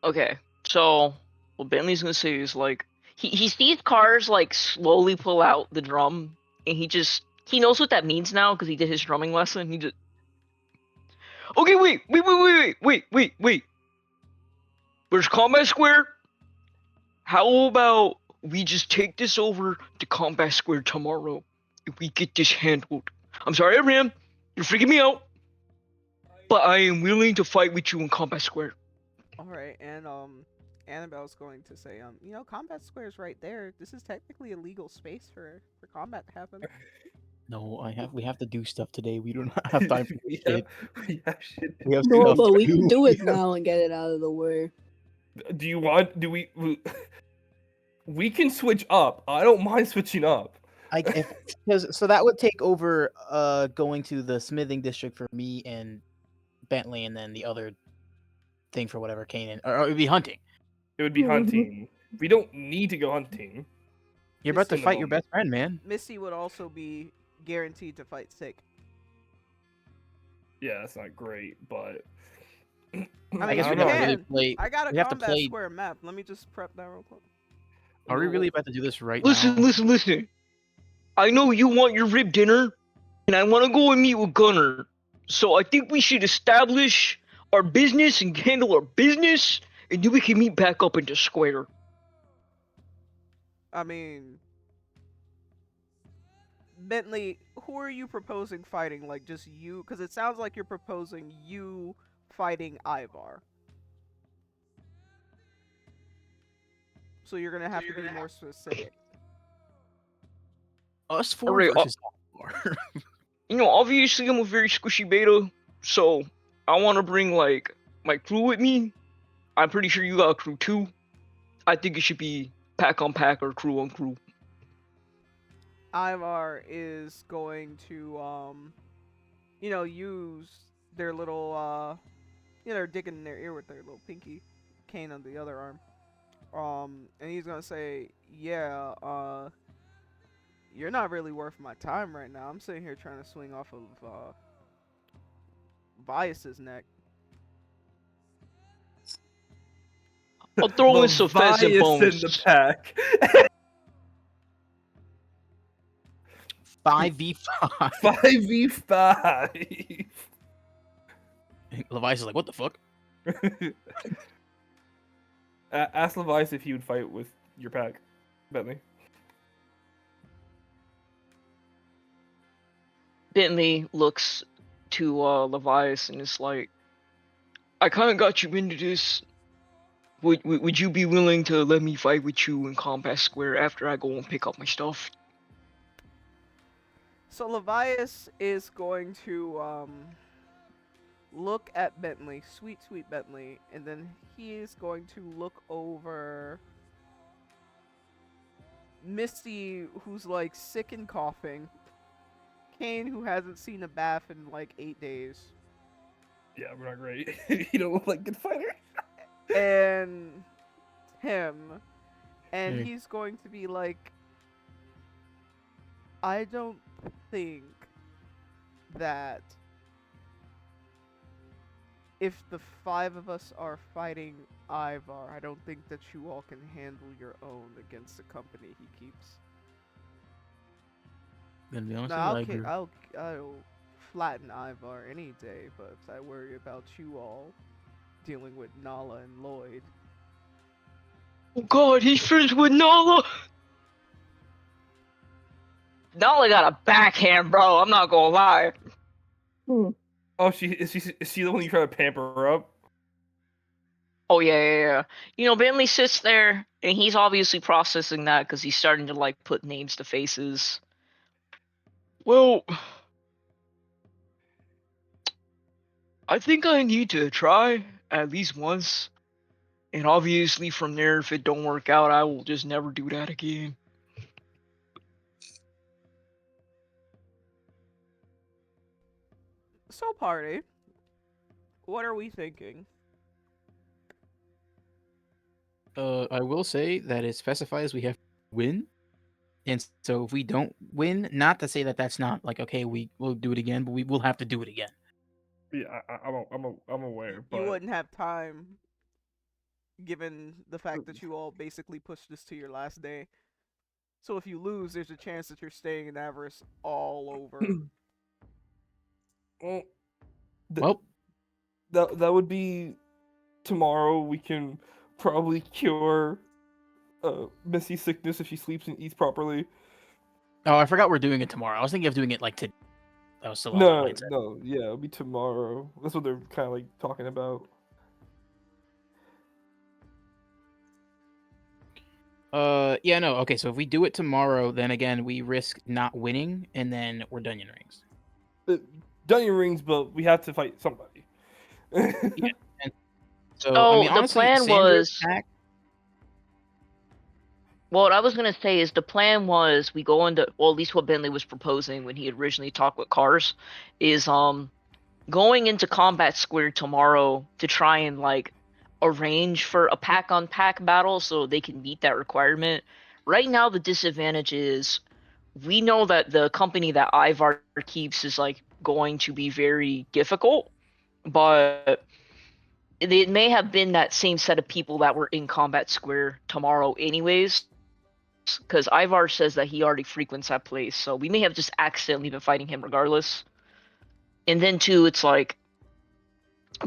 Okay. So what Bentley's gonna say is like he sees Cars like slowly pull out the drum, and he knows what that means now because he did his drumming lesson. He just okay, wait. Where's combat square? How about we just take this over to combat square tomorrow if we get this handled? I'm sorry, Abraham, you're freaking me out, but I am willing to fight with you in combat square. All right, and Annabelle's going to say, combat square is right there. This is technically a legal space for combat to happen. No, we have to do stuff today. We do not have time for this shit. We have shit. We have No, stuff but to we can do it Yeah. now and get it out of the way. Do we? We can switch up. I don't mind switching up. So that would take over going to the smithing district for me and Bentley, and then the other thing for whatever Cain, or it would be hunting. It would be hunting. We don't need to go hunting. You're about to Just in the fight your moment. best friend, man. Misty would also be guaranteed to fight sick. Yeah, that's not great, but I guess mean, we you have to really can. play. I got a we have to combat play. square map. Let me just prep that real quick. Are we really about to do this right Listen, now? listen. I know you want your rib dinner, and I want to go and meet with Gunner. So I think we should establish our business and handle our business, and then we can meet back up into square. I mean, Bentley, who are you proposing fighting? Like, just you? Because it sounds like you're proposing you fighting Ivar. So you're gonna have to be more specific. Us four Alright, versus four. Obviously I'm a very squishy beta, so I want to bring like my crew with me. I'm pretty sure you got a crew too. I think it should be pack on pack or crew on crew. Ivar is going to, use their little, they're digging in their ear with their little pinky, Cain on the other arm. And he's gonna say, yeah, you're not really worth my time right now. I'm sitting here trying to swing off of, Bias's neck. I'll throw in some pheasant Leviathan bones. in the pack. 5v5. 5v5. Levi's is like, what the fuck? Ask Levi's if he would fight with your pack, Bentley. Bentley looks to Levi's and is like, I kind of got you into this. Would you be willing to let me fight with you in Combat Square after I go and pick up my stuff? So Levias is going to look at Bentley, sweet Bentley, and then he is going to look over Misty, who's like sick and coughing, Cain, who hasn't seen a bath in like 8 days, Yeah, we're not great. You don't look like a good fighter. and him, and Hmm. he's going to be like, I don't think that if the 5 of us are fighting Ivar, I don't think that you all can handle your own against the company he keeps. Gonna be honest No, with you, I agree. I'll flatten Ivar any day, but I worry about you all dealing with Nala and Lloyd. Oh god, he's friends with Nala! Nala got a backhand, bro, I'm not gonna lie. Oh, is she the one you try to pamper her up? Oh yeah. Bentley sits there, and he's obviously processing that because he's starting to like put names to faces. Well, I think I need to try at least once, and obviously from there, if it don't work out, I will just never do that again. So, party, what are we thinking? I will say that it specifies we have to win. And so if we don't win, not to say that that's not like, okay, we'll do it again, but we will have to do it again. Yeah, I'm aware, but You wouldn't have time, given the fact that you all basically pushed this to your last day. So if you lose, there's a chance that you're staying in Avarice all over. well, that would be tomorrow. We can probably cure Misty's sickness if she sleeps and eats properly. Oh, I forgot we're doing it tomorrow. I was thinking of doing it like today. That was still on my mindset. No, yeah, it'll be tomorrow. That's what they're kind of like talking about. Yeah, no, okay, so if we do it tomorrow, then again, we risk not winning, and then we're Dungeon Rings. Dungeon Rings, but we have to fight somebody. Yeah, and so, Oh, I mean, honestly, the plan Sandra's was. pack, Well, what I was gonna say is the plan was we go into, well, at least what Bentley was proposing when he had originally talked with Cars, is going into Combat Square tomorrow to try and like arrange for a pack on pack battle so they can meet that requirement. Right now, the disadvantage is we know that the company that Ivar keeps is like going to be very difficult, but it may have been that same set of people that were in Combat Square tomorrow, anyways. Because Ivar says that he already frequents that place, so we may have just accidentally been fighting him regardless. And then too, it's like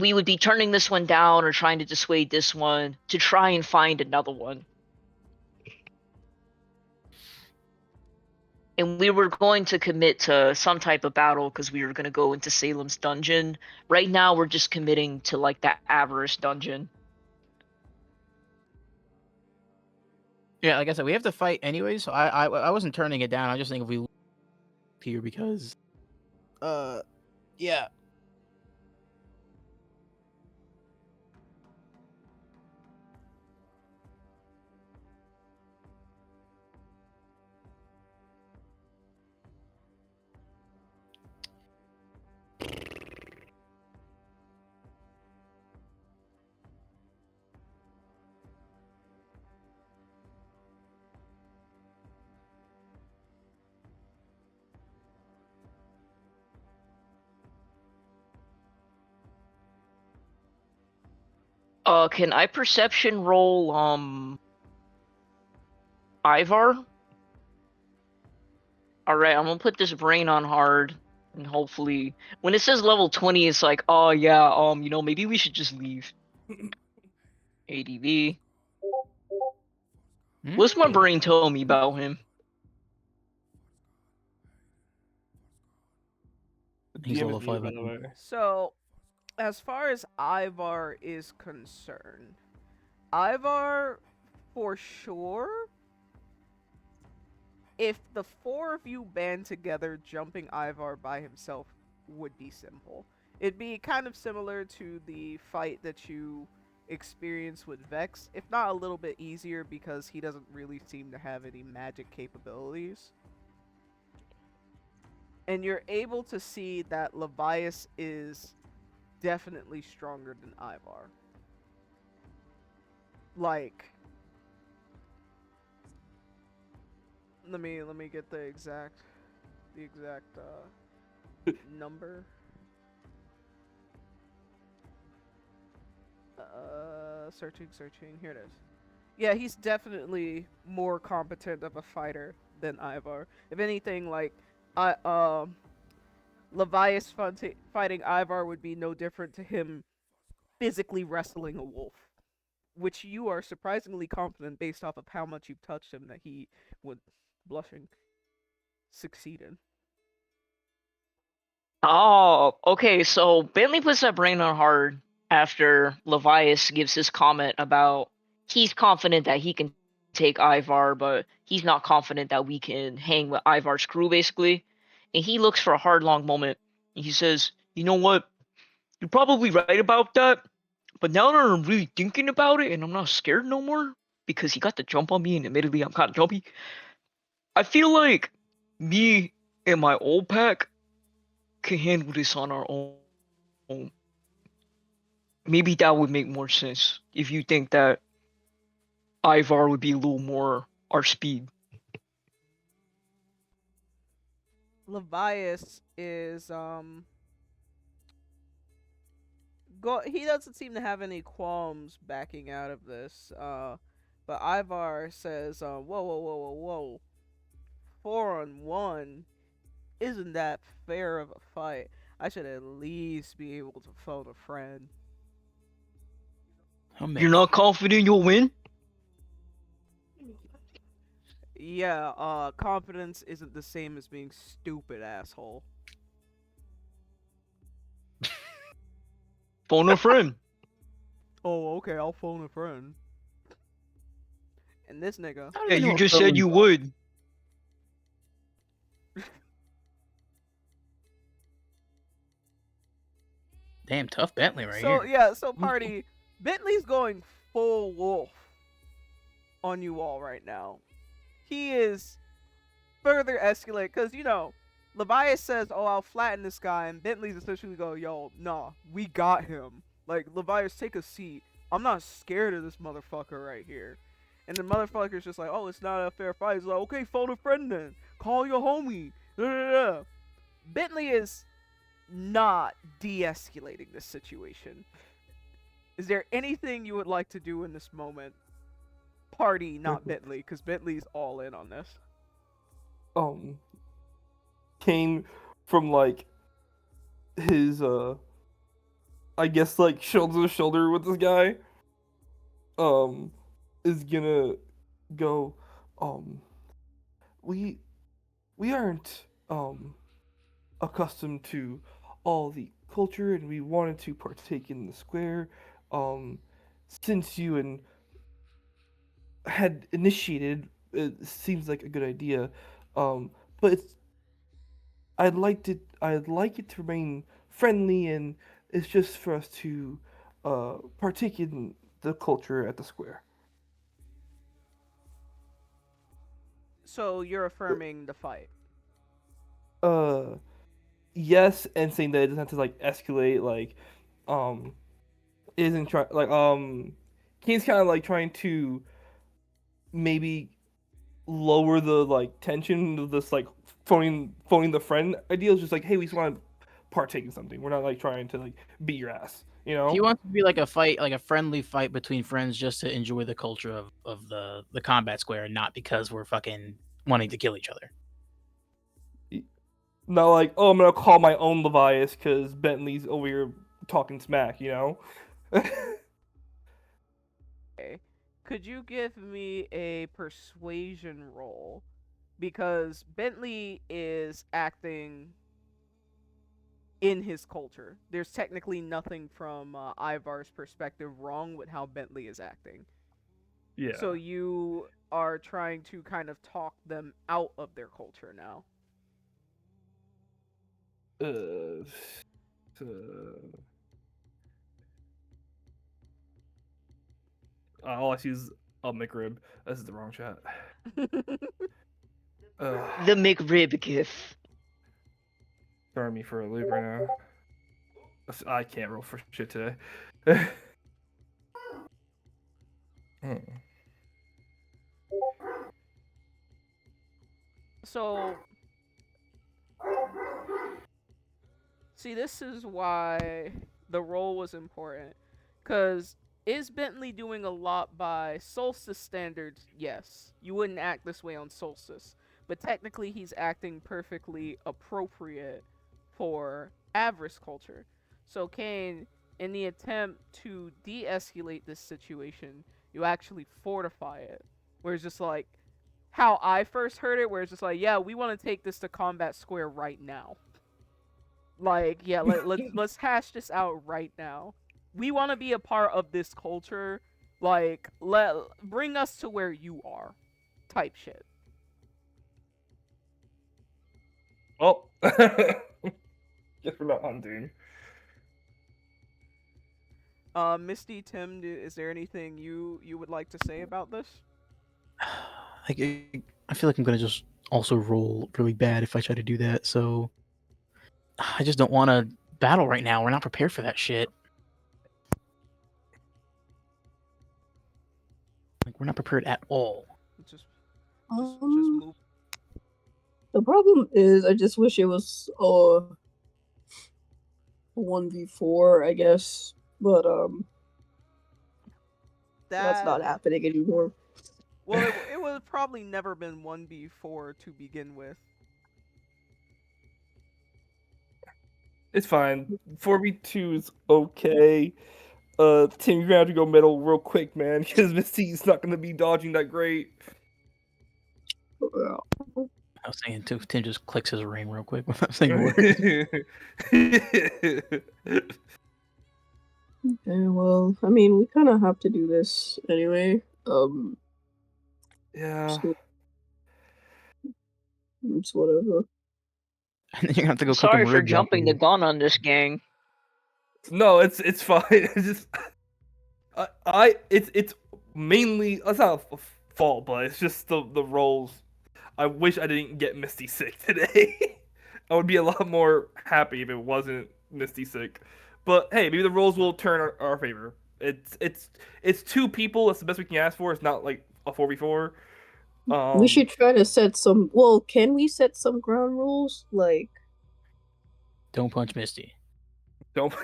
we would be turning this one down or trying to dissuade this one to try and find another one. and we were going to commit to some type of battle because we were going to go into Salem's dungeon. Right now, we're just committing to like that Avarice dungeon. Yeah, like I said, we have to fight anyway, so I wasn't turning it down. I just think if we here because, yeah. Can I perception roll Ivar? All right, I'm gonna put this brain on hard, and hopefully, when it says level 20, it's like, oh yeah, maybe we should just leave. ADV. What's my brain telling me about him? He's DM level is you, 5. by the way. So, as far as Ivar is concerned, Ivar, for sure, if the 4 of you band together, jumping Ivar by himself would be simple. It'd be kind of similar to the fight that you experienced with Vex, if not a little bit easier because he doesn't really seem to have any magic capabilities. And you're able to see that Levias is definitely stronger than Ivar. Like, let me get the exact number. Searching. Here it is. Yeah, he's definitely more competent of a fighter than Ivar. If anything, like, Levias fighting Ivar would be no different to him physically wrestling a wolf, which you are surprisingly confident based off of how much you've touched him that he would, blushing, succeed in. Oh, okay, so Bentley puts that brain on hard after Levias gives his comment about he's confident that he can take Ivar, but he's not confident that we can hang with Ivar's crew, basically. And he looks for a hard, long moment, and he says, you know what? You're probably right about that, but now that I'm really thinking about it and I'm not scared no more, because he got the jump on me, and admittedly, I'm kind of jumpy, I feel like me and my old pack can handle this on our own. Maybe that would make more sense if you think that Ivar would be a little more our speed. Levias is he doesn't seem to have any qualms backing out of this. But Ivar says, whoa. 4-on-1? Isn't that fair of a fight? I should at least be able to phone a friend. Oh, man. You're not confident you'll win? Yeah, confidence isn't the same as being stupid, asshole. Phone a friend. Oh, okay, I'll phone a friend. And this nigga. Yeah, you just said you would. Damn, tough Bentley right So, here. yeah, so party, Bentley's going full wolf on you all right now. He is further escalate, because, Levias says, oh, I'll flatten this guy, and Bentley's essentially go, yo, nah, we got him. Like, Levias, take a seat. I'm not scared of this motherfucker right here. And the motherfucker's just like, oh, it's not a fair fight. He's like, okay, phone a friend then. Call your homie. Bentley is not de-escalating this situation. Is there anything you would like to do in this moment? Party, not Bentley, because Bentley's all in on this. Cain from like his I guess like shoulder to shoulder with this guy is gonna go we we aren't accustomed to all the culture, and we wanted to partake in the square. Um, since you and had initiated, it seems like a good idea. But I'd like it to remain friendly, and it's just for us to partake in the culture at the square. So you're affirming the fight. Uh, yes, and saying that it doesn't have to like escalate, like, um, isn't trying like Kane's kind of like trying to maybe lower the like tension of this like phoning the friend idea. Is just like, hey, we just want to partake in something. We're not like trying to like beat your ass, you He know? wants to be like a fight, like a friendly fight between friends, just to enjoy the culture of the combat square, not because we're fucking wanting to kill each other. Not like, oh, I'm gonna call my own Levias because Bentley's over here talking smack, you know? Okay. Could you give me a persuasion roll? Because Bentley is acting in his culture. There's technically nothing from Ivar's perspective wrong with how Bentley is acting. Yeah. So you are trying to kind of talk them out of their culture now. Uh, all I see is a McRib. This is the wrong chat. The McRib gif. Throwing me for a loop right now. I can't roll for shit today. So, see, this is why the role was important. Because is Bentley doing a lot by Solstice standards? Yes. You wouldn't act this way on Solstice. But technically, he's acting perfectly appropriate for Avarice culture. So, Cain, in the attempt to de escalate this situation, you actually fortify it. Where it's just like how I first heard it, where it's just like, yeah, we want to take this to combat square right now. Like, yeah, let's hash this out right now. We want to be a part of this culture. Like, bring us to where you are, type shit. Oh, guess we're not hunting. Misty, Tim, is there anything you would like to say about this? I feel like I'm gonna just also roll really bad if I try to do that. So I just don't want to battle right now. We're not prepared for that shit. Like we're not prepared at all. Just move. The problem is, I just wish it was 1v4, I guess, but that's not happening anymore. Well, it would have probably never been 1v4 to begin with. It's fine. 4v2 is okay. Tim, you're gonna have to go middle real quick, man, because Misty's not gonna be dodging that great. I was saying Tim just clicks his ring real quick without saying a word. Okay, well, I mean, we kind of have to do this anyway. Yeah. So it's whatever. And then you're gonna have to go cook Sorry him for ribs jumping the afterwards. gun on this gang. No, it's fine. It's just it's mainly it's not a fault, but it's just the roles. I wish I didn't get Misty sick today. I would be a lot more happy if it wasn't Misty sick. But hey, maybe the roles will turn our favor. It's two people. That's the best we can ask for. It's not like a 4v4. We should try to set some. Well, can we set some ground rules? Like, Don't punch Misty. Don't.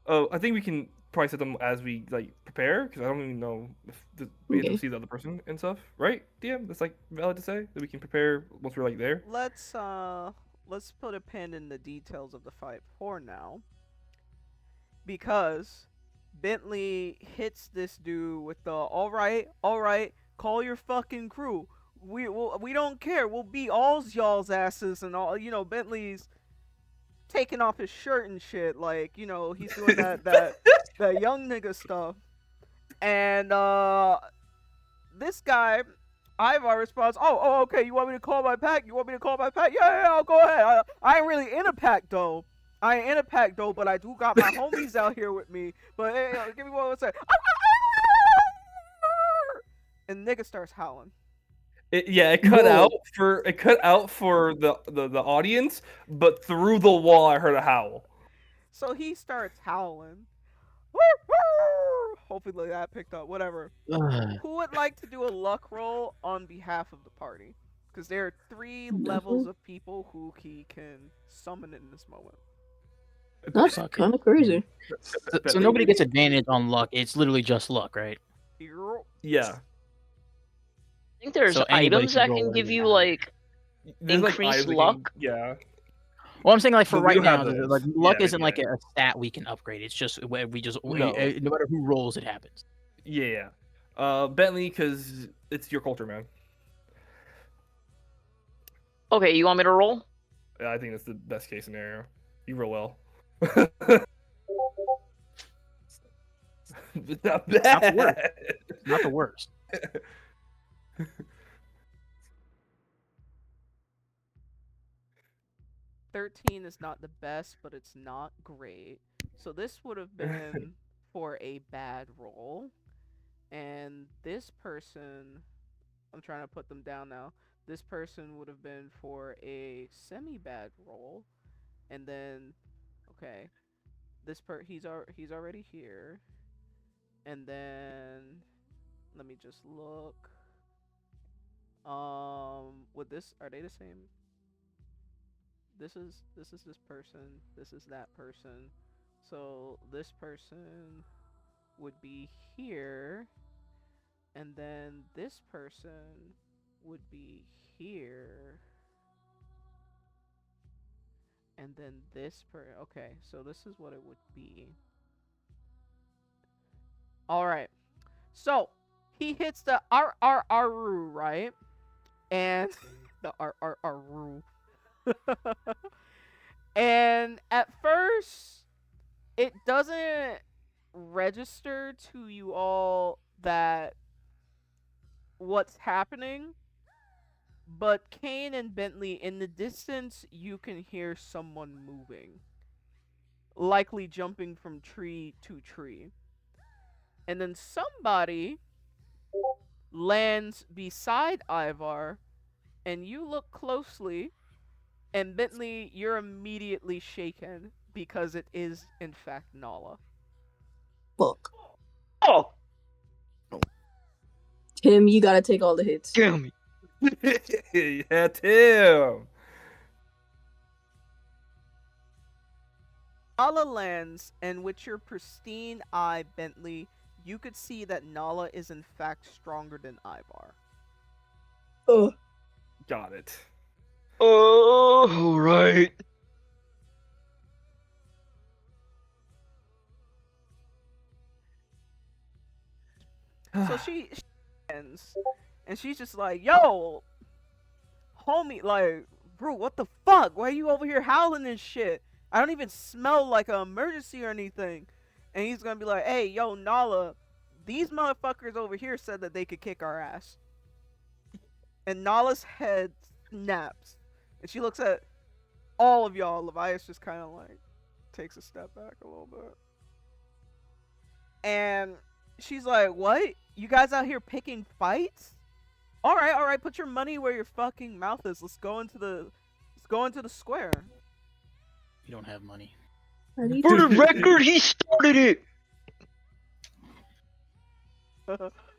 Oh, I think we can probably set them as we like prepare because I don't even know if we get to see the other person and stuff, right? DM, that's like valid to say that we can prepare once we're like there. Let's put a pin in the details of the fight for now, because Bentley hits this dude with the all right, call your fucking crew. we don't care. We'll beat all y'all's asses and all. Bentley's taking off his shirt and shit. Like, he's doing that young nigga stuff. And this guy, Ivar, responds, oh, okay. You want me to call my pack? Yeah, I'll go ahead. I ain't really in a pack though. But I do got my homies out here with me. But hey, give me 1 second. And nigga starts howling. It cut out for the audience, but through the wall I heard a howl. So he starts howling. Hopefully that picked up. Whatever. Who would like to do a luck roll on behalf of the party? Because there are 3 levels of people who he can summon in this moment. That's kind of crazy. So nobody gets advantage on luck. It's literally just luck, right? Yeah. I think there's So anybody items that can can roll give any you amount. like There's, like, increased items that luck. yeah. Well, I'm saying like for But we right don't have now, those. like luck Yeah, isn't like yeah. a stat we can upgrade. It's just no No. matter who rolls, it happens. Yeah. Bentley, because it's your culture, man. Okay, you want me to roll? Yeah, I think that's the best case scenario. You roll well. Not bad. Not the worst. 13 is not the best, but it's not great. So this would have been for a bad roll. And this person, I'm trying to put them down now. This person would have been for a semi-bad roll. And then, okay, he's already here. And then, let me just look. With this, are they the same? This is this person. This is that person. So this person would be here, and then this person would be here, and then this okay, so this is what it would be. All right. So he hits the Aru, right? And the Aru. And at first, it doesn't register to you all that what's happening. But Cain and Bentley, in the distance, you can hear someone moving. Likely jumping from tree to tree. And then somebody lands beside Ivar, and you look closely, and Bentley, you're immediately shaken because it is, in fact, Nala. Fuck. Oh, Tim, you gotta take all the hits. damn it. Yeah, Tim. Nala lands, and with your pristine eye, Bentley, you could see that Nala is, in fact, stronger than Ivar. Oh, Got it. Oh, right. So she ends, and she's just like, yo, homie, like, bro, what the fuck? Why are you over here howling and shit? I don't even smell like an emergency or anything. And he's gonna be like, hey, yo, Nala, these motherfuckers over here said that they could kick our ass. And Nala's head snaps. And she looks at all of y'all. Levias just kind of like takes a step back a little bit. And she's like, what? You guys out here picking fights? All right, put your money where your fucking mouth is. Let's go into the square. You don't have money. For the record, he started it.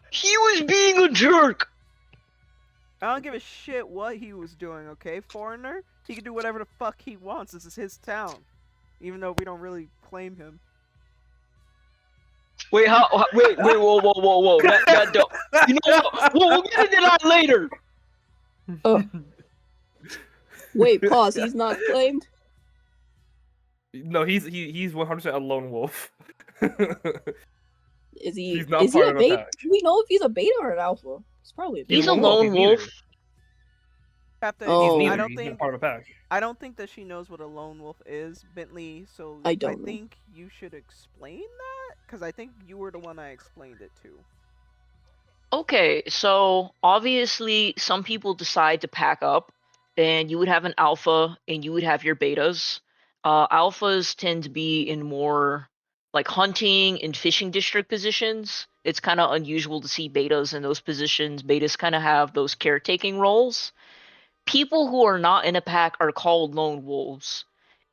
He was being a jerk. I don't give a shit what he was doing, okay? Foreigner, he can do whatever the fuck he wants. This is his town. Even though we don't really claim him. Wait, wait, whoa. That don't. You know what? We'll get into that later. wait, pause. He's not claimed. No, he's 100% a lone wolf. Is he? He's not Is he part a of a beta? pack. Do we know if he's a beta or an alpha? He's probably a beta. He's a lone wolf, lone he's wolf. neither. Captain, He's Oh. neither. I don't He's think not part of a pack. I don't think that she knows what a lone wolf is, Bentley. So I don't know. think you should explain that because I think you were the one I explained it to. Okay, so obviously some people decide to pack up, and you would have an alpha and you would have your betas. Alphas tend to be in more like hunting and fishing district positions. It's kind of unusual to see betas in those positions. Betas kind of have those caretaking roles. People who are not in a pack are called lone wolves.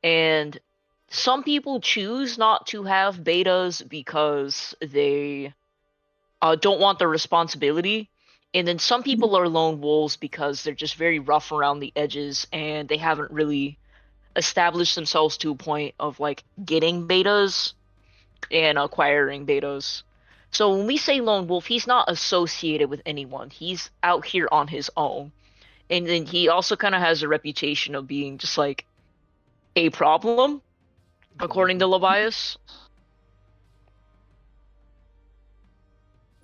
And some people choose not to have betas because they don't want the responsibility. And then some people are lone wolves because they're just very rough around the edges and they haven't really established themselves to a point of like getting betas and acquiring betas. So when we say lone wolf, he's not associated with anyone. He's out here on his own. And then he also kind of has a reputation of being just like a problem, according to Levias.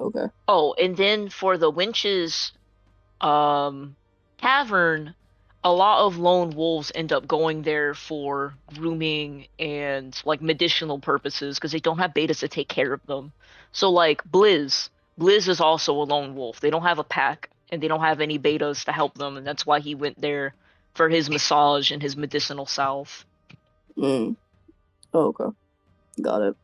Okay. Oh, and then for the winches cavern, a lot of lone wolves end up going there for grooming and like medicinal purposes because they don't have betas to take care of them. So like Blizz is also a lone wolf. They don't have a pack and they don't have any betas to help them, and that's why he went there for his massage and his medicinal salve. Oh, okay. Got it.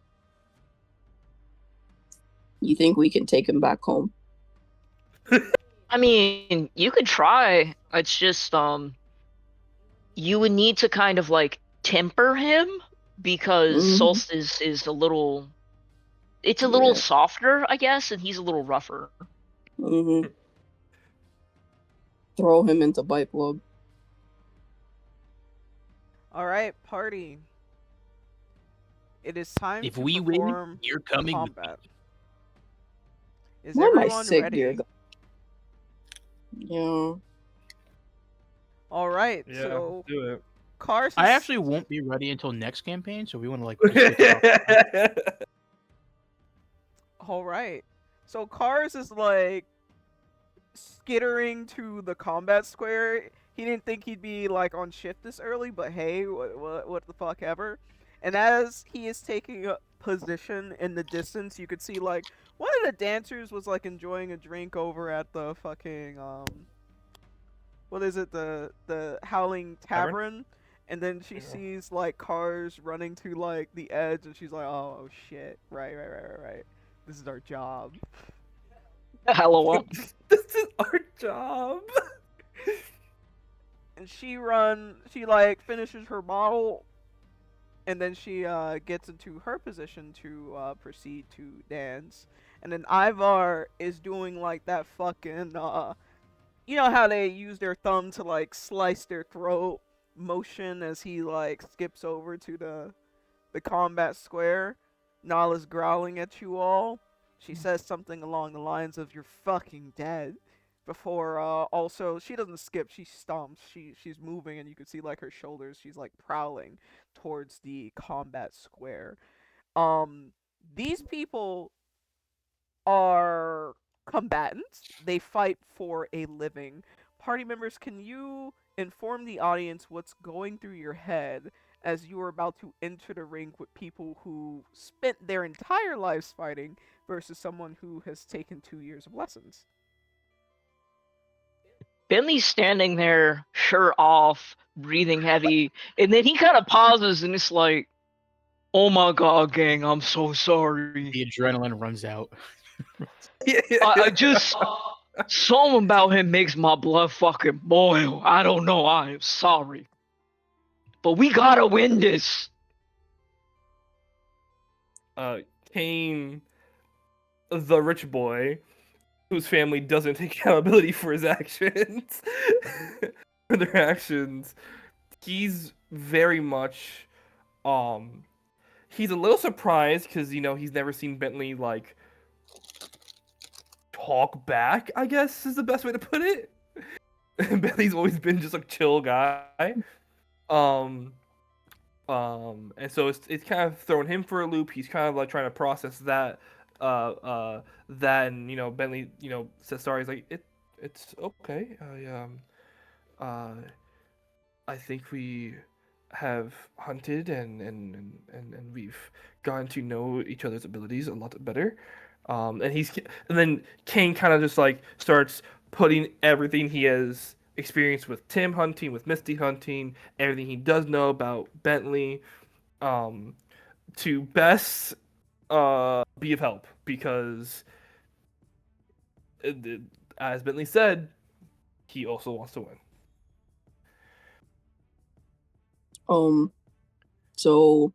You think we can take him back home? I mean, you could try. It's just you would need to kind of like temper him because Mhm. Solstice is a little Yeah. softer, I guess, and he's a little rougher. Mm-hmm. Throw him into Bite Club. All right, party. It is time If to we win, perform you're coming with combat. Is Why am I everyone sick, ready? dear God? Yeah. All right, Yeah, so do it. Cars. I actually won't be ready until next campaign, so we want to like just switch it up. All right, so Cars is like skittering to the combat square. He didn't think he'd be like on shift this early, but hey, what the fuck ever. And as he is taking a position in the distance, you could see like one of the dancers was like enjoying a drink over at the fucking what is it, the Howling Tavern? Tavern. And then she Yeah. sees like cars running to like the edge, and she's like, "Oh shit! Right. This is our job." LOL. This is our job. And she like finishes her bottle, and then she gets into her position to proceed to dance. And then Ivar is doing like that fucking you know how they use their thumb to like slice their throat motion as he like skips over to the combat square. Nala's growling at you all. She says something along the lines of "You're fucking dead." Before also she doesn't skip, she stomps. She's moving, and you can see like her shoulders. She's like prowling towards the combat square. These people are combatants. They fight for a living. Party members, can you inform the audience what's going through your head as you are about to enter the ring with people who spent their entire lives fighting versus someone who has taken 2 years of lessons? Bentley's standing there, shirt off, breathing heavy, and then he kind of pauses and it's like, "Oh my god, gang, I'm so sorry. The adrenaline runs out. I just something about him makes my blood fucking boil. I don't know. I am sorry, but we gotta win this." Cain, the rich boy, whose family doesn't take accountability for his actions, for their actions, he's very much, he's a little surprised because he's never seen Bentley like talk back. I guess is the best way to put it. Bentley's always been just a chill guy. And so it's kind of throwing him for a loop. He's kind of like trying to process that, and Bentley, says sorry. He's like, it's okay. I think we have hunted and we've gotten to know each other's abilities a lot better. And then Cain kind of just like starts putting everything he has experienced with Tim hunting, with Misty hunting, everything he does know about Bentley, to best be of help because, as Bentley said, he also wants to win. So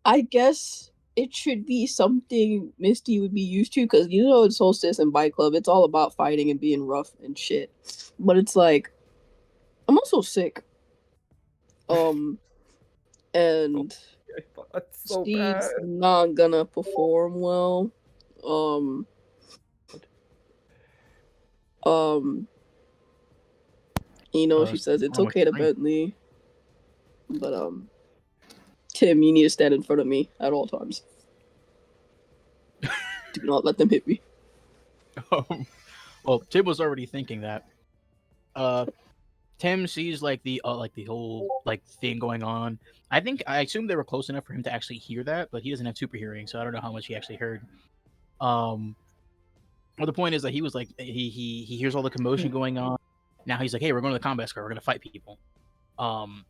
I guess it should be something Misty would be used to, because in Solstice and Bike Club, it's all about fighting and being rough and shit. But it's like, I'm also sick. And That's so Steve's bad. not gonna perform well. She says it's okay to Bentley, but Tim, you need to stand in front of me at all times. Do not let them hit me. Well, Tim was already thinking that. Tim sees like the whole like thing going on. I assume they were close enough for him to actually hear that, but he doesn't have super hearing, so I don't know how much he actually heard. Well, the point is that he was like he hears all the commotion going on. Now he's like, hey, we're going to the combat square. We're gonna fight people.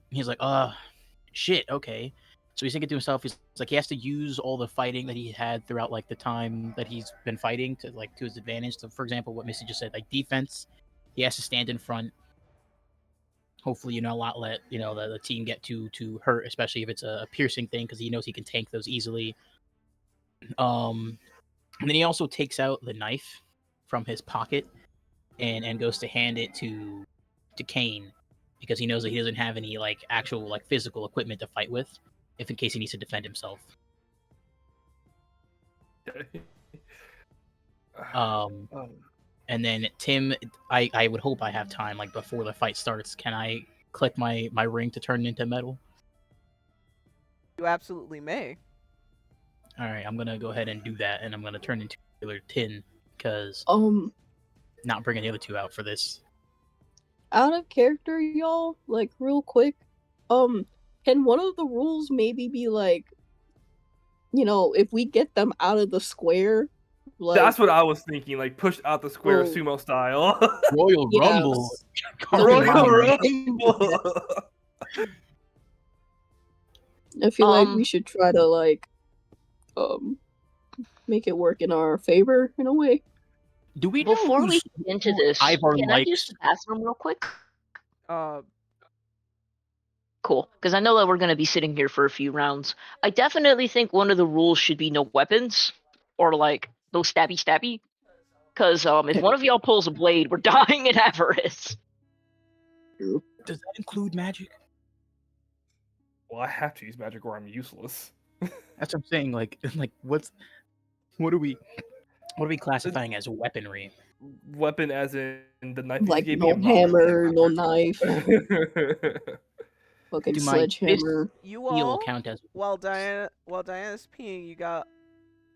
He's like, shit, okay. So he's thinking to himself, he's like, he has to use all the fighting that he had throughout like the time that he's been fighting to his advantage. So, for example, what Misty just said, like defense, he has to stand in front. Hopefully, not let the team get too hurt, especially if it's a piercing thing, because he knows he can tank those easily. And then he also takes out the knife from his pocket and goes to hand it to Cain, because he knows that he doesn't have any like actual like physical equipment to fight with, if in case he needs to defend himself. And then Tim, I would hope I have time, like before the fight starts. Can I click my ring to turn into metal? You absolutely may. All right, I'm gonna go ahead and do that, and I'm gonna turn into regular tin, because not bringing the other two out for this. Out of character, y'all, like real quick, can one of the rules maybe be like, if we get them out of the square, like, that's what I was thinking, like push out the square sumo style. Royal Rumble. Royal Rumble. I feel like we should try to like make it work in our favor in a way. Do we know Before we get into this, can I use the bathroom real quick? Cool, because I know that we're going to be sitting here for a few rounds. I definitely think one of the rules should be no weapons, or like no stabby. Because if one of y'all pulls a blade, we're dying in avarice. Does that include magic? Well, I have to use magic or I'm useless. That's what I'm saying. Like what are we classifying as weaponry? Weapon as in the knife. Like no hammer, no knife. Okay, sledgehammer. You all count as while Diana's peeing, you got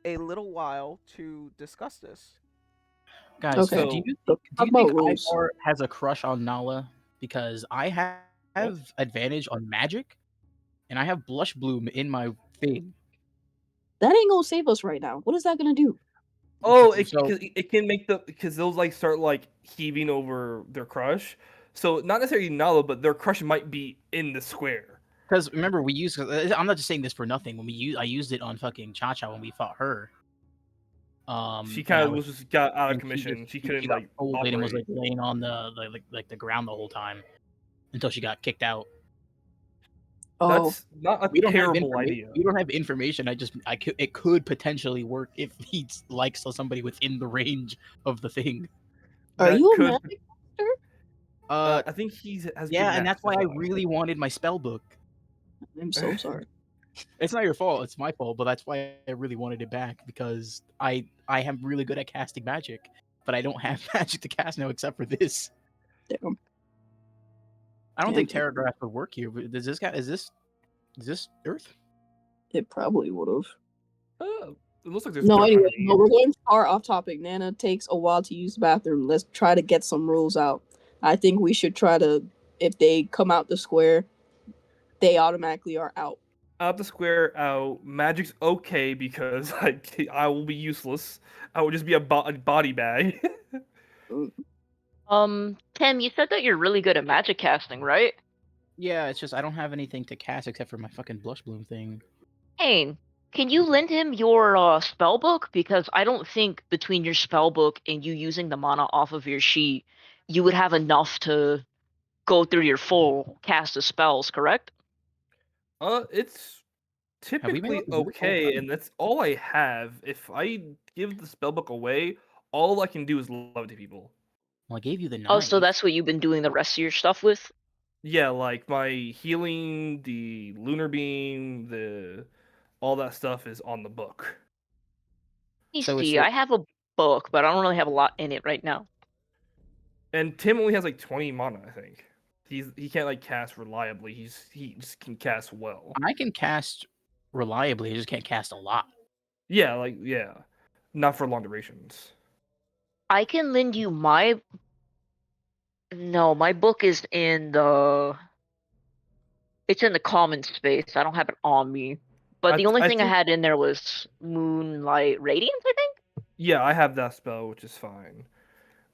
a little while to discuss this. Guys, okay. do you think Ivar has a crush on Nala? Because I have advantage on magic, and I have blush bloom in my thing. That ain't gonna save us right now. What is that gonna do? Oh, it can make because those like start like heaving over their crush. So not necessarily Nala, but their crush might be in the square. Because remember, I'm not just saying this for nothing. I used it on fucking Cha-Cha when we fought her. She kind of just got out of commission. She couldn't like operate and was like laying on the ground the whole time until she got kicked out. That's not a terrible idea. We don't have information. It could potentially work if he likes somebody within the range of the thing. Are you a magic master? I think has. Yeah, and that's why I really wanted my spell book. I'm so sorry. It's not your fault. It's my fault. But that's why I really wanted it back, because I am really good at casting magic, but I don't have magic to cast now except for this. Damn. I don't think Terragraph would work here. But is this Earth? It probably would have. It looks like there's No, stuff anyway, underneath. no, we're going far off topic. Nana takes a while to use the bathroom. Let's try to get some rules out. I think we should try to, if they come out the square, they automatically are out. Out the square, out. Magic's okay because I will be useless. I will just be a body bag. Tim, you said that you're really good at magic casting, right? Yeah, it's just I don't have anything to cast except for my fucking blush bloom thing. Cain, can you lend him your spell book? Because I don't think between your spell book and you using the mana off of your sheet, you would have enough to go through your full cast of spells, correct? It's Have we been typically able to do this whole okay, time? and that's all I have. If I give the spellbook away, all I can do is levitate people. Well, I gave you the Oh, knife. so that's what you've been doing the rest of your stuff with? Yeah, like my healing, the lunar beam, all that stuff is on the book. So it's Misty, I have a book, but I don't really have a lot in it right now. And Tim only has like 20 mana, I think. He can't like cast reliably. He just can cast well. I can cast reliably. I just can't cast a lot. Yeah, not for long durations. I can lend you my. No, my book is in the. It's in the common space. I don't have it on me. But the only thing I think had in there was Moonlight Radiance, I think? yeah, I have that spell, which is fine.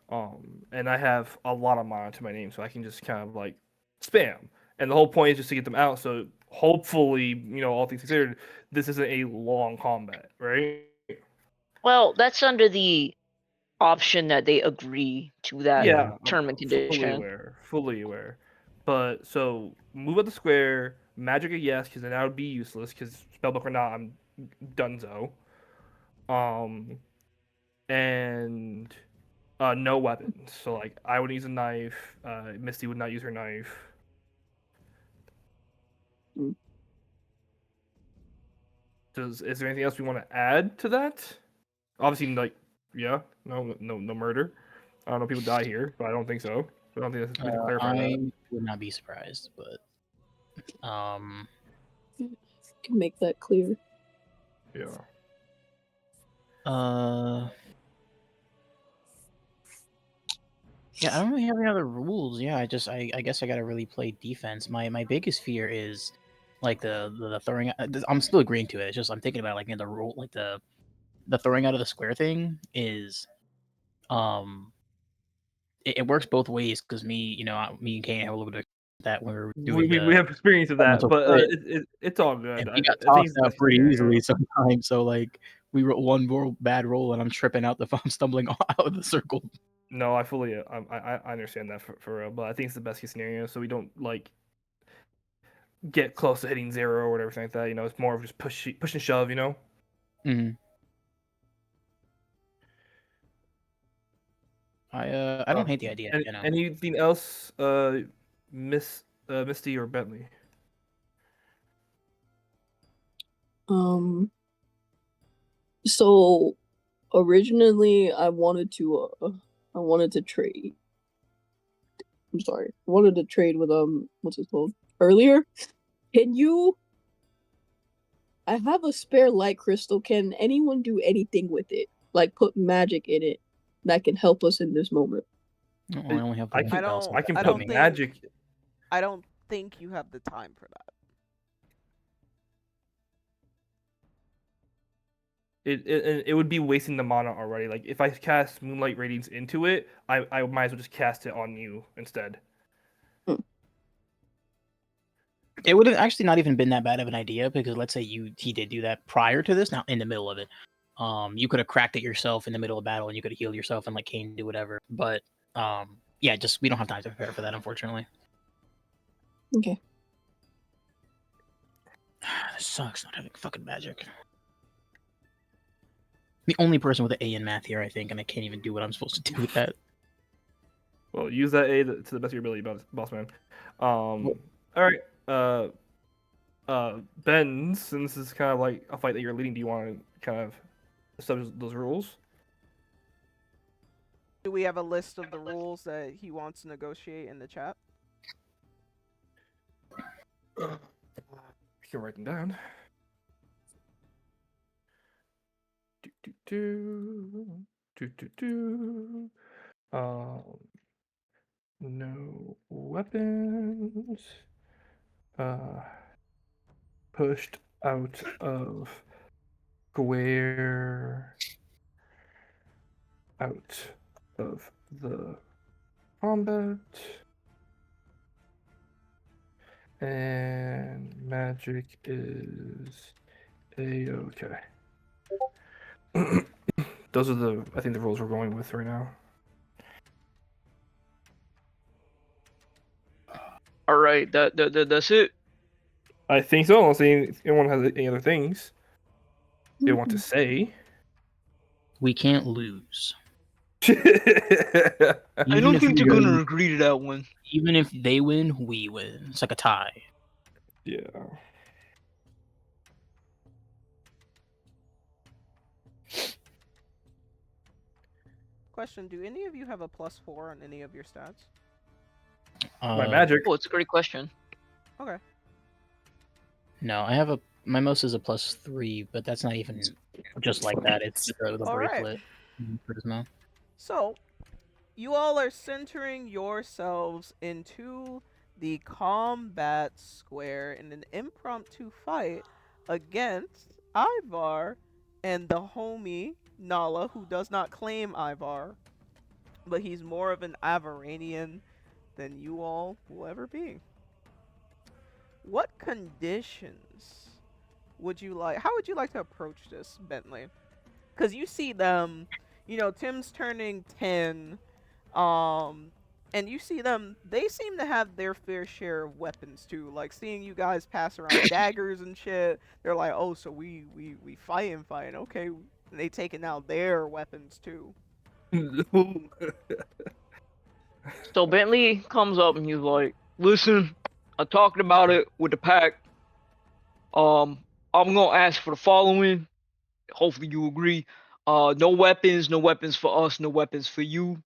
And I have a lot of mana to my name, so I can just kind of like spam. And the whole point is just to get them out. So hopefully, all things considered, this isn't a long combat, right? Well, that's under the option that they agree to that Yeah, term and I'm fully condition. aware. Fully aware. But so move out the square, magic a yes, because then that would be useless. Because spellbook or not, I'm donezo. And no weapons. So like I would use a knife. Misty would not use her knife. Mm. Is there anything else we want to add to that? Obviously, like no murder. I don't know if people die here, but I don't think so. I don't think we have to clarify that. I would not be surprised, but Can make that clear. Yeah. Yeah, I don't really have any other rules. Yeah, I guess I gotta really play defense. My biggest fear is like the throwing. I'm still agreeing to it. It's just I'm thinking about like in the rule, like the throwing out of the square thing is, it works both ways because me and Cain have a little bit of that when we were doing We have experience of that, elemental but split, it's all good. and we got I think tossed it's the out best pretty scenario. easily sometimes. So like we wrote one bad roll, and I'm tripping out I'm stumbling out of the circle. No, I fully I understand that for real, but I think it's the best case scenario, so we don't like get close to hitting zero or whatever like that. It's more of just push and shove. Mm-hmm. I don't hate the idea. Anything else, Misty or Bentley? So originally I wanted to trade. I'm sorry. I wanted to trade with what's it called? Earlier. I have a spare light crystal. Can anyone do anything with it? Like put magic in it that can help us in this moment. I only have I one can- spell, so I can I put don't think- magic. I don't think you have the time for that. It would be wasting the mana already. Like if I cast Moonlight Radiance into it, I might as well just cast it on you instead. It would have actually not even been that bad of an idea because let's say he did do that prior to this, now in the middle of it. You could have cracked it yourself in the middle of battle and you could have healed yourself and like Cain do whatever. But yeah, just we don't have time to prepare for that, unfortunately. Okay. This sucks not having fucking magic. The only person with an A in math here, I think, and I can't even do what I'm supposed to do with that. Well, use that A to the best of your ability, boss man. All right. Ben, since this is kind of like a fight that you're leading, do you want to kind of establish those rules? Do we have a list of the rules that he wants to negotiate in the chat? You can write them down. No weapons. Pushed out of square. Out of the combat. And magic is a-okay. Those are I think the rules we're going with right now. All right, that's it. I think so, unless anyone has any other things they want to say. We can't lose. I Even don't if think we they're win- gonna agree to that one. Even if they win, we win. It's like a tie. Yeah. Question: do any of you have a +4 on any of your stats? My magic. Oh, it's a great question. Okay. No, I have my most is a +3, but that's not even just like that. It's the All right. bracelet. Charisma. So, you all are centering yourselves into the combat square in an impromptu fight against Ivar and the homie Nala, who does not claim Ivar, but he's more of an Avaranian than you all will ever be. What conditions would you like? How would you like to approach this, Bentley? Because you see them, Tim's turning 10, and you see them, they seem to have their fair share of weapons too. Like seeing you guys pass around daggers and shit, they're like, oh, so we fighting, okay. And they taking out their weapons too. So Bentley comes up and he's like, "Listen, I talked about it with the pack. I'm gonna ask for the following. Hopefully you agree. No weapons for us, no weapons for you.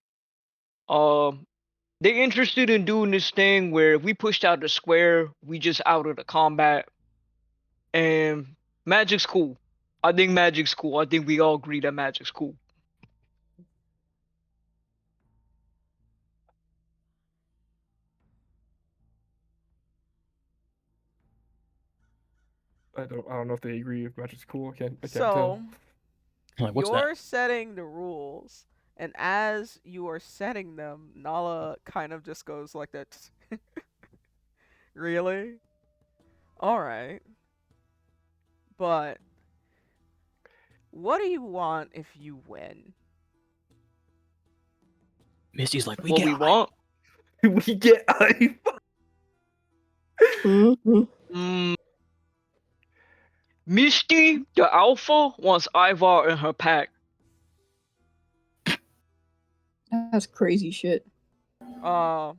They interested in doing this thing where if we pushed out the square, we just out of the combat. And magic's cool. I think magic's cool. I think we all agree that magic's cool." I don't know if they agree if magic's cool. I can't So, tell. Like, what's you're that? setting the rules, and as you are setting them, Nala kind of just goes like that. Really? Alright. But what do you want if you win? Misty's like, we What get we Ivar. want? We get Ivar. Mhm. Misty, the alpha, wants Ivar in her pack. That's crazy shit. Ivar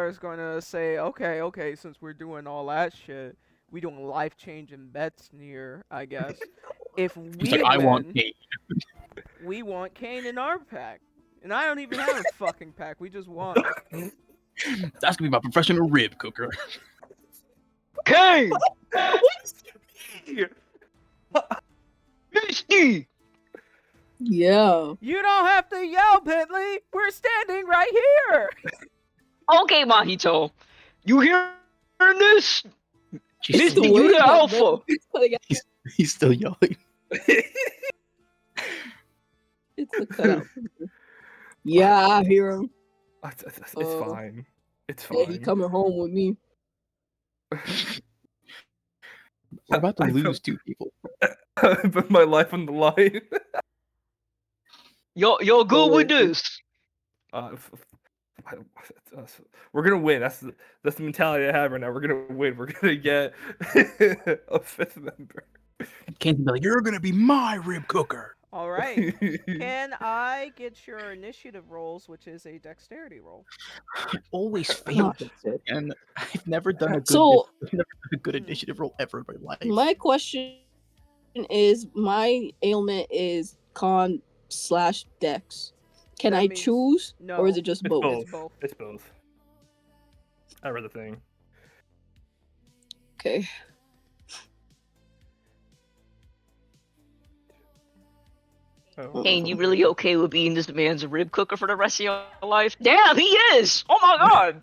is going to say, okay, since we're doing all that shit, we doing life-changing bets here, I guess. If we He's like, win, I want Cain. we want Cain in our pack. And I don't even have a fucking pack, we just won. That's gonna be my professional rib cooker. Cain! Misty! Yeah. You don't have to yell, Bentley! We're standing right here! Okay, Mahito. You hearing this? She's Misty, still, you the that alpha. he's still yelling. It's the cutout. Yeah, I hear him. It's Oh. fine. It's Yeah, he fine. coming home with me. We're about to I lose 2 people. I put my life on the line. You're good with this. We're gonna win. That's the mentality I have right now. We're gonna win. We're gonna get a 5th member. Cain's gonna be like, you're gonna be my rib cooker. Alright. Can I get your initiative rolls, which is a dexterity roll? I always fail Gosh. this, and I've never done a good, So- I've never done a good initiative roll ever in my life. My question is, my ailment is con/dex. Can That I means- choose, no. or is it just It's both? both. It's both. It's both. I read the thing. Okay. Oh, Cain, you okay. really okay with being this man's rib cooker for the rest of your life? Damn, he is! Oh my god!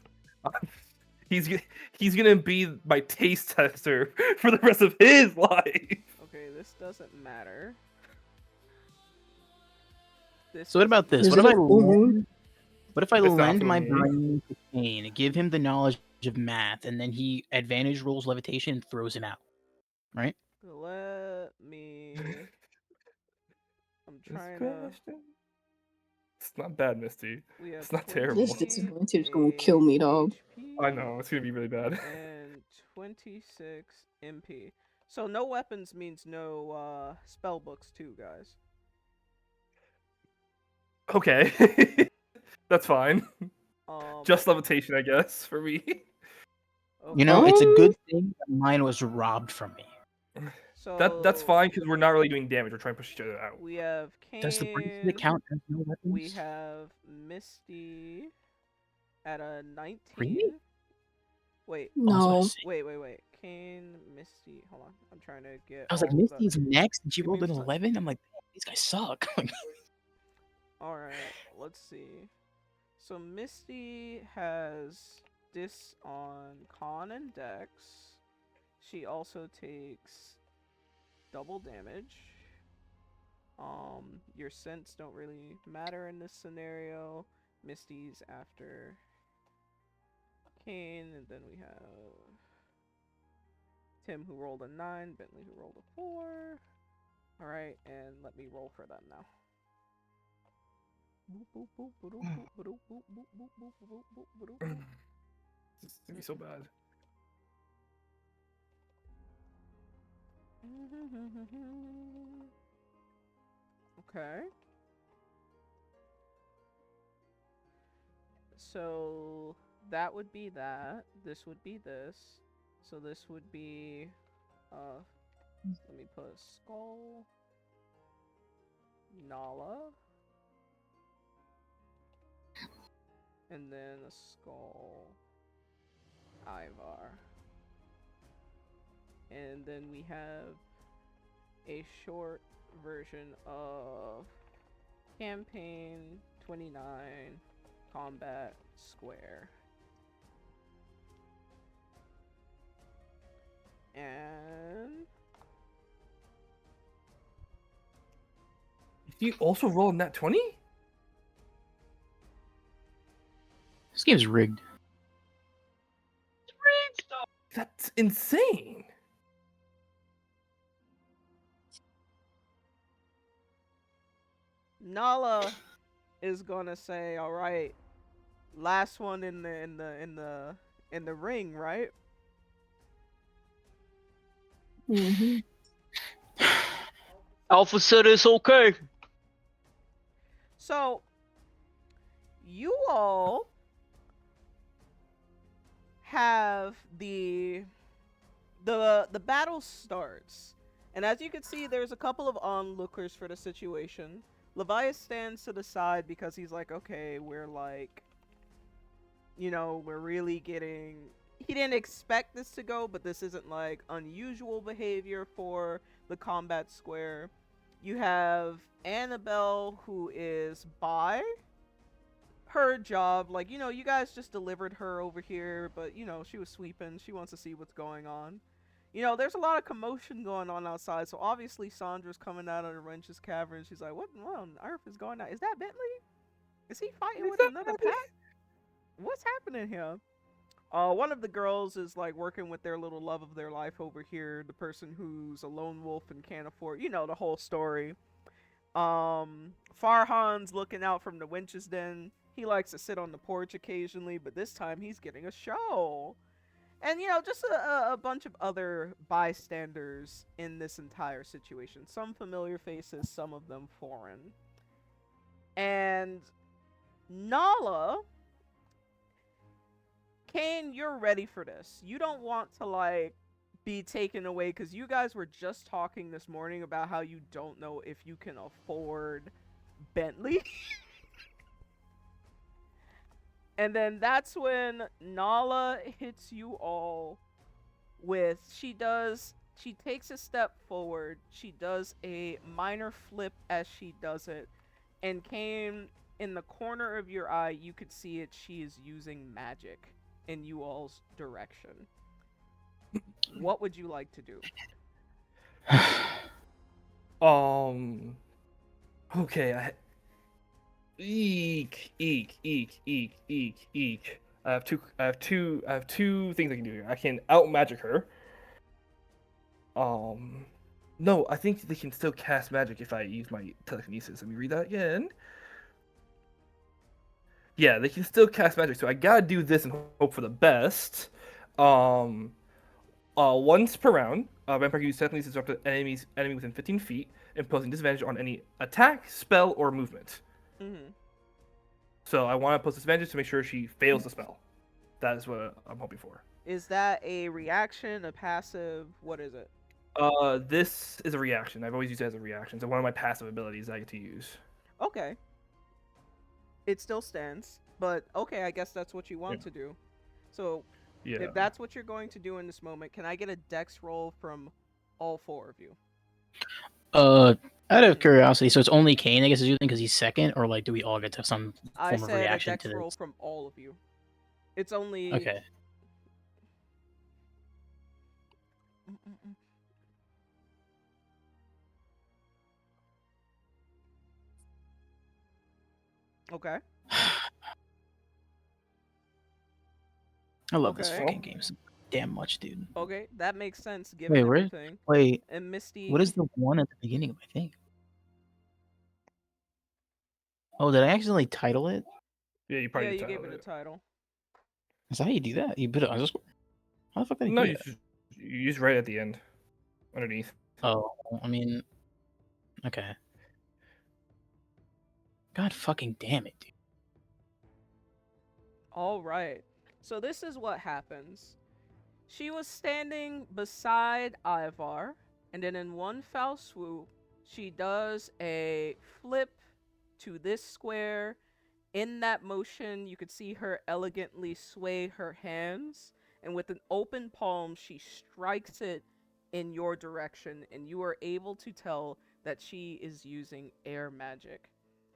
He's gonna be my taste tester for the rest of his life. Okay, this doesn't matter. This So what about doesn't this? Is What it if a I full moon? lend, what if I It's not lend for my me. brain to Cain, give him the knowledge of math, and then he advantage rolls levitation and throws him out? Right? Let me. I'm This trying to. question? It's not bad, Misty. We have It's not terrible. This disadvantage is gonna kill me, dog. I know, it's gonna be really bad. And 26 MP. So no weapons means no spell books too, guys. Okay. That's fine. Just levitation, I guess, for me. You know, it's a Um, good thing that mine was robbed from me. So That's fine because we're not really doing damage. We're trying to push each other out. We have Does the bracelet Cain. count as no weapons? We have Misty at a 19. Really? Wait, Oh, I was about no. to say. wait. Cain, Misty. Hold on. I'm trying to get. I was like, all of the- Misty's next, and she Give me rolled an a sec. 11. I'm like, these guys suck. All right, let's see. So Misty has this on Con and Dex. She also takes double damage. Your scents don't really matter in this scenario. Misty's after Cain, and then we have Tim who rolled a 9, Bentley who rolled a 4. All right, and let me roll for them now. This is gonna be so bad. Okay. So that would be that. This would be this. So this would be let me put a skull. Nala. And then a skull. Ivar. And then we have a short version of campaign 29 combat square. And Did you also roll in that 20? This game's rigged. That's insane. Nala is gonna say, "All right, last one in the ring, right?" Mm-hmm. Alpha said it's okay. So, you all have the battle starts, and as you can see, there's a couple of onlookers for the situation. Levias stands to the side because he's like, okay, we're like, we're really getting. He didn't expect this to go, but this isn't like unusual behavior for the combat square. You have Annabelle, who is by her job. Like, you guys just delivered her over here, but, she was sweeping. She wants to see what's going on. There's a lot of commotion going on outside, so obviously Sandra's coming out of the Wrench's cavern. She's like, what on earth is going on? Is that Bentley? Is he fighting with another pack? What's happening here? One of the girls is like working with their little love of their life over here, the person who's a lone wolf and can't afford, the whole story. Farhan's looking out from the wench's den. He likes to sit on the porch occasionally, but this time he's getting a show. And, just a bunch of other bystanders in this entire situation. Some familiar faces, some of them foreign. And Nala, Cain, you're ready for this. You don't want to, like, be taken away, because you guys were just talking this morning about how you don't know if you can afford Bentley. And then that's when Nala hits you all with, she does She takes a step forward. She does a minor flip as she does it. And Cain, in the corner of your eye, you could see it. She is using magic in you all's direction. What would you like to do? Okay. Eek. I have two things I can do here. I can out magic her. No, I think they can still cast magic if I use my telekinesis. Let me read that again. Yeah, they can still cast magic, so I gotta do this and hope for the best. Once per round, vampire can use telekinesis up to enemy within 15 feet, imposing disadvantage on any attack, spell, or movement. Mm-hmm. So I want to impose disadvantage to make sure she fails the spell. That is what I'm hoping for. Is that a reaction, a passive? What is it? This is a reaction. I've always used it as a reaction. So one of my passive abilities I get to use. Okay. It still stands, but okay, I guess that's what you want to do. So, Yeah. if that's what you're going to do in this moment, can I get a dex roll from all four of you? Out of curiosity, so it's only Cain, I guess, is using because he's second, or like, do we all get to have some I form of said a reaction dex to roll this? from all of you. It's only Okay. Okay. I love this Okay. fucking game so damn much, dude. Okay, that makes sense given Wait, where? everything. Wait, And Misty. what is the one at the beginning of my thing? Oh, did I accidentally title it? Yeah, you probably Yeah, you titled gave it a title. Is that how you do that? You put an underscore? How the fuck did I No, do you that? use right at the end, underneath. Oh, I mean, okay. God fucking damn it, dude. All right. So this is what happens. She was standing beside Ivar, and then in one foul swoop, she does a flip to this square. In that motion, you could see her elegantly sway her hands, and with an open palm, she strikes it in your direction, and you are able to tell that she is using air magic.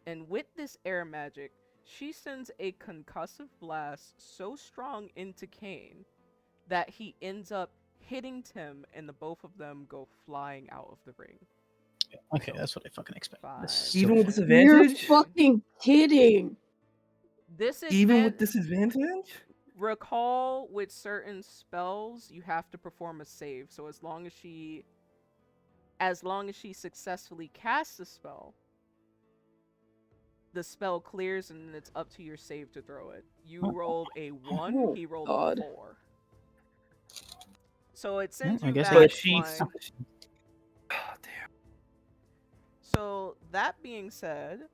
And with this air magic, she sends a concussive blast so strong into Cain that he ends up hitting Tim, and the both of them go flying out of the ring. Okay, that's what I fucking expect. This is Five. Even so with fair. You're disadvantage? fucking kidding. Even with disadvantage? Recall, with certain spells, you have to perform a save. So as long as she successfully casts the spell clears, and it's up to your save to throw it. You rolled a 1, Oh, he rolled God. a 4. So it sends I you guess back But flying. Oh, damn. So that being said,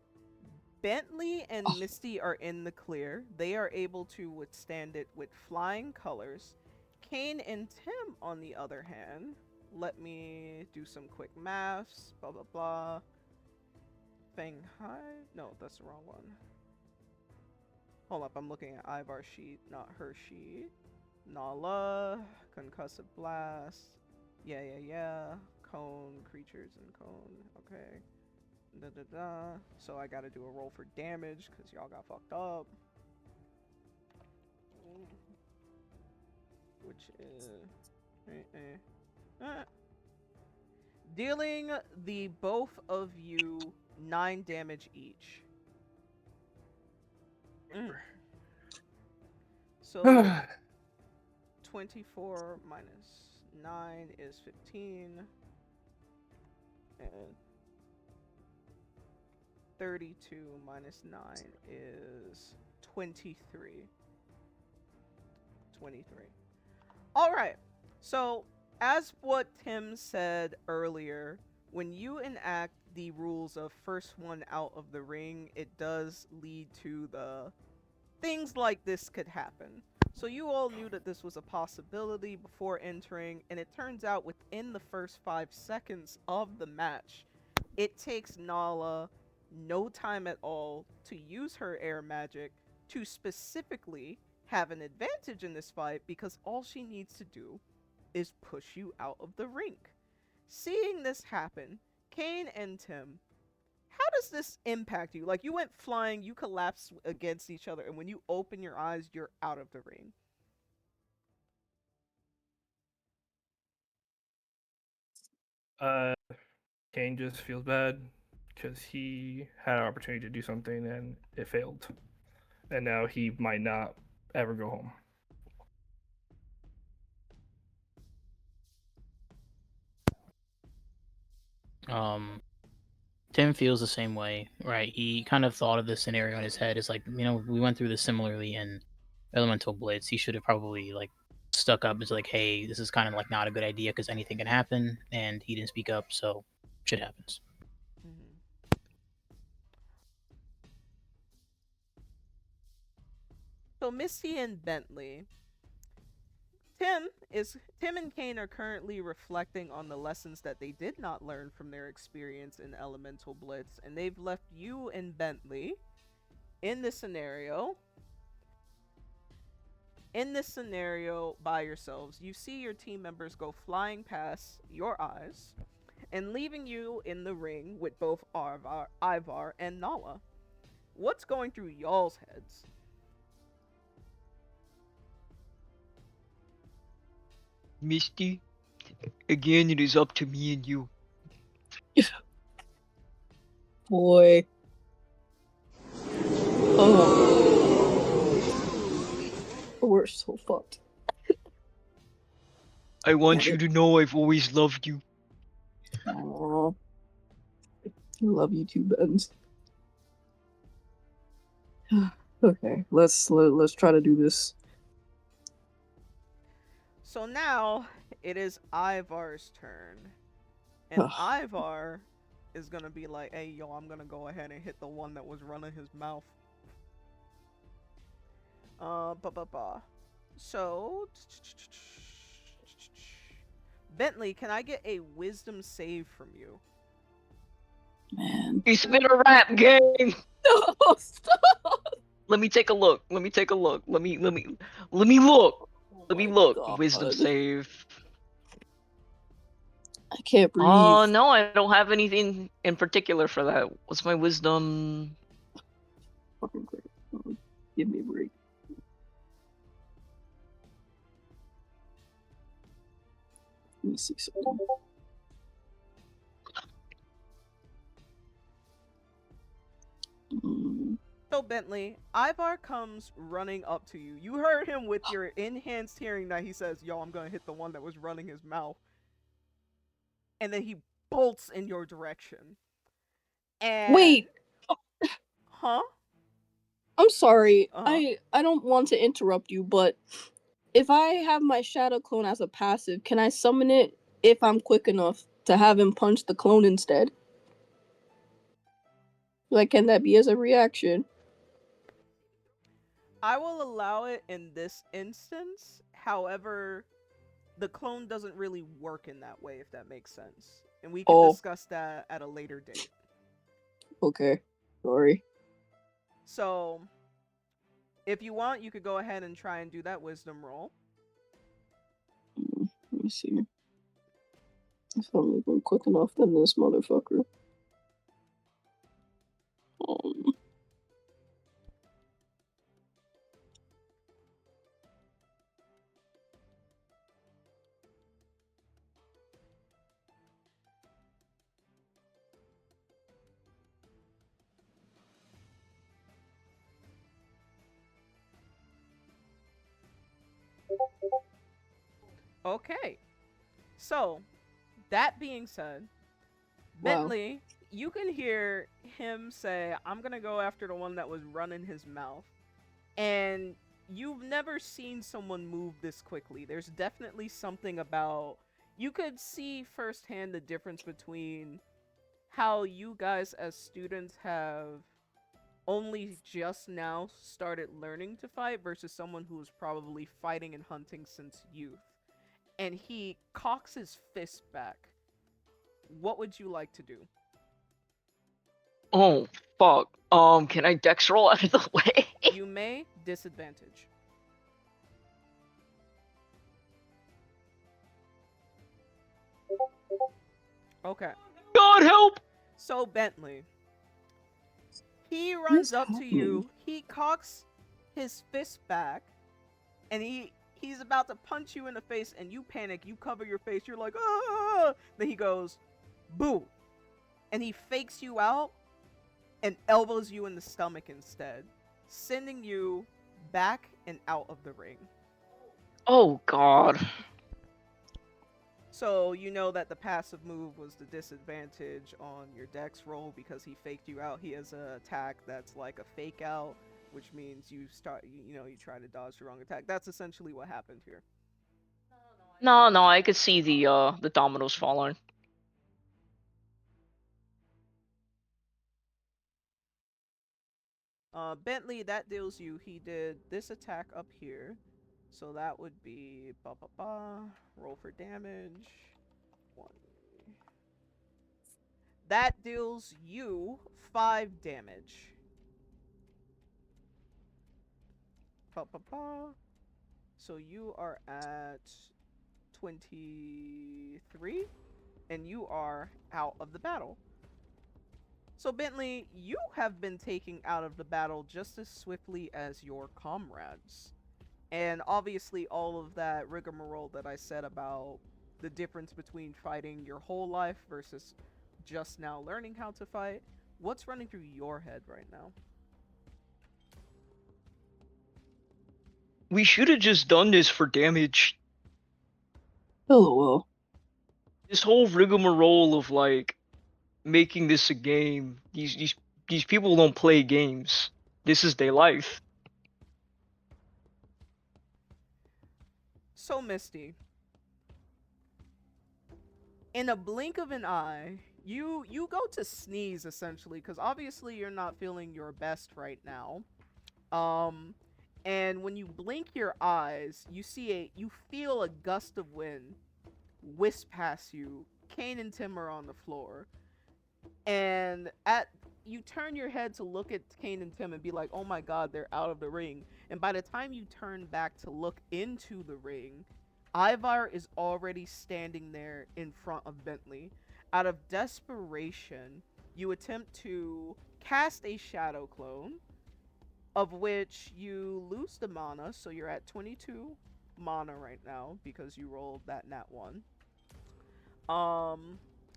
Bentley and Misty are in the clear. They are able to withstand it with flying colors. Cain and Tim, on the other hand, let me do some quick maths. Blah blah blah. Fang High? No, that's the wrong one. Hold up, I'm looking at Ivar's sheet, not her sheet. Nala, concussive blast. Yeah. Cone, creatures and cone. Okay. So I gotta do a roll for damage because y'all got fucked up. Which is dealing the both of you 9 damage each. So 24 minus 9 is 15. And 32 minus 9 is 23. 23. Alright, so as what Tim said earlier, when you enact the rules of first one out of the ring, it does lead to the things like this could happen. So you all knew that this was a possibility before entering, and it turns out within the first 5 seconds of the match, it takes Nala no time at all to use her air magic to specifically have an advantage in this fight, because all she needs to do is push you out of the rink. Seeing this happen, Cain and Tim, how does this impact you? Like, you went flying, you collapsed against each other, and when you open your eyes, you're out of the ring. Kane just feels bad because he had an opportunity to do something and it failed, and now he might not ever go home. Tim feels the same way, right? He kind of thought of this scenario in his head. It's like, we went through this similarly in Elemental Blitz. He should have probably like stuck up. It's like, hey, this is kind of like not a good idea because anything can happen, and he didn't speak up, so shit happens. Mm-hmm. So Misty and Bentley. Tim and Cain are currently reflecting on the lessons that they did not learn from their experience in Elemental Blitz, and they've left you and Bentley in this scenario. In this scenario by yourselves. You see your team members go flying past your eyes and leaving you in the ring with both Ivar and Nala. What's going through y'all's heads? Misty, again, it is up to me and you. Boy. Oh. We're so fucked. I want you to know I've always loved you. Aww. I love you too, Benz. Okay, let's try to do this. So now it is Ivar's turn. And Ivar is gonna be like, hey yo, I'm gonna go ahead and hit the one that was running his mouth. So Bentley, can I get a wisdom save from you? Man. It's been a rap game. No, stop. Let me take a look. Let me look. Let me look. Let me look. God. Wisdom save. I can't breathe. Oh, no, I don't have anything in particular for that. What's my wisdom? Fucking great. Give me a break. Let me see something. So Bentley, Ivar comes running up to you. You heard him with your enhanced hearing that he says, yo, I'm gonna hit the one that was running his mouth. And then he bolts in your direction. And Wait. Huh? I'm sorry. Uh-huh. I don't want to interrupt you, but if I have my shadow clone as a passive, can I summon it if I'm quick enough to have him punch the clone instead? Like, can that be as a reaction? I will allow it in this instance. However, the clone doesn't really work in that way, if that makes sense. And we can discuss that at a later date. Okay. Sorry. So, if you want, you could go ahead and try and do that wisdom roll. Let me see. If I'm even quick enough, then this motherfucker. Okay. So, that being said, Bentley, you can hear him say, I'm gonna go after the one that was running his mouth. And you've never seen someone move this quickly. There's definitely something about... You could see firsthand the difference between how you guys as students have only just now started learning to fight versus someone who's probably fighting and hunting since youth. And he cocks his fist back. What would you like to do? Oh, fuck. Can I dex roll out of the way? You may. Disadvantage. Okay. God help! So Bentley, he What runs is up to happening? you. He cocks his fist back, and he's about to punch you in the face, and you panic. You cover your face. You're like, ah! Then he goes, boo, and he fakes you out and elbows you in the stomach instead, sending you back and out of the ring. Oh God. So you know that the passive move was the disadvantage on your dex roll because he faked you out. He has an attack that's like a fake out, which means you try to dodge the wrong attack. That's essentially what happened here. No, I could see the dominoes falling. Bentley, that deals you. He did this attack up here. So that would be roll for damage. 1. That deals you 5 damage. So you are at 23 and you are out of the battle. So Bentley, you have been taken out of the battle just as swiftly as your comrades. And obviously all of that rigmarole that I said about the difference between fighting your whole life versus just now learning how to fight, what's running through your head right now? We should have just done this for damage. LOL. This whole rigmarole of like making this a game. These people don't play games. This is their life. So Misty, in a blink of an eye, you go to sneeze essentially because obviously you're not feeling your best right now. And when you blink your eyes, you feel a gust of wind whisk past you. Cain and Tim are on the floor, and you turn your head to look at Cain and Tim and be like, "Oh my God, they're out of the ring." And by the time you turn back to look into the ring, Ivar is already standing there in front of Bentley. Out of desperation, you attempt to cast a shadow clone, of which you lose the mana, so you're at 22 mana right now because you rolled that nat 1.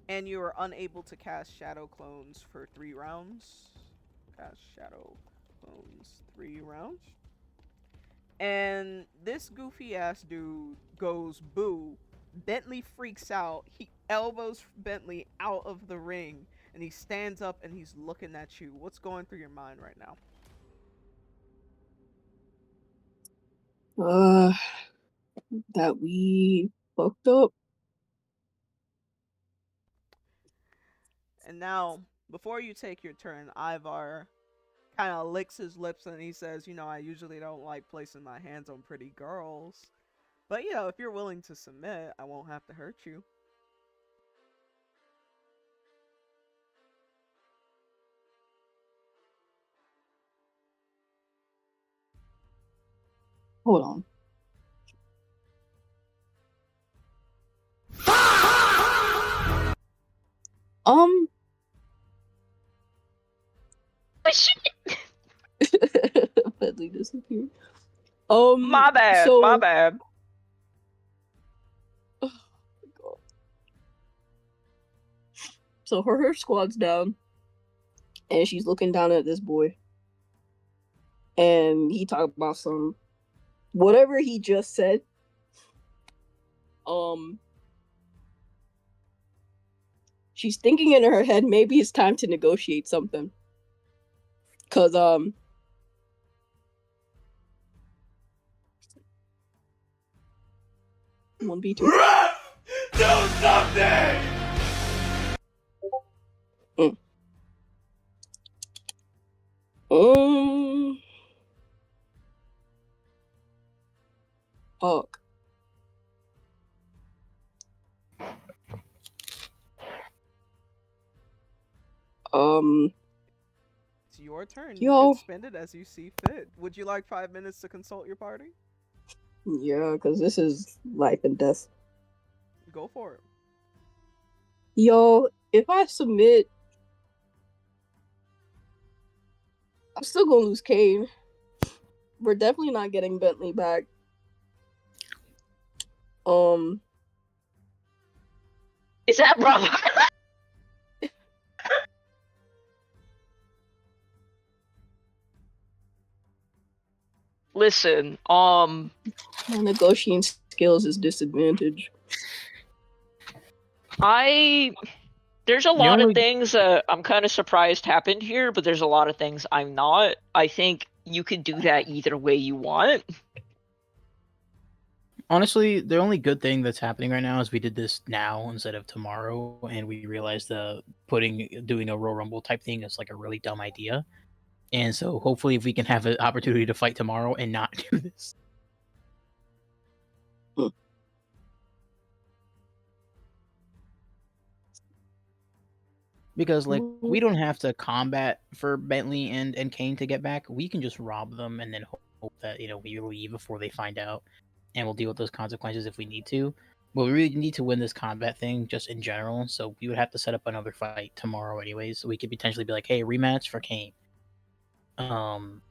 And you are unable to cast shadow clones for 3 rounds. Cast shadow clones 3 rounds. And this goofy ass dude goes boo. Bentley freaks out. He elbows Bentley out of the ring, and he stands up and he's looking at you. What's going through your mind right now? That we fucked up. And now, before you take your turn, Ivar kind of licks his lips and he says, I usually don't like placing my hands on pretty girls. But, if you're willing to submit, I won't have to hurt you. Hold on. Bentley disappeared. My bad. So, My bad. oh my God. So her squad's down, and she's looking down at this boy, and he talked about some whatever he just said. She's thinking in her head, maybe it's time to negotiate something. 'Cause 1v2. Do something! Fuck. It's your turn. You Yo. can spend it as you see fit. Would you like 5 minutes to consult your party? Yeah, because this is life and death. Go for it. Yo, if I submit, I'm still gonna lose Cain. We're definitely not getting Bentley back. Is that bravo? Listen, My negotiating skills is disadvantage. there's a lot of things that I'm kind of surprised happened here, but there's a lot of things I'm not. I think you could do that either way you want. Honestly, the only good thing that's happening right now is we did this now instead of tomorrow, and we realized doing a Royal Rumble type thing is like a really dumb idea. And so hopefully, if we can have an opportunity to fight tomorrow and not do this. Because like we don't have to combat for Bentley and Cain to get back. We can just rob them and then hope that we leave before they find out, and we'll deal with those consequences if we need to. But we really need to win this combat thing just in general. So we would have to set up another fight tomorrow anyways. So we could potentially be like, hey, rematch for Cain. And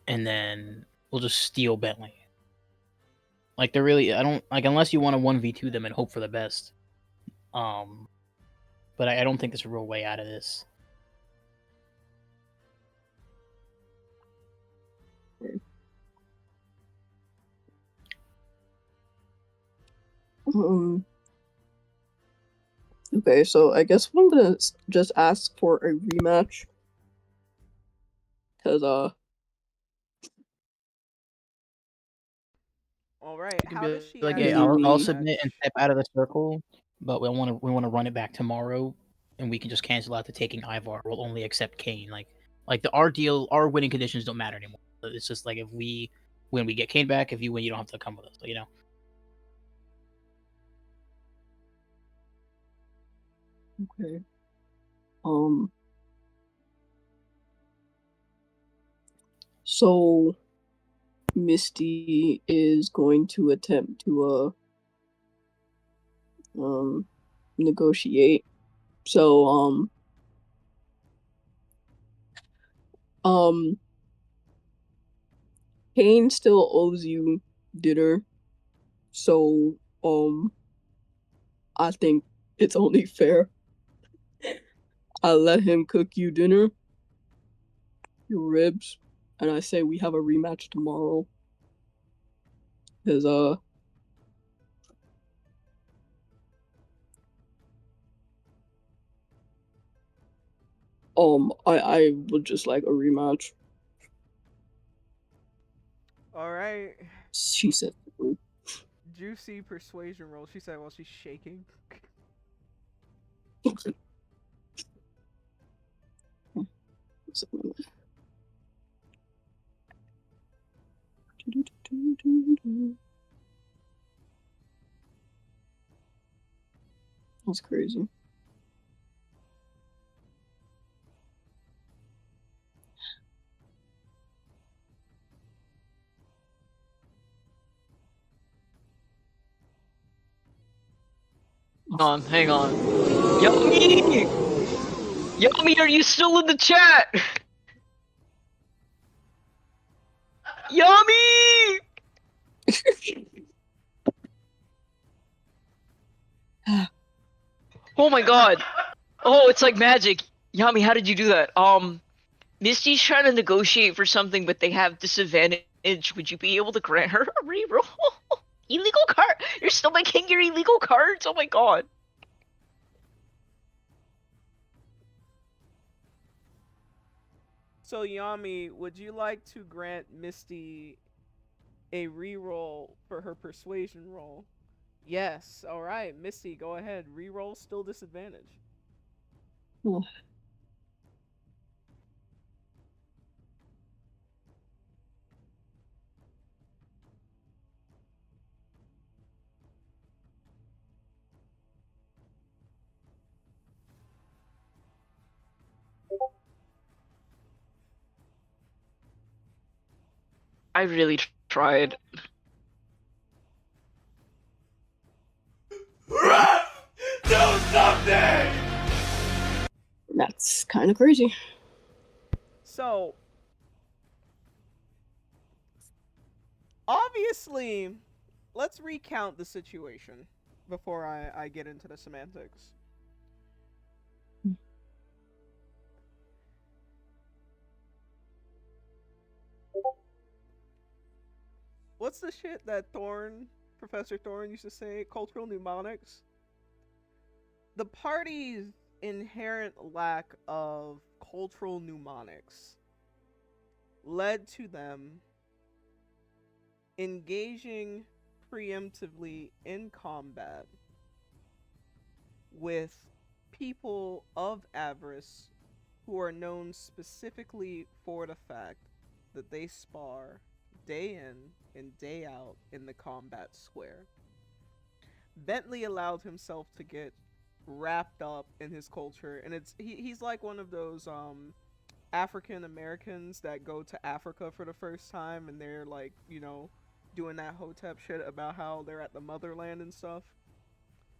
then we'll just steal Bentley. Like they're really, I don't like unless you want to 1v2 them and hope for the best. But I don't think there's a real way out of this. Okay, so I guess I'm gonna just ask for a rematch. Cause Alright, how does she like, add hey, it to the I'll rematch? submit and step out of the circle, but we want to run it back tomorrow, and we can just cancel out the taking Ivar. We'll only accept Cain. Like our winning conditions don't matter anymore. It's just like if we win, we get Cain back. If you win, you don't have to come with us. okay. So Misty is going to attempt to negotiate. So Cain still owes you dinner. So I think it's only fair. I let him cook you dinner, your ribs, and I say we have a rematch tomorrow. Cause I would just like a rematch. Alright. She said. Juicy persuasion roll. She said while she's shaking. That's crazy. Hang on. Yummy! Yummy, are you still in the chat? Yummy! Oh my god. Oh, it's like magic. Yummy, how did you do that? Misty's trying to negotiate for something, but they have disadvantage. Would you be able to grant her a reroll? Illegal card? You're still making your illegal cards? Oh my god. So Yami, would you like to grant Misty a reroll for her persuasion roll? Yes. Alright, Misty, go ahead. Reroll, still disadvantage. Oh. I really tried. Do something! something! That's kind of crazy. So, obviously, let's recount the situation before I get into the semantics. What's the shit that Professor Thorne used to say? Cultural mnemonics? The party's inherent lack of cultural mnemonics led to them engaging preemptively in combat with people of Avarice who are known specifically for the fact that they spar day in and day out in the combat square. Bentley allowed himself to get wrapped up in his culture, and he's like one of those African Americans that go to Africa for the first time, and they're like, you know, doing that hotep shit about how they're at the motherland and stuff.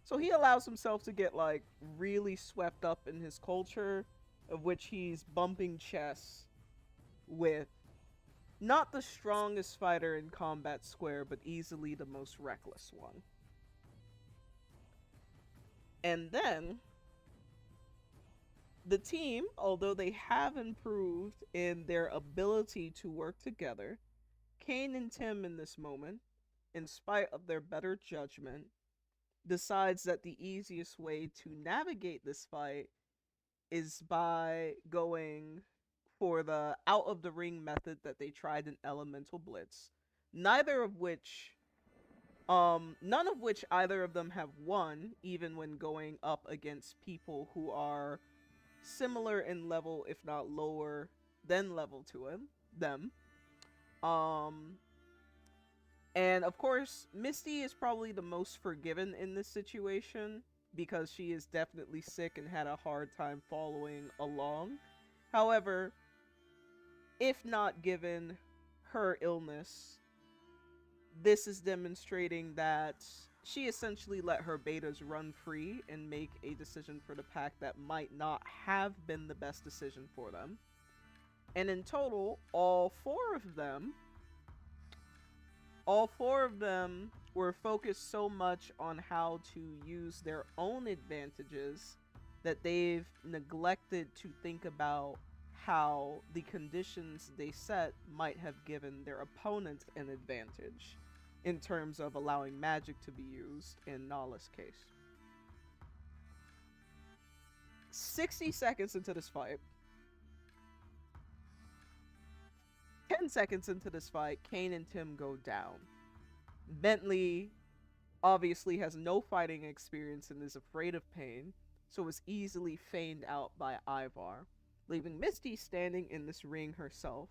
So he allows himself to get like really swept up in his culture, of which he's bumping chess with not the strongest fighter in combat square, but easily the most reckless one. And then the team, although they have improved in their ability to work together, Cain and Tim in this moment, in spite of their better judgment, decides that the easiest way to navigate this fight is by going for the out of the ring method that they tried in Elemental Blitz. None of which either of them have won, even when going up against people who are similar in level, if not lower than level to them. And of course, Misty is probably the most forgiven in this situation because she is definitely sick and had a hard time following along. However, if not given her illness, this is demonstrating that she essentially let her betas run free and make a decision for the pack that might not have been the best decision for them. And in total, all four of them were focused so much on how to use their own advantages that they've neglected to think about how the conditions they set might have given their opponent an advantage in terms of allowing magic to be used in Nala's case. 60 seconds into this fight, 10 seconds into this fight, Cain and Tim go down. Bentley obviously has no fighting experience and is afraid of pain, so is easily feigned out by Ivar, leaving Misty standing in this ring herself.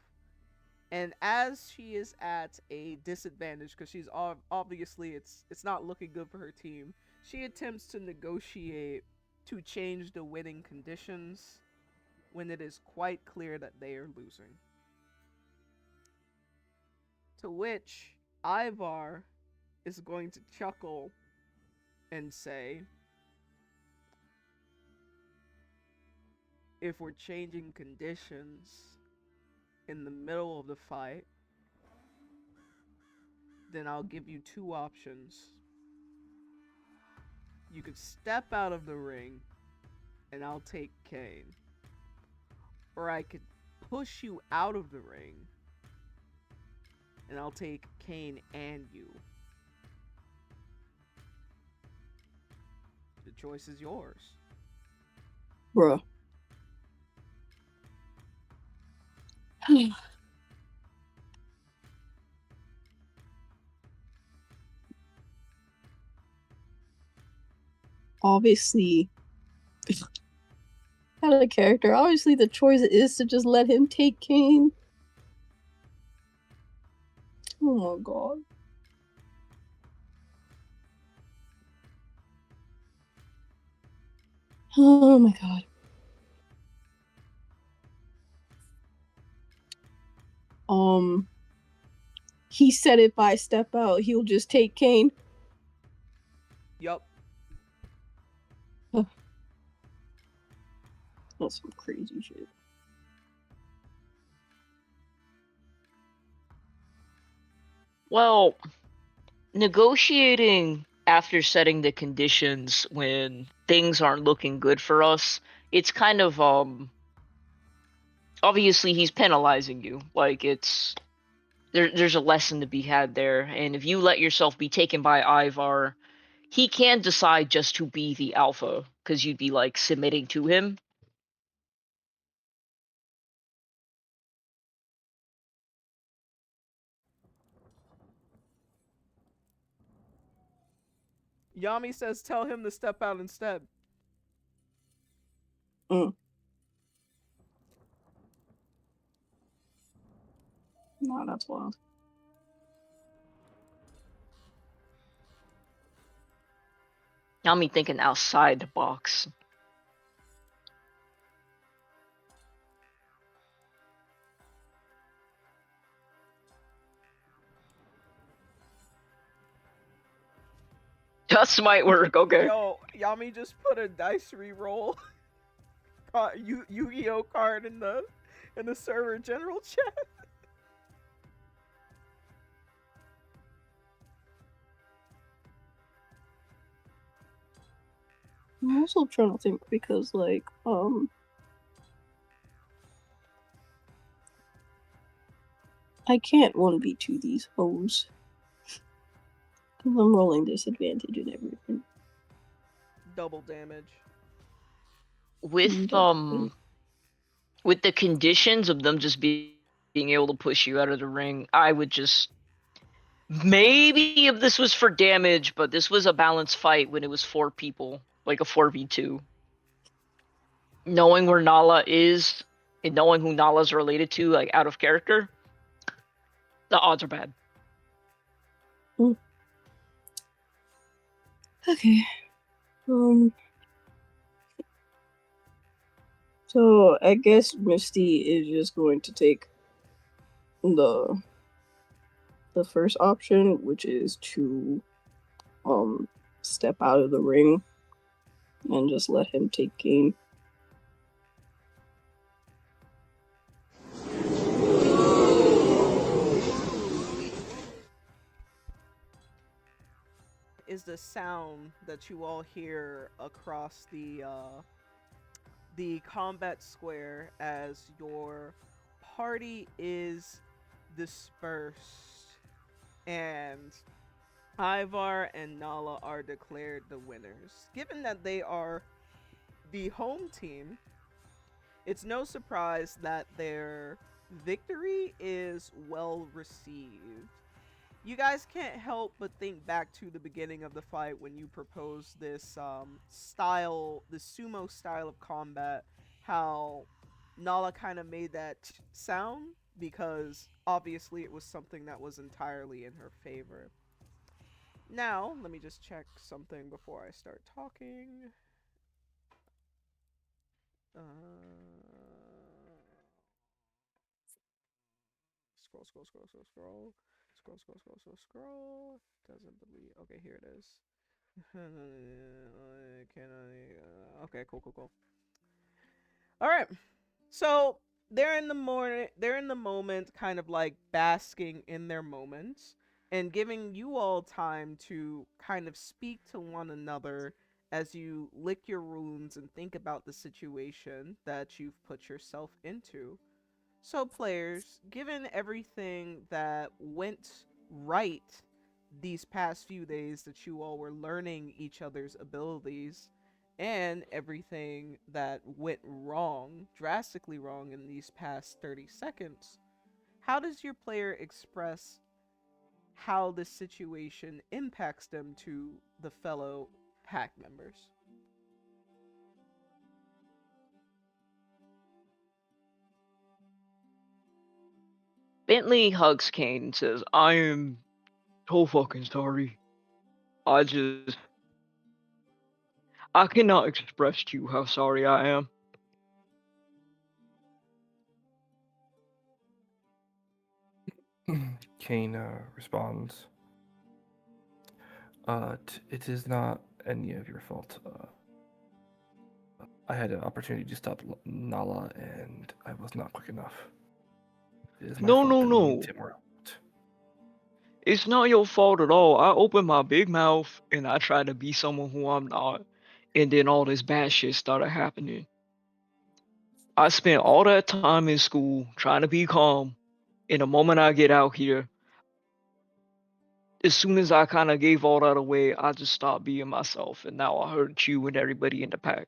And as she is at a disadvantage, because she's obviously it's not looking good for her team, she attempts to negotiate to change the winning conditions when it is quite clear that they are losing. To which Ivar is going to chuckle and say, if we're changing conditions in the middle of the fight, then I'll give you two options. You could step out of the ring and I'll take Cain. Or I could push you out of the ring and I'll take Cain and you. The choice is yours. Bruh. Obviously, out of the character, obviously the choice is to just let him take Cain. Oh my god. Oh my god. He said if I step out, he'll just take Cain. Yup. That's some crazy shit. Well, negotiating after setting the conditions when things aren't looking good for us, it's kind of obviously he's penalizing you. Like there's a lesson to be had there, and if you let yourself be taken by Ivar, he can decide just to be the alpha because you'd be like submitting to him. Yami says, "Tell him to step out instead." No, that's wild. Now me thinking outside the box. Just might work. Okay. Yo, Yami just put a dice reroll Yu-Gi-Oh card in the server general chat. I'm also trying to think because, like, I can't 1v2 these hoes. Because I'm rolling disadvantage and everything. Double damage. With with the conditions of them just being able to push you out of the ring, I would just maybe if this was for damage, but this was a balanced fight when it was 4 people, like a 4v2. Knowing where Nala is and knowing who Nala's related to, like out of character, the odds are bad. Okay. So I guess Misty is just going to take the first option, which is to step out of the ring and just let him take Cain. Is the sound that you all hear across the combat square as your party is dispersed and Ivar and Nala are declared the winners. Given that they are the home team, it's no surprise that their victory is well received. You guys can't help but think back to the beginning of the fight when you proposed this style, the sumo style of combat, how Nala kind of made that sound because obviously it was something that was entirely in her favor. Now, let me just check something before I start talking. Scroll, scroll, scroll, scroll, scroll. Scroll, scroll, scroll, scroll, scroll. Doesn't believe. Okay, here it is. Okay, cool, cool, cool. All right. So they're in the morning. They're in the moment, kind of like basking in their moments, and giving you all time to kind of speak to one another as you lick your wounds and think about the situation that you've put yourself into. So, players, given everything that went right these past few days that you all were learning each other's abilities, and everything that went wrong, drastically wrong in these past 30 seconds, how does your player express how this situation impacts them to the fellow pack members? Bentley hugs Cain and says, I am so fucking sorry. I cannot express to you how sorry I am. Cain responds, it is not any of your fault. I had an opportunity to stop Nala, and I was not quick enough. It is my No, fault no, that me and no. Tim were out. It's not your fault at all. I opened my big mouth and I tried to be someone who I'm not. And then all this bad shit started happening. I spent all that time in school trying to be calm. And the moment I get out here, as soon as I kind of gave all that away, I just stopped being myself. And now I hurt you and everybody in the pack.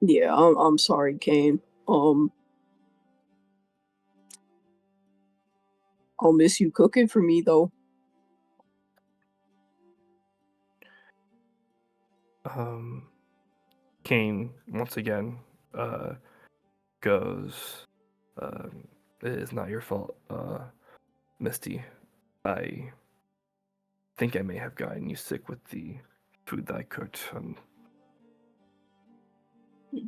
Yeah, I'm sorry, Cain. I'll miss you cooking for me though. Cain once again goes. It is not your fault, Misty. I think I may have gotten you sick with the food that I cooked.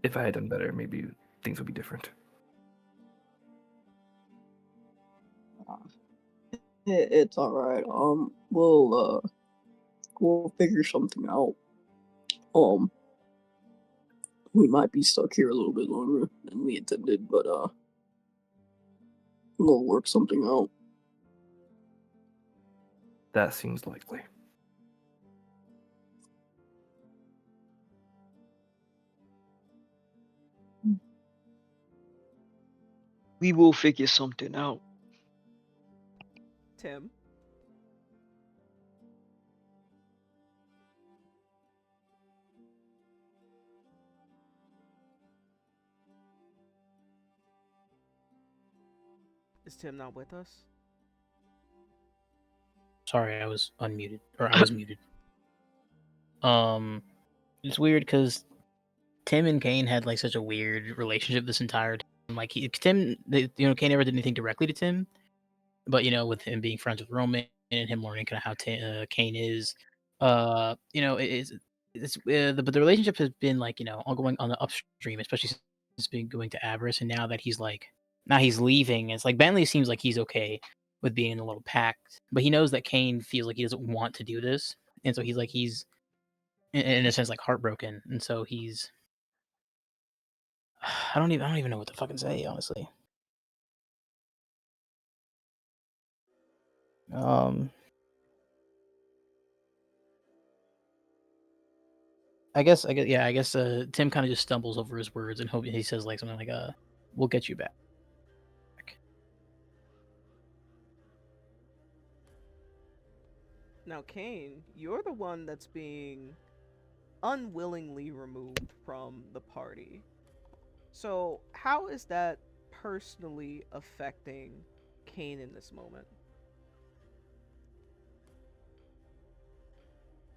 If I had done better, maybe things would be different. It's all right. We'll figure something out. We might be stuck here a little bit longer than we intended, but we'll work something out. That seems likely. We will figure something out. Tim. Is Tim not with us? Sorry, I was unmuted, or I was muted. It's weird because Tim and Cain had like such a weird relationship this entire time. Like Cain never did anything directly to Tim, but with him being friends with Roman and him learning kind of how Cain is, but the relationship has been like all going on the upstream, especially since being going to Avarice, and now that he's leaving, it's like Bentley seems like he's okay with being in a little pact, but he knows that Cain feels like he doesn't want to do this, and so he's in a sense like heartbroken, and so he's I don't even know what to fucking say, honestly. I guess Tim kind of just stumbles over his words and he says like something like we'll get you back. Now, Cain, you're the one that's being unwillingly removed from the party. So, how is that personally affecting Cain in this moment?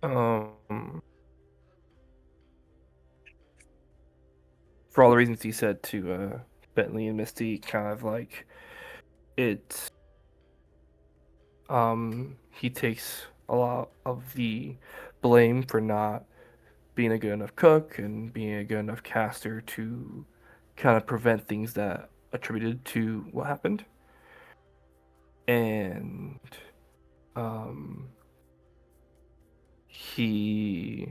For all the reasons he said to Bentley and Misty, kind of like it. He takes a lot of the blame for not being a good enough cook and being a good enough caster to kind of prevent things that attributed to what happened. And he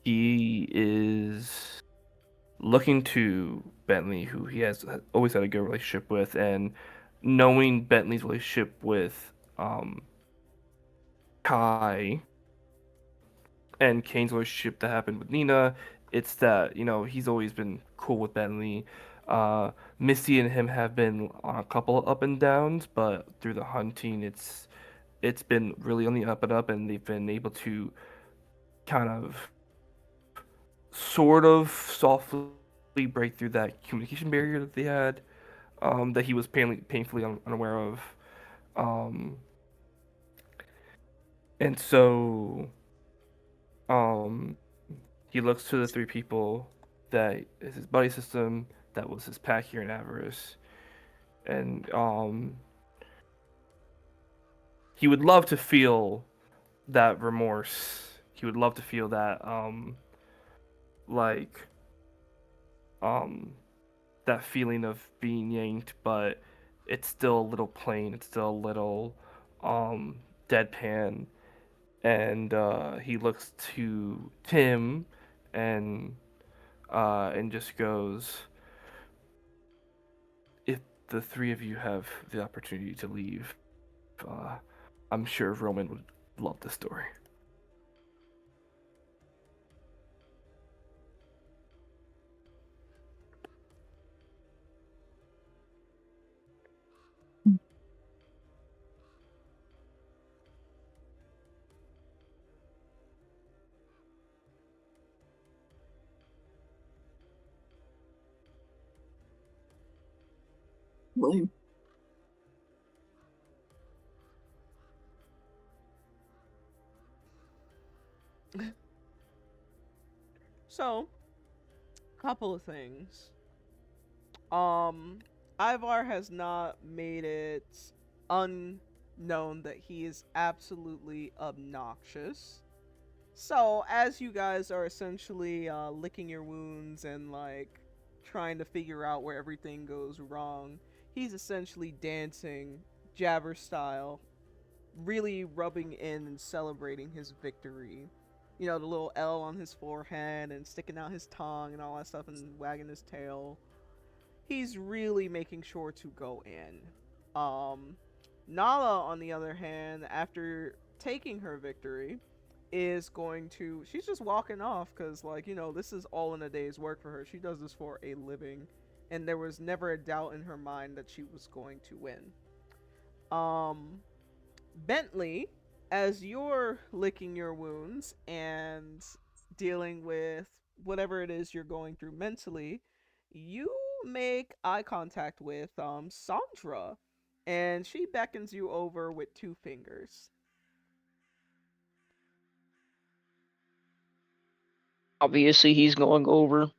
is looking to Bentley, who he has always had a good relationship with, and knowing Bentley's relationship with Kai and Kane's relationship that happened with Nina, it's that he's always been cool with Bentley. Misty and him have been on a couple of up and downs, but through the hunting, it's been really on the up and up, and they've been able to kind of sort of softly break through that communication barrier that they had, that he was painfully unaware of. And so he looks to the three people that is his buddy system, that was his pack here in Avarice, and he would love to feel that remorse. He would love to feel that like that feeling of being yanked, but it's still a little plain. It's still a little deadpan. And he looks to Tim and just goes, if the three of you have the opportunity to leave, I'm sure Roman would love the story. Lame. So, couple of things. Ivar has not made it unknown that he is absolutely obnoxious. So, as you guys are essentially licking your wounds and like trying to figure out where everything goes wrong, he's essentially dancing jabber style, really rubbing in and celebrating his victory. You know, the little L on his forehead and sticking out his tongue and all that stuff and wagging his tail. He's really making sure to go in. Nala, on the other hand, after taking her victory, is going to. She's just walking off because, like, you know, this is all in a day's work for her. She does this for a living, and there was never a doubt in her mind that she was going to win. Bentley, as you're licking your wounds and dealing with whatever it is you're going through mentally, you make eye contact with Sandra, and she beckons you over with two fingers. Obviously, he's going over.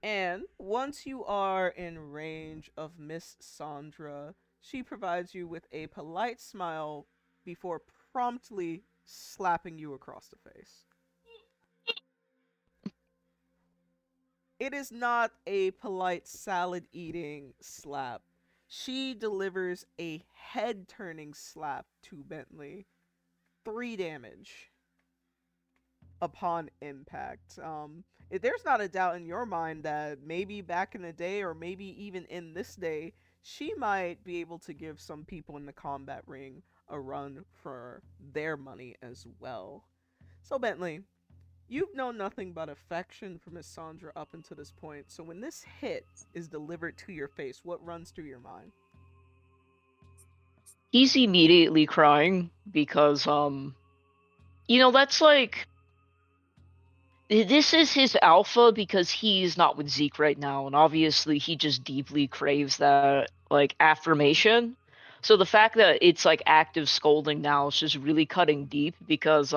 And once you are in range of Miss Sandra, she provides you with a polite smile before promptly slapping you across the face. It is not a polite salad eating slap. She delivers a head turning slap to Bentley. 3 damage upon impact. There's not a doubt in your mind that maybe back in the day, or maybe even in this day, she might be able to give some people in the combat ring a run for their money as well. So, Bentley, you've known nothing but affection from Miss Sandra up until this point. So, when this hit is delivered to your face, what runs through your mind? He's immediately crying because that's like this is his alpha because he's not with Zeke right now, and obviously he just deeply craves that like affirmation. So the fact that it's like active scolding now is just really cutting deep because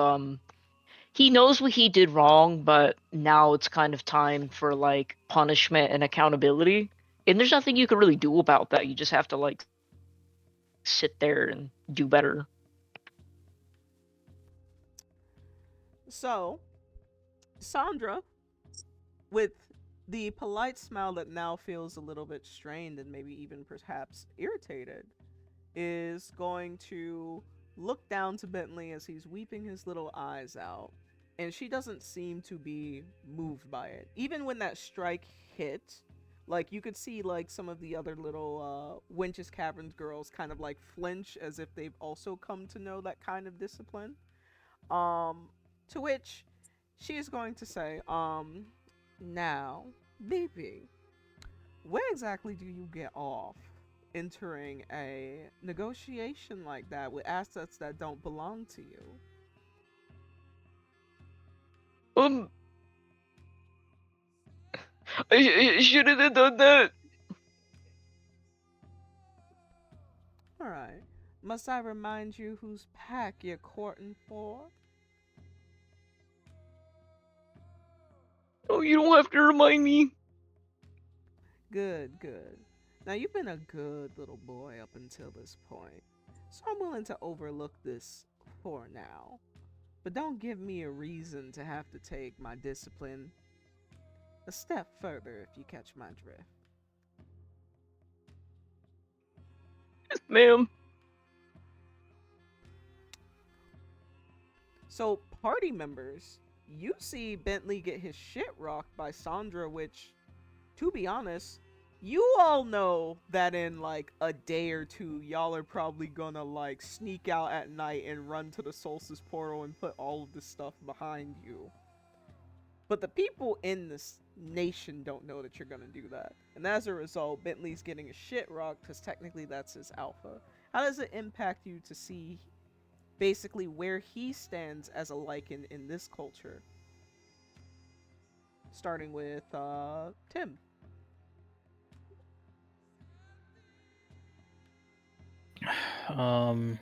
he knows what he did wrong, but now it's kind of time for like punishment and accountability. And there's nothing you can really do about that. You just have to like sit there and do better. So, Sandra, with the polite smile that now feels a little bit strained and maybe even perhaps irritated, is going to look down to Bentley as he's weeping his little eyes out. And she doesn't seem to be moved by it. Even when that strike hit, like you could see like some of the other little Winch's Caverns girls kind of like flinch as if they've also come to know that kind of discipline. To which she is going to say, now, BB, where exactly do you get off entering a negotiation like that with assets that don't belong to you? I shouldn't have done that. Alright. Must I remind you whose pack you're courting for? Oh, you don't have to remind me. Good, good. Now, you've been a good little boy up until this point, so I'm willing to overlook this for now. But don't give me a reason to have to take my discipline a step further, if you catch my drift. Ma'am. So, party members, you see Bentley get his shit rocked by Sandra, which, to be honest, you all know that in like a day or two, y'all are probably gonna like sneak out at night and run to the Solstice portal and put all of this stuff behind you. But the people in this nation don't know that you're gonna do that. And as a result, Bentley's getting a shit rocked because technically that's his alpha. How does it impact you to see basically where he stands as a Lycan in this culture? Starting with Tim. Um,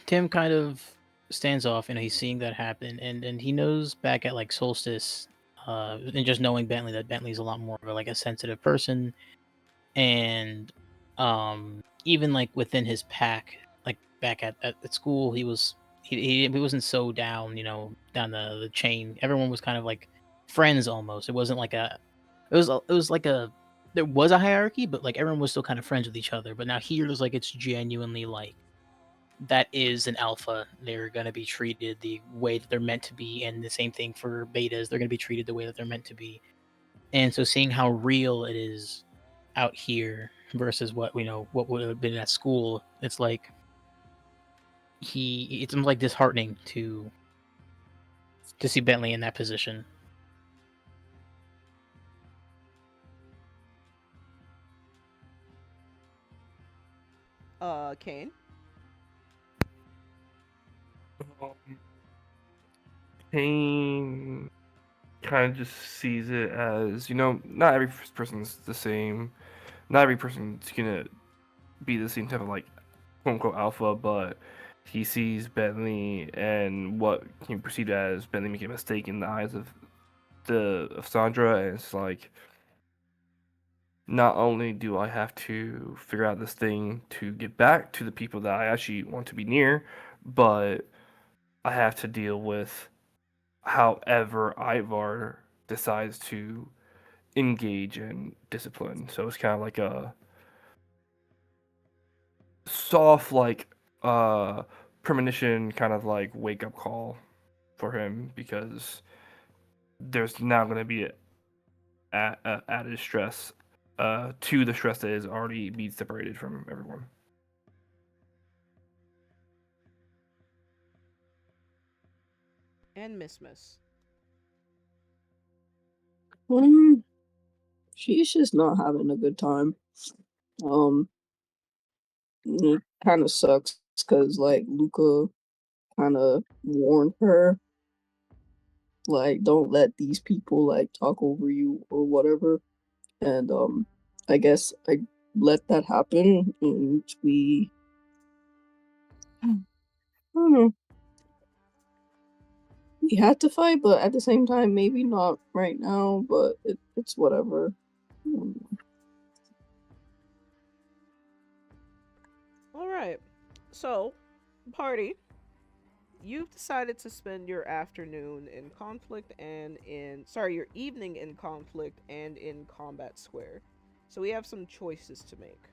Tim kind of stands off, and he's seeing that happen, and he knows back at like Solstice, and just knowing Bentley, that Bentley's a lot more of like a sensitive person, and even like within his pack, like back at school, he wasn't so down, down the chain. Everyone was kind of like friends almost. It wasn't like it was like a there was a hierarchy, but like everyone was still kind of friends with each other. But now here, it's like it's genuinely like that is an alpha. They're going to be treated the way that they're meant to be, and the same thing for betas. They're going to be treated the way that they're meant to be. And so seeing how real it is out here versus what what would have been at school, it's like it's like disheartening to see Bentley in that position. Cain. Cain kind of just sees it as, not every person's the same. Not every person's gonna be the same type of like quote unquote alpha, but he sees Bentley and what he perceived as Bentley making a mistake in the eyes of Sandra, and it's like, not only do I have to figure out this thing to get back to the people that I actually want to be near, but I have to deal with however Ivar decides to engage in discipline. So it's kind of like a soft, like, premonition, kind of like wake up call for him, because there's now going to be added stress to the stress that is already being separated from everyone. And Miss. She's just not having a good time. It kind of sucks because like Luca kind of warned her, like, don't let these people like talk over you or whatever. And I guess I let that happen, and I don't know, we had to fight, but at the same time, maybe not right now. But it's whatever. All right. So, party. You've decided to spend your afternoon in conflict and your evening in conflict and in combat square. So we have some choices to make.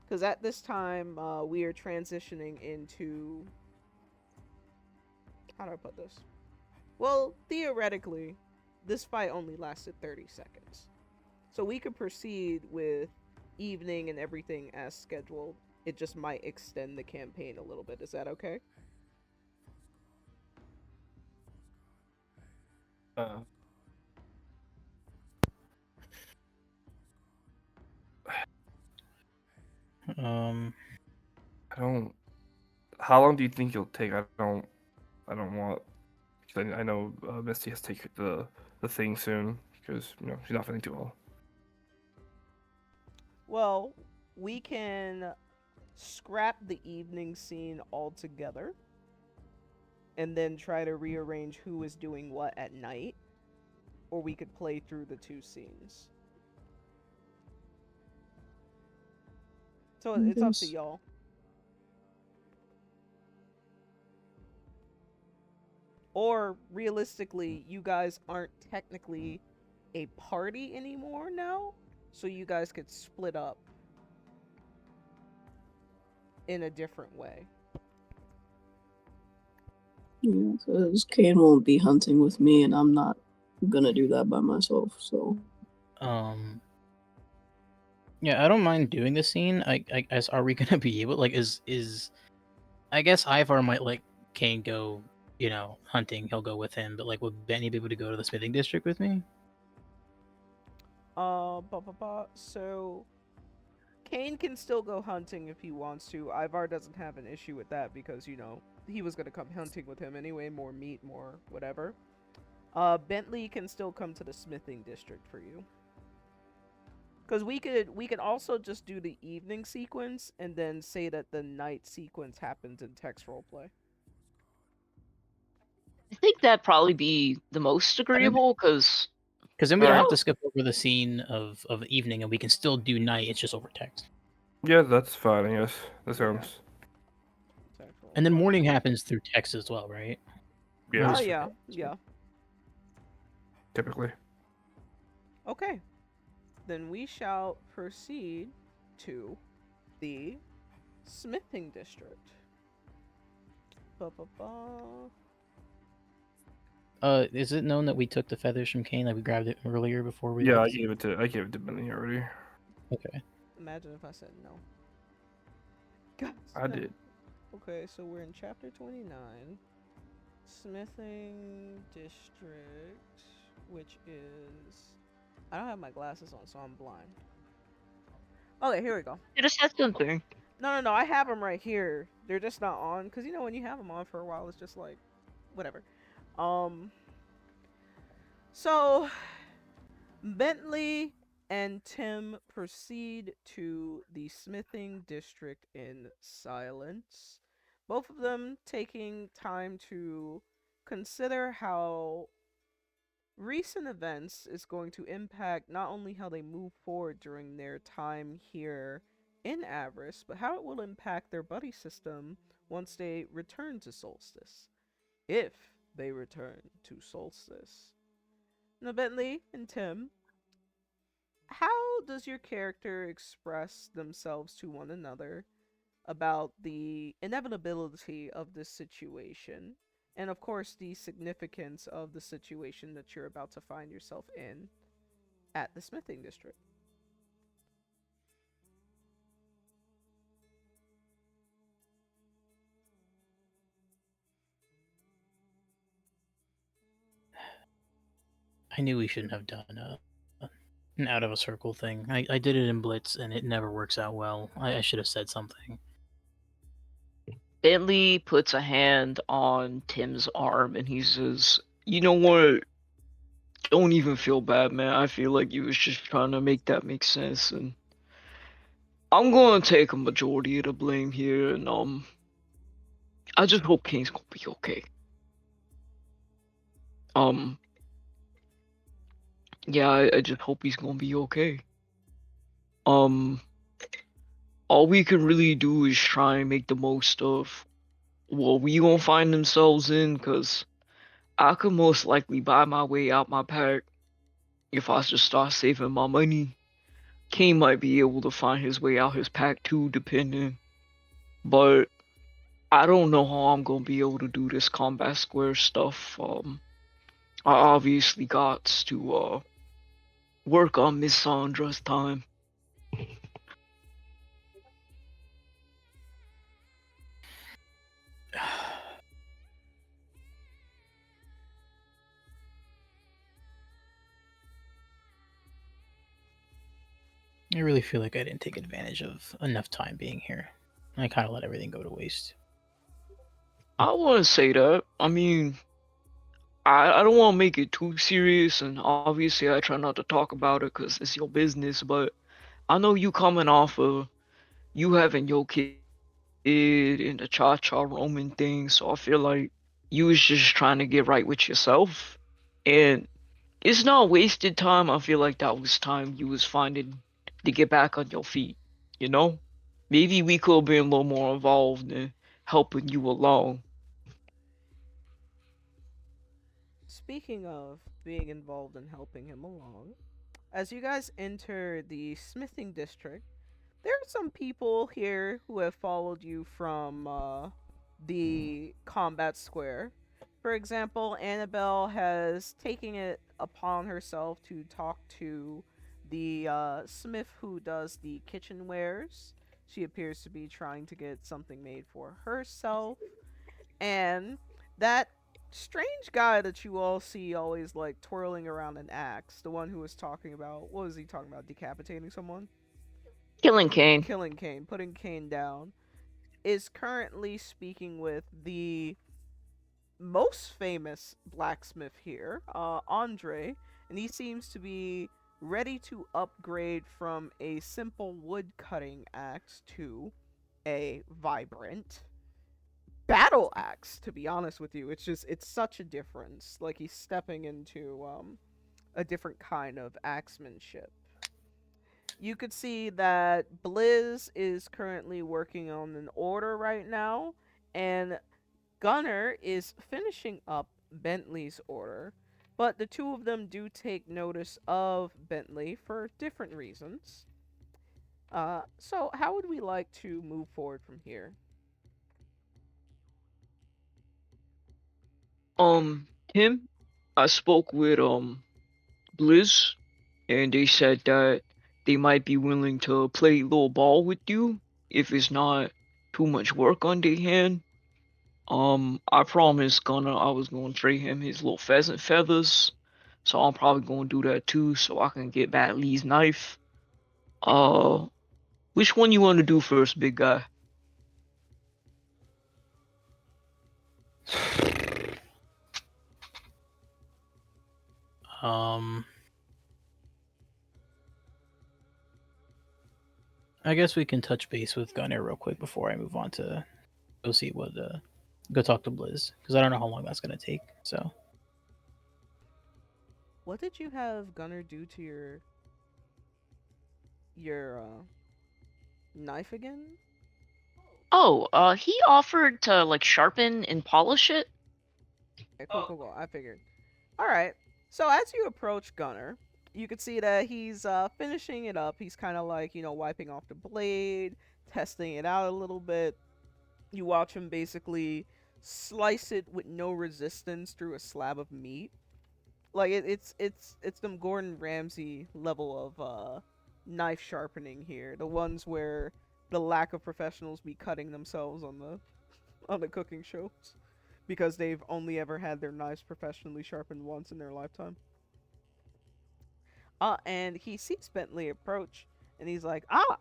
Because at this time, we are transitioning into. How do I put this? Well, theoretically, this fight only lasted 30 seconds. So we could proceed with evening and everything as scheduled. It just might extend the campaign a little bit. Is that okay? Um, I don't. How long do you think it'll take? I don't want. I know Misty has to take the thing soon because she's not feeling too well. Well, we can scrap the evening scene altogether and then try to rearrange who is doing what at night, or we could play through the two scenes. So it's up to Yes. y'all. Or realistically, you guys aren't technically a party anymore now, so you guys could split up in a different way. Yeah, because Cain won't be hunting with me, and I'm not gonna do that by myself. So Yeah, I don't mind doing the scene. I guess, are we gonna be able, like, is I guess Ivar might let Kane go, hunting. He'll go with him, but like, would Benny be able to go to the smithing district with me? So Cain can still go hunting if he wants to. Ivar doesn't have an issue with that because, he was gonna come hunting with him anyway, more meat, more whatever. Bentley can still come to the smithing district for you. Because we could also just do the evening sequence and then say that the night sequence happens in text roleplay. I think that'd probably be the most agreeable, because Because then we don't have Alright. to skip over the scene of the evening, and we can still do night. It's just over text. Yeah, that's fine. Yes, that sounds. Text And then roleplay. morning happens through text as well, right? Yeah, Oh yeah. typically. Okay. Then we shall proceed to the smithing district. Is it known that we took the feathers from Cain? Like, we grabbed it earlier before we Yeah, I left? gave it to Bentley already. Okay. Imagine if I said no. God, I did. Okay, so we're in chapter 29. Smithing district, which is... I don't have my glasses on, so I'm blind. Okay, here we go. it just has something. No, I have them right here. They're just not on, because, when you have them on for a while, it's just like, whatever. So, Bentley and Tim proceed to the smithing district in silence. Both of them taking time to consider how recent events is going to impact not only how they move forward during their time here in Avarice, but how it will impact their buddy system once they return to Solstice. If they return to Solstice. Now, Bentley and Tim, how does your character express themselves to one another about the inevitability of this situation? And of course, the significance of the situation that you're about to find yourself in at the smithing district. I knew we shouldn't have done an out of a circle thing. I did it in Blitz, and it never works out well. I should have said something. Bentley puts a hand on Tim's arm and he says, "You know what? Don't even feel bad, man. I feel like you was just trying to make that make sense, and I'm gonna take a majority of the blame here, and I just hope Kane's gonna be okay. Um, yeah, I just hope he's gonna be okay. Um, all we can really do is try and make the most of what we gonna find themselves in, cause I could most likely buy my way out my pack if I just start saving my money. Kane might be able to find his way out his pack too, depending. But I don't know how I'm gonna be able to do this combat square stuff. I obviously got to work on Miss Sandra's time. I really feel like I didn't take advantage of enough time being here. I kind of let everything go to waste. I wouldn't say that. I mean, I don't want to make it too serious, and obviously I try not to talk about it because it's your business, but I know you coming off of you having your kid and the cha-cha Roman thing, so I feel like you was just trying to get right with yourself. And it's not wasted time. I feel like that was time you was finding to get back on your feet, you know? Maybe we could have been a little more involved in helping you along. Speaking of being involved in helping him along, as you guys enter the smithing district, there are some people here who have followed you from the combat square. For example, Annabelle has taken it upon herself to talk to the smith who does the kitchenwares. She appears to be trying to get something made for herself. And that strange guy that you all see always like twirling around an axe, the one who was talking about, what was he talking about? Decapitating someone? Killing Cain. Killing Cain, putting Cain down, is currently speaking with the most famous blacksmith here, Andre, and he seems to be ready to upgrade from a simple wood cutting axe to a vibrant battle axe. To be honest with you, it's such a difference. Like he's stepping into a different kind of axemanship. You could see that Blizz is currently working on an order right now, and Gunner is finishing up Bentley's order. But the two of them do take notice of Bentley for different reasons. So how would we like to move forward from here? Tim, I spoke with Blizz, and they said that they might be willing to play a little ball with you if it's not too much work on their hand. I promised Gunner I was gonna trade him his little pheasant feathers, so I'm probably gonna do that too, so I can get back Lee's knife. Uh, which one you want to do first, big guy? Um, I guess we can touch base with Gunner real quick before I move on to go see what go talk to Blizz because I don't know how long that's gonna take. So What did you have Gunner do to your knife again? Oh, he offered to like sharpen and polish it. Okay, cool. I figured. All right. So as you approach Gunner, you can see that he's finishing it up. He's kind of like, wiping off the blade, testing it out a little bit. You watch him basically slice it with no resistance through a slab of meat. Like it's them Gordon Ramsay level of knife sharpening here. The ones where the lack of professionals be cutting themselves on the cooking shows because they've only ever had their knives professionally sharpened once in their lifetime. And he sees Bentley approach, and he's like, "Ah,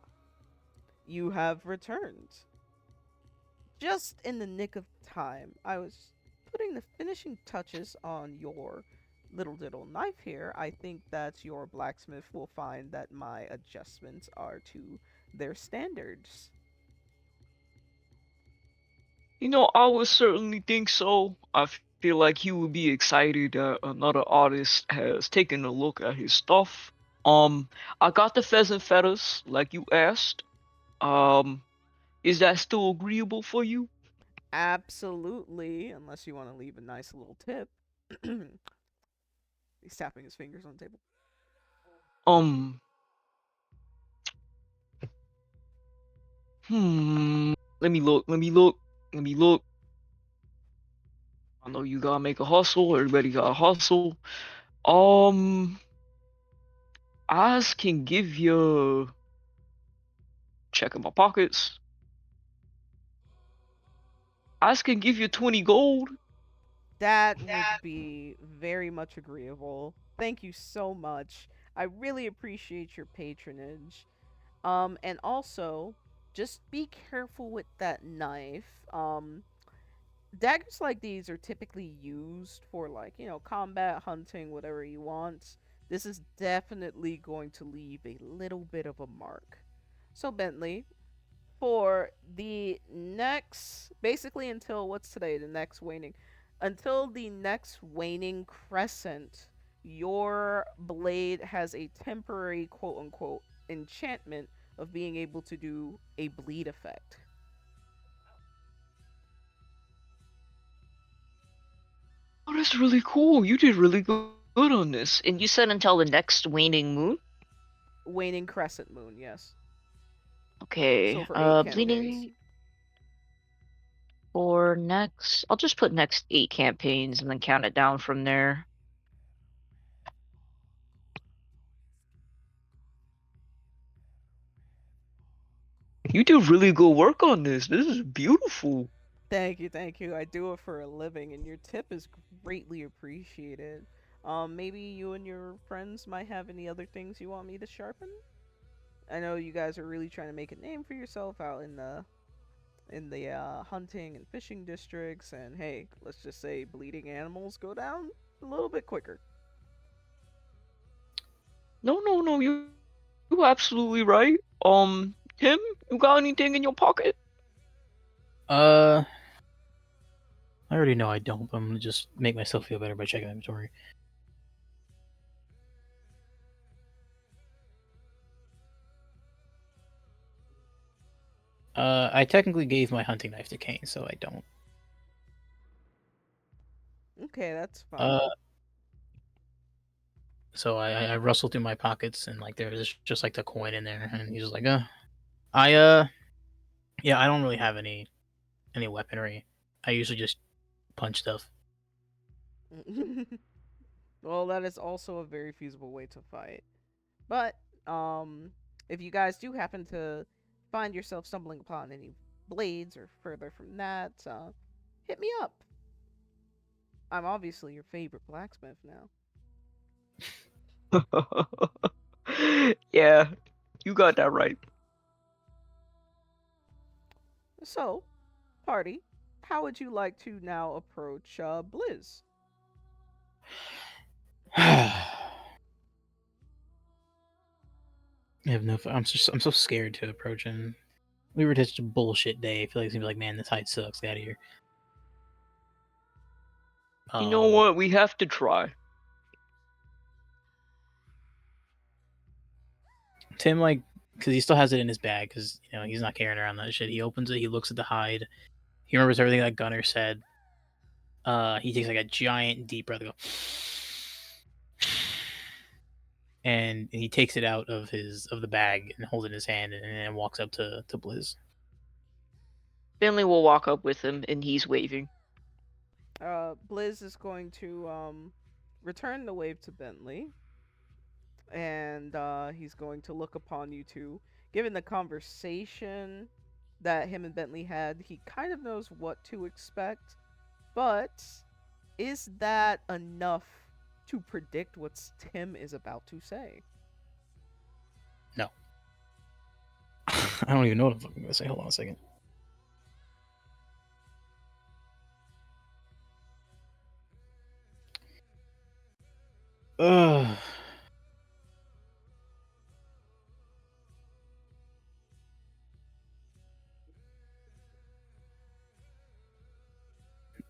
you have returned. Just in the nick of time. I was putting the finishing touches on your little diddle knife here. I think that your blacksmith will find that my adjustments are to their standards." You know, I would certainly think so. I feel like he would be excited that another artist has taken a look at his stuff. Um, I got the pheasant feathers like you asked. Um, is that still agreeable for you? Absolutely, unless you want to leave a nice little tip. He's tapping his fingers on the table. Um, let me look, let me look, let me look. I know you gotta make a hustle, everybody gotta hustle. Um, I can give you, checking my pockets. I can give you 20 gold. That would be very much agreeable. Thank you so much. I really appreciate your patronage. And also, just be careful with that knife. Daggers like these are typically used for like, combat, hunting, whatever you want. This is definitely going to leave a little bit of a mark. So Bentley, for the next, basically until what's today, the next waning, until the next waning crescent, your blade has a temporary quote unquote enchantment of being able to do a bleed effect. Oh, that's really cool. You did really good on this. And you said until the next waning moon? Waning crescent moon, yes. Okay. So for 8 campaigns. Bleeding for next. I'll just put next 8 campaigns and then count it down from there. You did really good work on this. This is beautiful. Thank you, thank you. I do it for a living, and your tip is greatly appreciated. Maybe you and your friends might have any other things you want me to sharpen? I know you guys are really trying to make a name for yourself out in the hunting and fishing districts, and hey, let's just say bleeding animals go down a little bit quicker. No. You absolutely right. Tim, you got anything in your pocket? I already know I don't, but I'm gonna just make myself feel better by checking inventory. I technically gave my hunting knife to Cain, so I don't. Okay, that's fine. So I rustled through my pockets, and like there's just like the coin in there, and he's just like, yeah, I don't really have any weaponry. I usually just punch stuff. Well, that is also a very feasible way to fight. But if you guys do happen to find yourself stumbling upon any blades or further from that, hit me up. I'm obviously your favorite blacksmith now. Yeah, you got that right. So, party, how would you like to now approach Blizz? I have no. I'm so scared to approach him. We were such a bullshit day. I feel like he's gonna be like, man, this height sucks. Get out of here. You know what? We have to try. Tim, like, because he still has it in his bag, because he's not carrying around that shit. He opens it. He looks at the hide. He remembers everything that Gunner said. He takes like a giant deep breath, and he takes it out of the bag and holds it in his hand, and then walks up to Blizz. Bentley will walk up with him, and he's waving. Blizz is going to return the wave to Bentley, and he's going to look upon you two. Given the conversation that him and Bentley had, he kind of knows what to expect, but is that enough to predict what Tim is about to say? No. I don't even know what I'm fucking gonna say. Hold on a second. Ugh.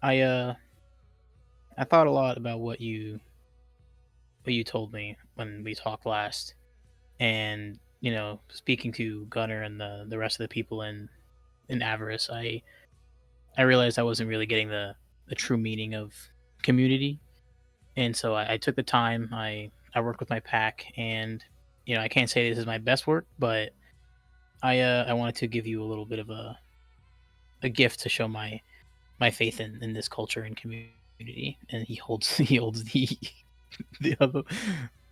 I thought a lot about what you told me when we talked last, and speaking to Gunner and the rest of the people in Avarice, I realized I wasn't really getting the true meaning of community, and so I took the time. I worked with my pack, and I can't say this is my best work, but I wanted to give you a little bit of a gift to show my faith in this culture and community. And he holds the other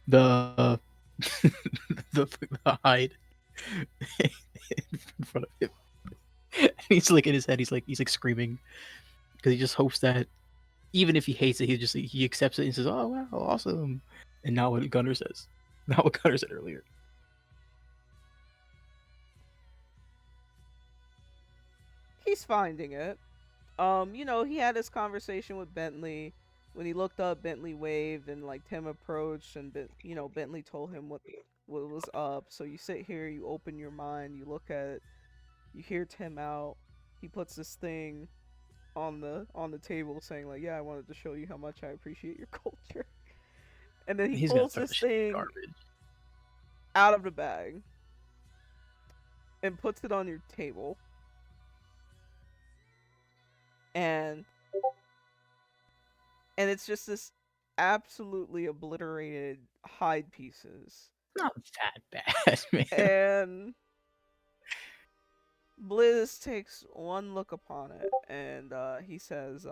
the the hide in front of him. And he's like in his head, he's like screaming because he just hopes that even if he hates it, he accepts it and says, "Oh wow, awesome!" And not what Gunner says, not what Gunner said earlier. He's finding it. He had this conversation with Bentley. When he looked up, Bentley waved, and like Tim approached, and Bentley told him what was up. So you sit here, you open your mind, you look at it, you hear Tim out. He puts this thing on the table, saying like, "Yeah, I wanted to show you how much I appreciate your culture." And then he He's pulls gonna throw this shit in thing garbage. out of the bag. and puts it on your table. And it's just this absolutely obliterated hide pieces. Not that bad, man. And Blizz takes one look upon it, and he says,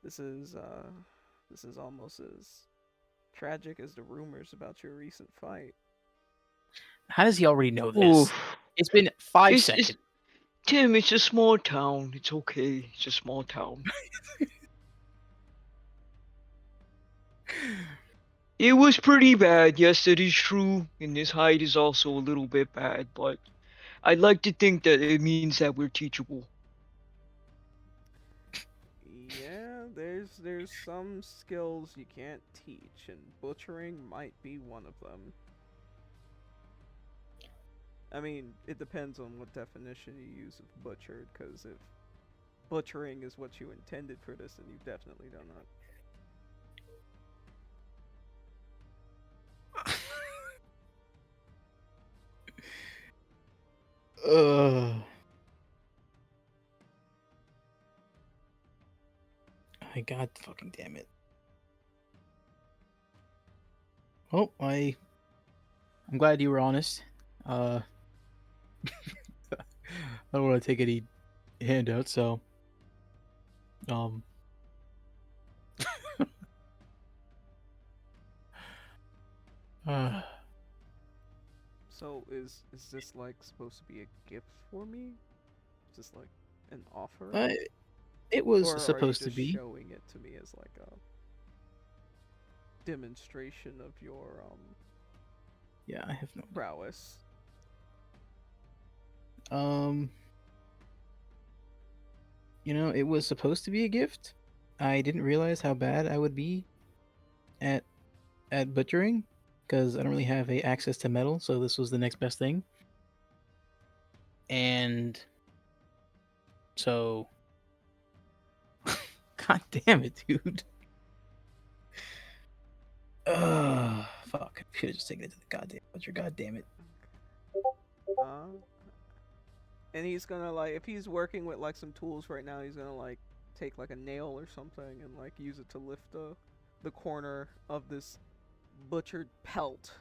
this is almost as tragic as the rumors about your recent fight." How does he already know this? Oof. It's been 5 It's seconds. Tim, it's a small town. It's okay. It's a small town. It was pretty bad. Yes, it is true. And this hide is also a little bit bad, but I'd like to think that it means that we're teachable. Yeah, there's some skills you can't teach, and butchering might be one of them. I mean, it depends on what definition you use of butchered, because if butchering is what you intended for this, then you've definitely done that. My god fucking damn it. Oh, I'm glad you were honest. I don't want to take any handouts, so So is this like supposed to be a gift for me? Is this like an offer? it was Or are you supposed to just be. showing it to me as like a demonstration of your Yeah, I have no. prowess? It was supposed to be a gift. I didn't realize how bad I would be at butchering because I don't really have access to metal, so this was the next best thing. And so, god damn it, dude. Fuck. I should have just taken it to the goddamn butcher. God damn it. And he's gonna like, if he's working with like some tools right now, he's gonna like take like a nail or something and like use it to lift the corner of this butchered pelt.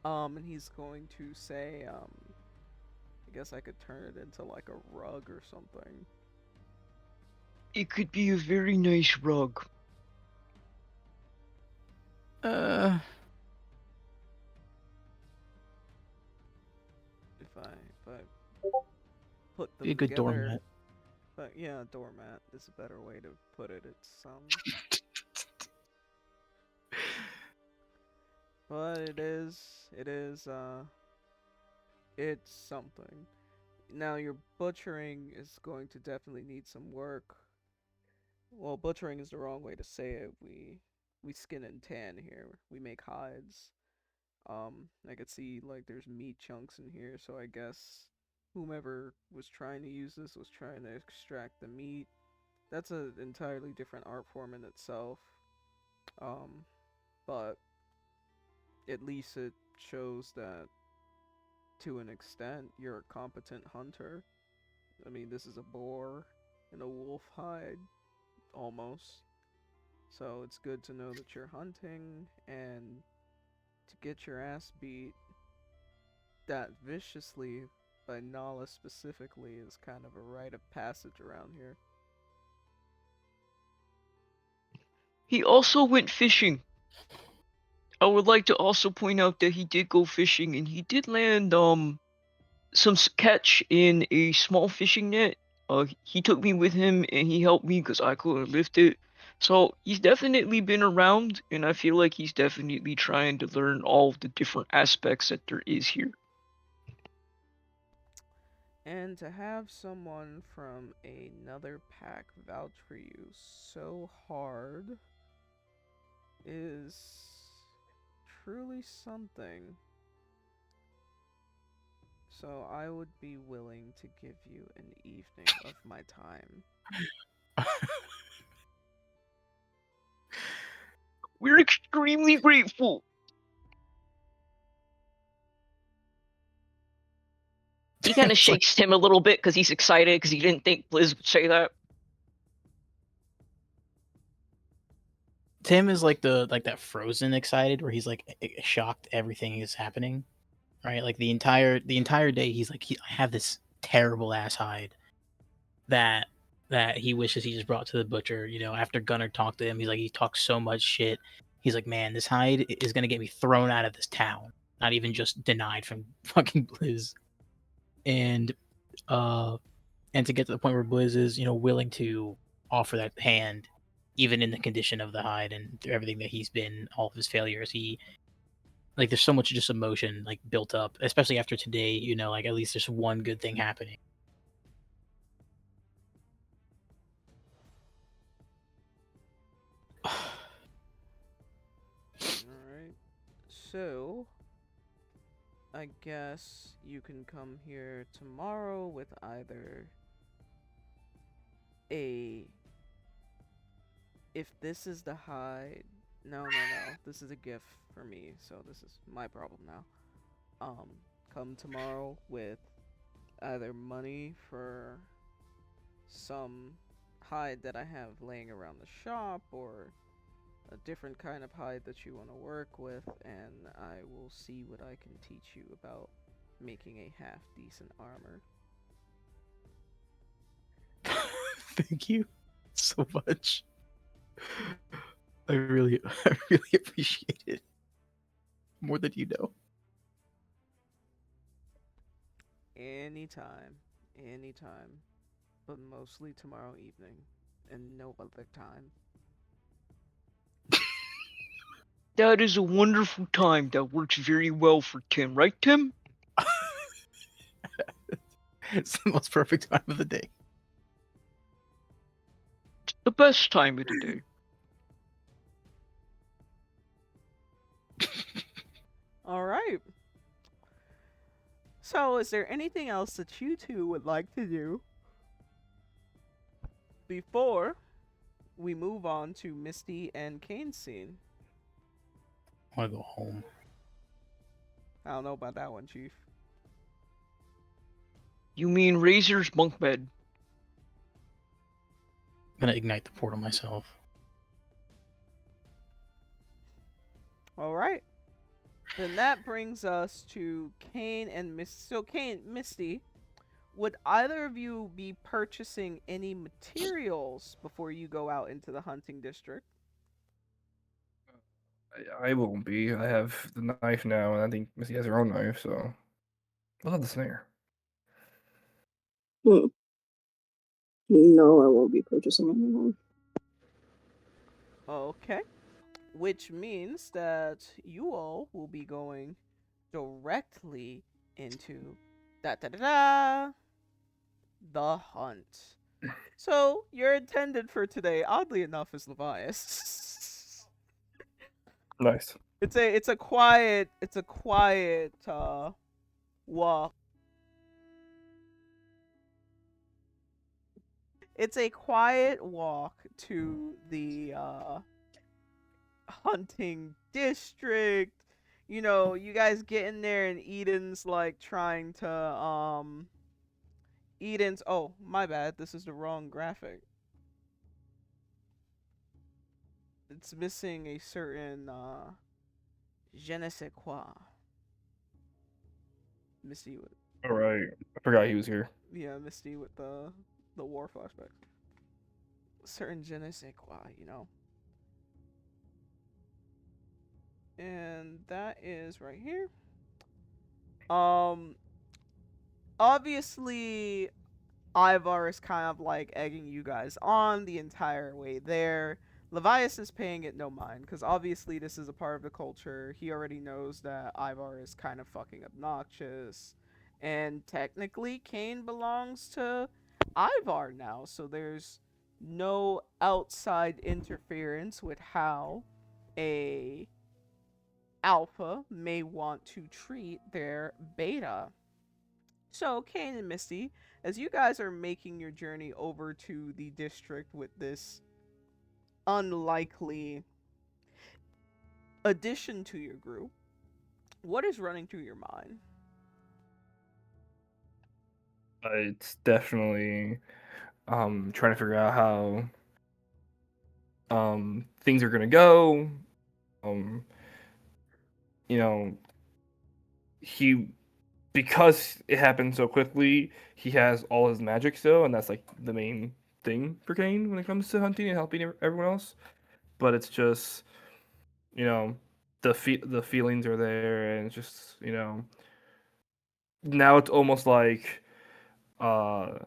And he's going to say, I guess I could turn it into like a rug or something. It could be a very nice rug. If I put them Be a good together, doormat. but yeah, doormat is a better way to put it. It's but it's something. Now your butchering is going to definitely need some work. Well, butchering is the wrong way to say it. We skin and tan here. We make hides. I could see like there's meat chunks in here, so I guess whomever was trying to use this was trying to extract the meat. That's an entirely different art form in itself. But at least it shows that to an extent you're a competent hunter. I mean, this is a boar and a wolf hide, almost. So it's good to know that you're hunting, and to get your ass beat that viciously by Nala specifically is kind of a rite of passage around here. He also went fishing. I would like to also point out that he did go fishing and he did land some catch in a small fishing net. He took me with him and he helped me because I couldn't lift it. So he's definitely been around, and I feel like he's definitely trying to learn all of the different aspects that there is here. And to have someone from another pack vouch for you so hard is truly something. So I would be willing to give you an evening of my time. We're extremely grateful. He kind of It's like- shakes Tim a little bit because he's excited because he didn't think Blizz would say that. Tim is like that Frozen excited where he's like shocked everything is happening, right? Like the entire day he's like I have this terrible ass hide that he wishes he just brought to the butcher. You know, after Gunnar talked to him, he's like he talks so much shit. He's like, man, this hide is gonna get me thrown out of this town, not even just denied from fucking Blizz. And to get to the point where Blizz is, you know, willing to offer that hand, even in the condition of the hide and through everything that he's been, all of his failures, he like there's so much just emotion like built up, especially after today. You know, like at least there's one good thing happening. Alright. So, I guess you can come here tomorrow with either if this is the hide. No. This is a gift for me, so this is my problem now. Come tomorrow with either money for some hide that I have laying around the shop, or a different kind of hide that you want to work with, and I will see what I can teach you about making a half decent armor. Thank you so much. I really appreciate it more than you know. Anytime, but mostly tomorrow evening, and no other time. That is a wonderful time that works very well for Tim, right, Tim? It's the most perfect time of the day. It's the best time of the day. All right. So, is there anything else that you two would like to do before we move on to Misty and Cain's scene? I want to go home. I don't know about that one, Chief. You mean Razor's bunk bed? I'm gonna ignite the portal myself. All right. Then that brings us to Cain and Misty. So, Cain, Misty, would either of you be purchasing any materials before you go out into the hunting district? I won't be. I have the knife now, and I think Missy has her own knife, so we'll have the snare. No, I won't be purchasing anyone. Okay. Which means that you all will be going directly into the hunt. So your attendant for today, oddly enough, is Levias. Nice. It's a quiet walk. It's a quiet walk to the hunting district. You know, you guys get in there and Eden's like trying to Eden's oh, my bad, this is the wrong graphic. It's missing a certain je ne sais quoi. Misty with All right. I forgot he was here. Misty with the war flashback. Certain je ne sais quoi, you know. And that is right here. Obviously Ivar is kind of like egging you guys on the entire way there. Levias is paying it no mind, because obviously this is a part of the culture. He already knows that Ivar is kind of fucking obnoxious. And technically, Cain belongs to Ivar now, so there's no outside interference with how a alpha may want to treat their beta. So, Cain and Misty, as you guys are making your journey over to the district with this unlikely addition to your group, what is running through your mind? It's definitely trying to figure out how things are gonna go. Um, you know, he because it happened so quickly, he has all his magic still, and that's like the main thing for Cain when it comes to hunting and helping everyone else. But it's just the feelings are there, and it's just now it's almost like uh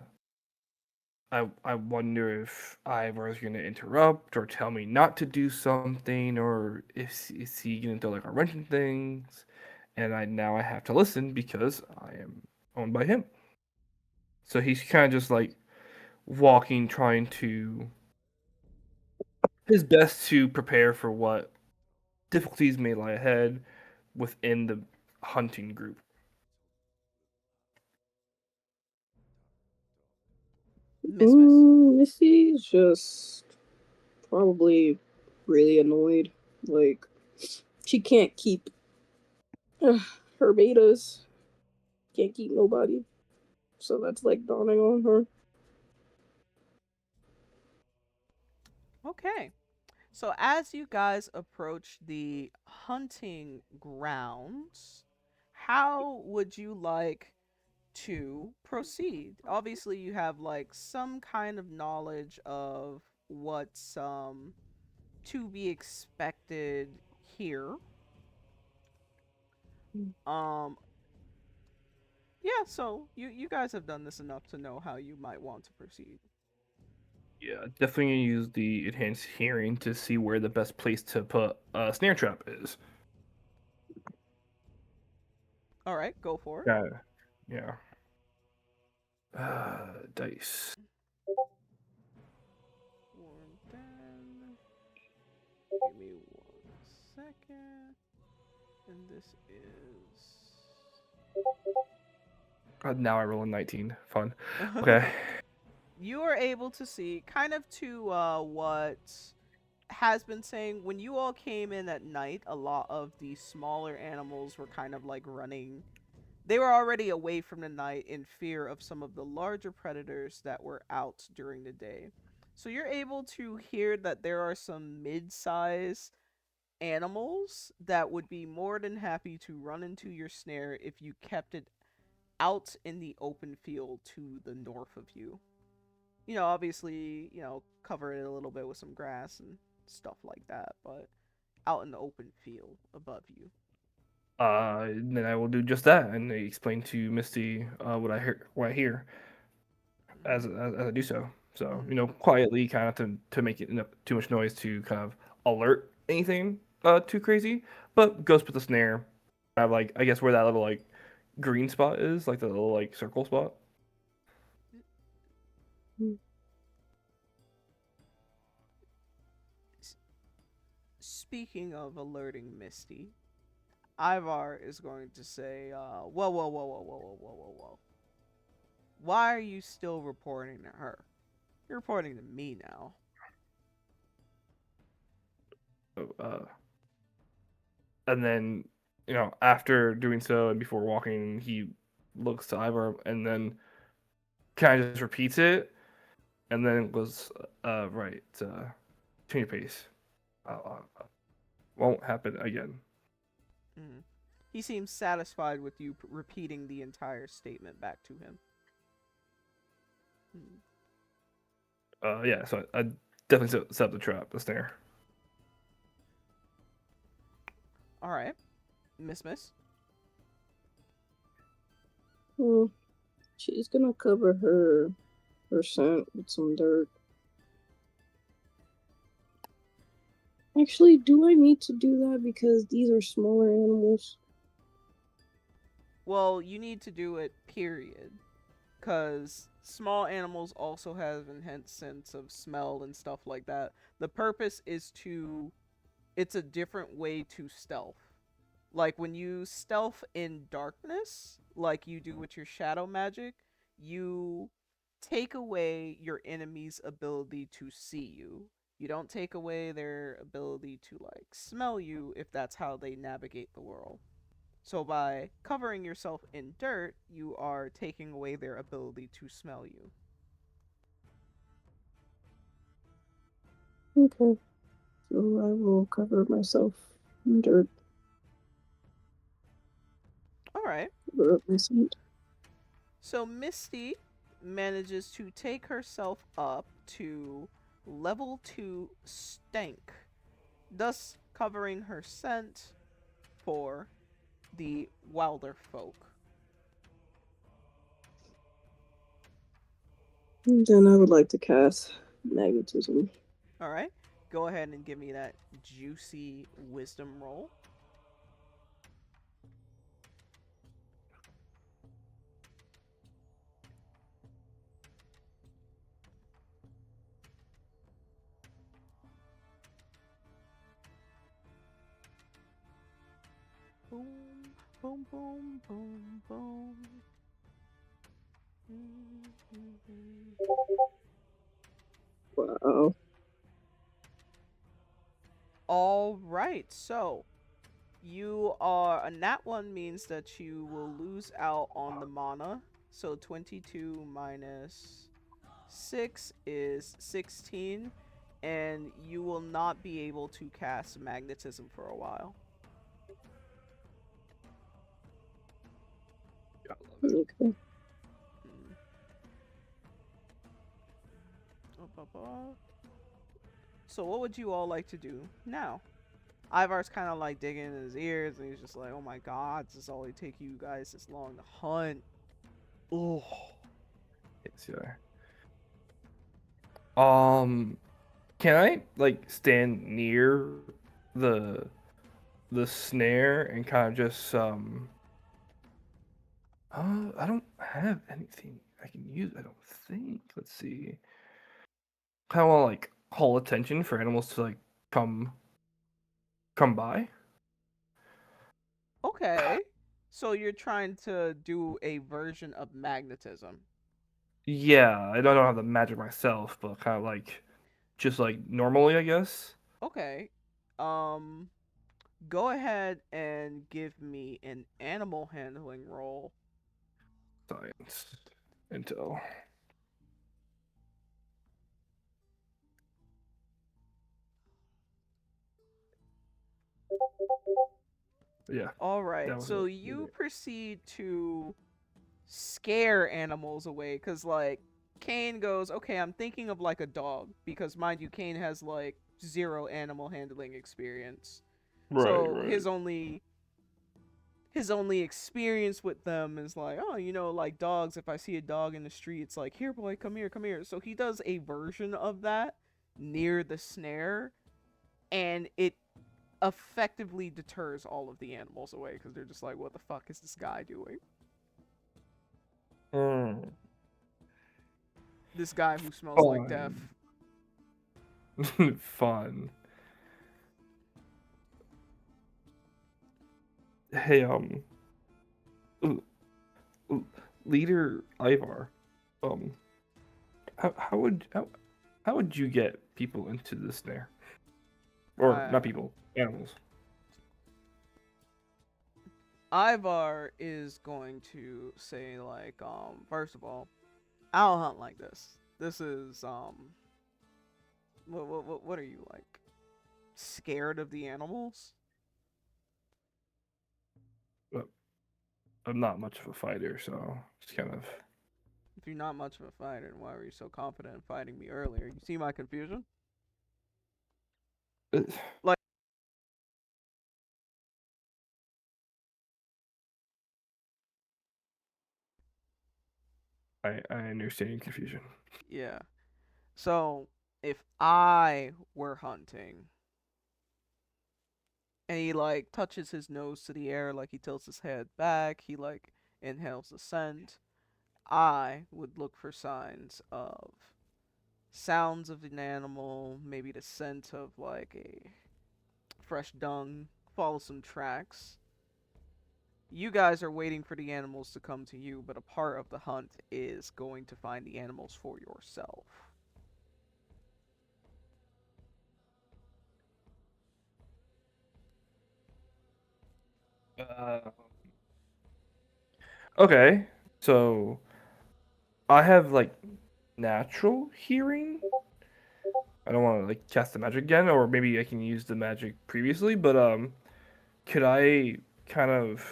I wonder if Ivar's gonna interrupt or tell me not to do something, or is he gonna throw like a wrench in things, and I have to listen because I am owned by him. So he's kind of just like walking, trying to his best to prepare for what difficulties may lie ahead within the hunting group. Miss. Missy's just probably really annoyed. Like, she can't keep her betas. Can't keep nobody. So that's like dawning on her. Okay. So as you guys approach the hunting grounds, how would you like to proceed? Obviously, you have like some kind of knowledge of what's to be expected here. Um yeah, so you guys have done this enough to know how you might want to proceed. Yeah, definitely gonna use the enhanced hearing to see where the best place to put a snare trap is. All right, go for it. Yeah, yeah. Dice. One then. Give me 1 second. And this Now I roll a 19. Fun. is Okay. you are able to see kind of to what has been saying when you all came in at night, a lot of the smaller animals were kind of like running. They were already away from the night in fear of some of the larger predators that were out during the day. So you're able to hear that there are some mid-size animals that would be more than happy to run into your snare if you kept it out in the open field to the north of you. Obviously, cover it a little bit with some grass and stuff like that, but out in the open field above you. Then I will do just that and explain to Misty what I hear as I do so. So quietly, kind of to make it enough too much noise to kind of alert anything too crazy, but goes with the snare. I have like I guess where that little like green spot is, like the little like circle spot. Speaking of alerting Misty, Ivar is going to say, whoa, whoa, whoa, whoa, whoa, whoa, whoa, whoa, whoa. Why are you still reporting to her? You're reporting to me now. So, and then after doing so and before walking, he looks to Ivar and then kind of just repeats it, and then goes, right, change your pace. Won't happen again. Mm. He seems satisfied with you repeating the entire statement back to him. Yeah, so I definitely set up the snare. All right, Miss. Well, she's gonna cover her scent with some dirt. Actually, do I need to do that because these are smaller animals? Well, you need to do it, period. Because small animals also have enhanced sense of smell and stuff like that. The purpose is it's a different way to stealth. Like when you stealth in darkness, like you do with your shadow magic, you take away your enemy's ability to see you. You don't take away their ability to like smell you if that's how they navigate the world. So by covering yourself in dirt, you are taking away their ability to smell you. Okay. So I will cover myself in dirt. All right. Cover up my scent. So Misty manages to take herself up to level 2 stank, thus covering her scent for the wilder folk. And then I would like to cast magnetism. All right. Go ahead and give me that juicy wisdom roll. Boom, boom, boom, boom, boom. Wow. All right. So you are a nat one means that you will lose out on the mana. So 22 minus 6 is 16, and you will not be able to cast magnetism for a while. Okay. Mm. So what would you all like to do now? Ivar's kind of like digging in his ears, and he's just like, "Oh my God, does this only take you guys this long to hunt?" Oh, Yes, yeah. Can I like stand near the snare and kind of just I don't have anything I can use, I don't think. Let's see. Kind of want to like call attention for animals to like come by. okay. So you're trying to do a version of magnetism. Yeah, I don't have the magic myself, but kind of like just like normally, I guess. Okay. Um, Go ahead and give me an animal handling roll. Science, intel. Yeah, All right. that was So it. you proceed to scare animals away because, like, Cain goes, okay, I'm thinking of like a dog because, mind you, Cain has like zero animal handling experience. Right, So right. his only experience with them is like, oh, you know, like dogs. If I see a dog in the street, it's like, here, boy, come here, come here. So he does a version of that near the snare, and it effectively deters all of the animals away because they're just like, what the fuck is this guy doing? Mm. This guy who smells like death. Fun. Hey, l- leader Ivar, um, how would you get people into the snare? Or not people, animals. Ivar is going to say like, first of all, I don't hunt like this. This is what are you like? Scared of the animals? But I'm not much of a fighter, so it's kind of. If you're not much of a fighter, then why were you so confident in fighting me earlier? You see my confusion? Like, I understand your confusion. yeah. So, if I were hunting, and he like touches his nose to the air, like he tilts his head back, he like inhales the scent, I would look for signs of sounds of an animal, maybe the scent of like a fresh dung, follow some tracks. You guys are waiting for the animals to come to you, but a part of the hunt is going to find the animals for yourself. Uh, Okay, so I have like natural hearing. I don't want to like cast the magic again, or maybe I can use the magic previously. But could I kind of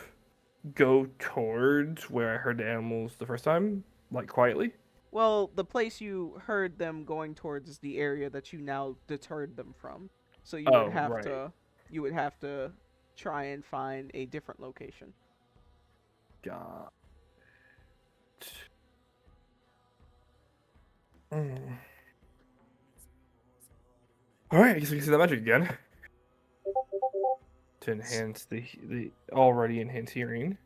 go towards where I heard the animals the first time, like quietly? Well, the place you heard them going towards is the area that you now deterred them from. So Oh, right. you would have to try and find a different location. Got. Mm. All right, I guess we can see the magic again to enhance the already enhanced hearing.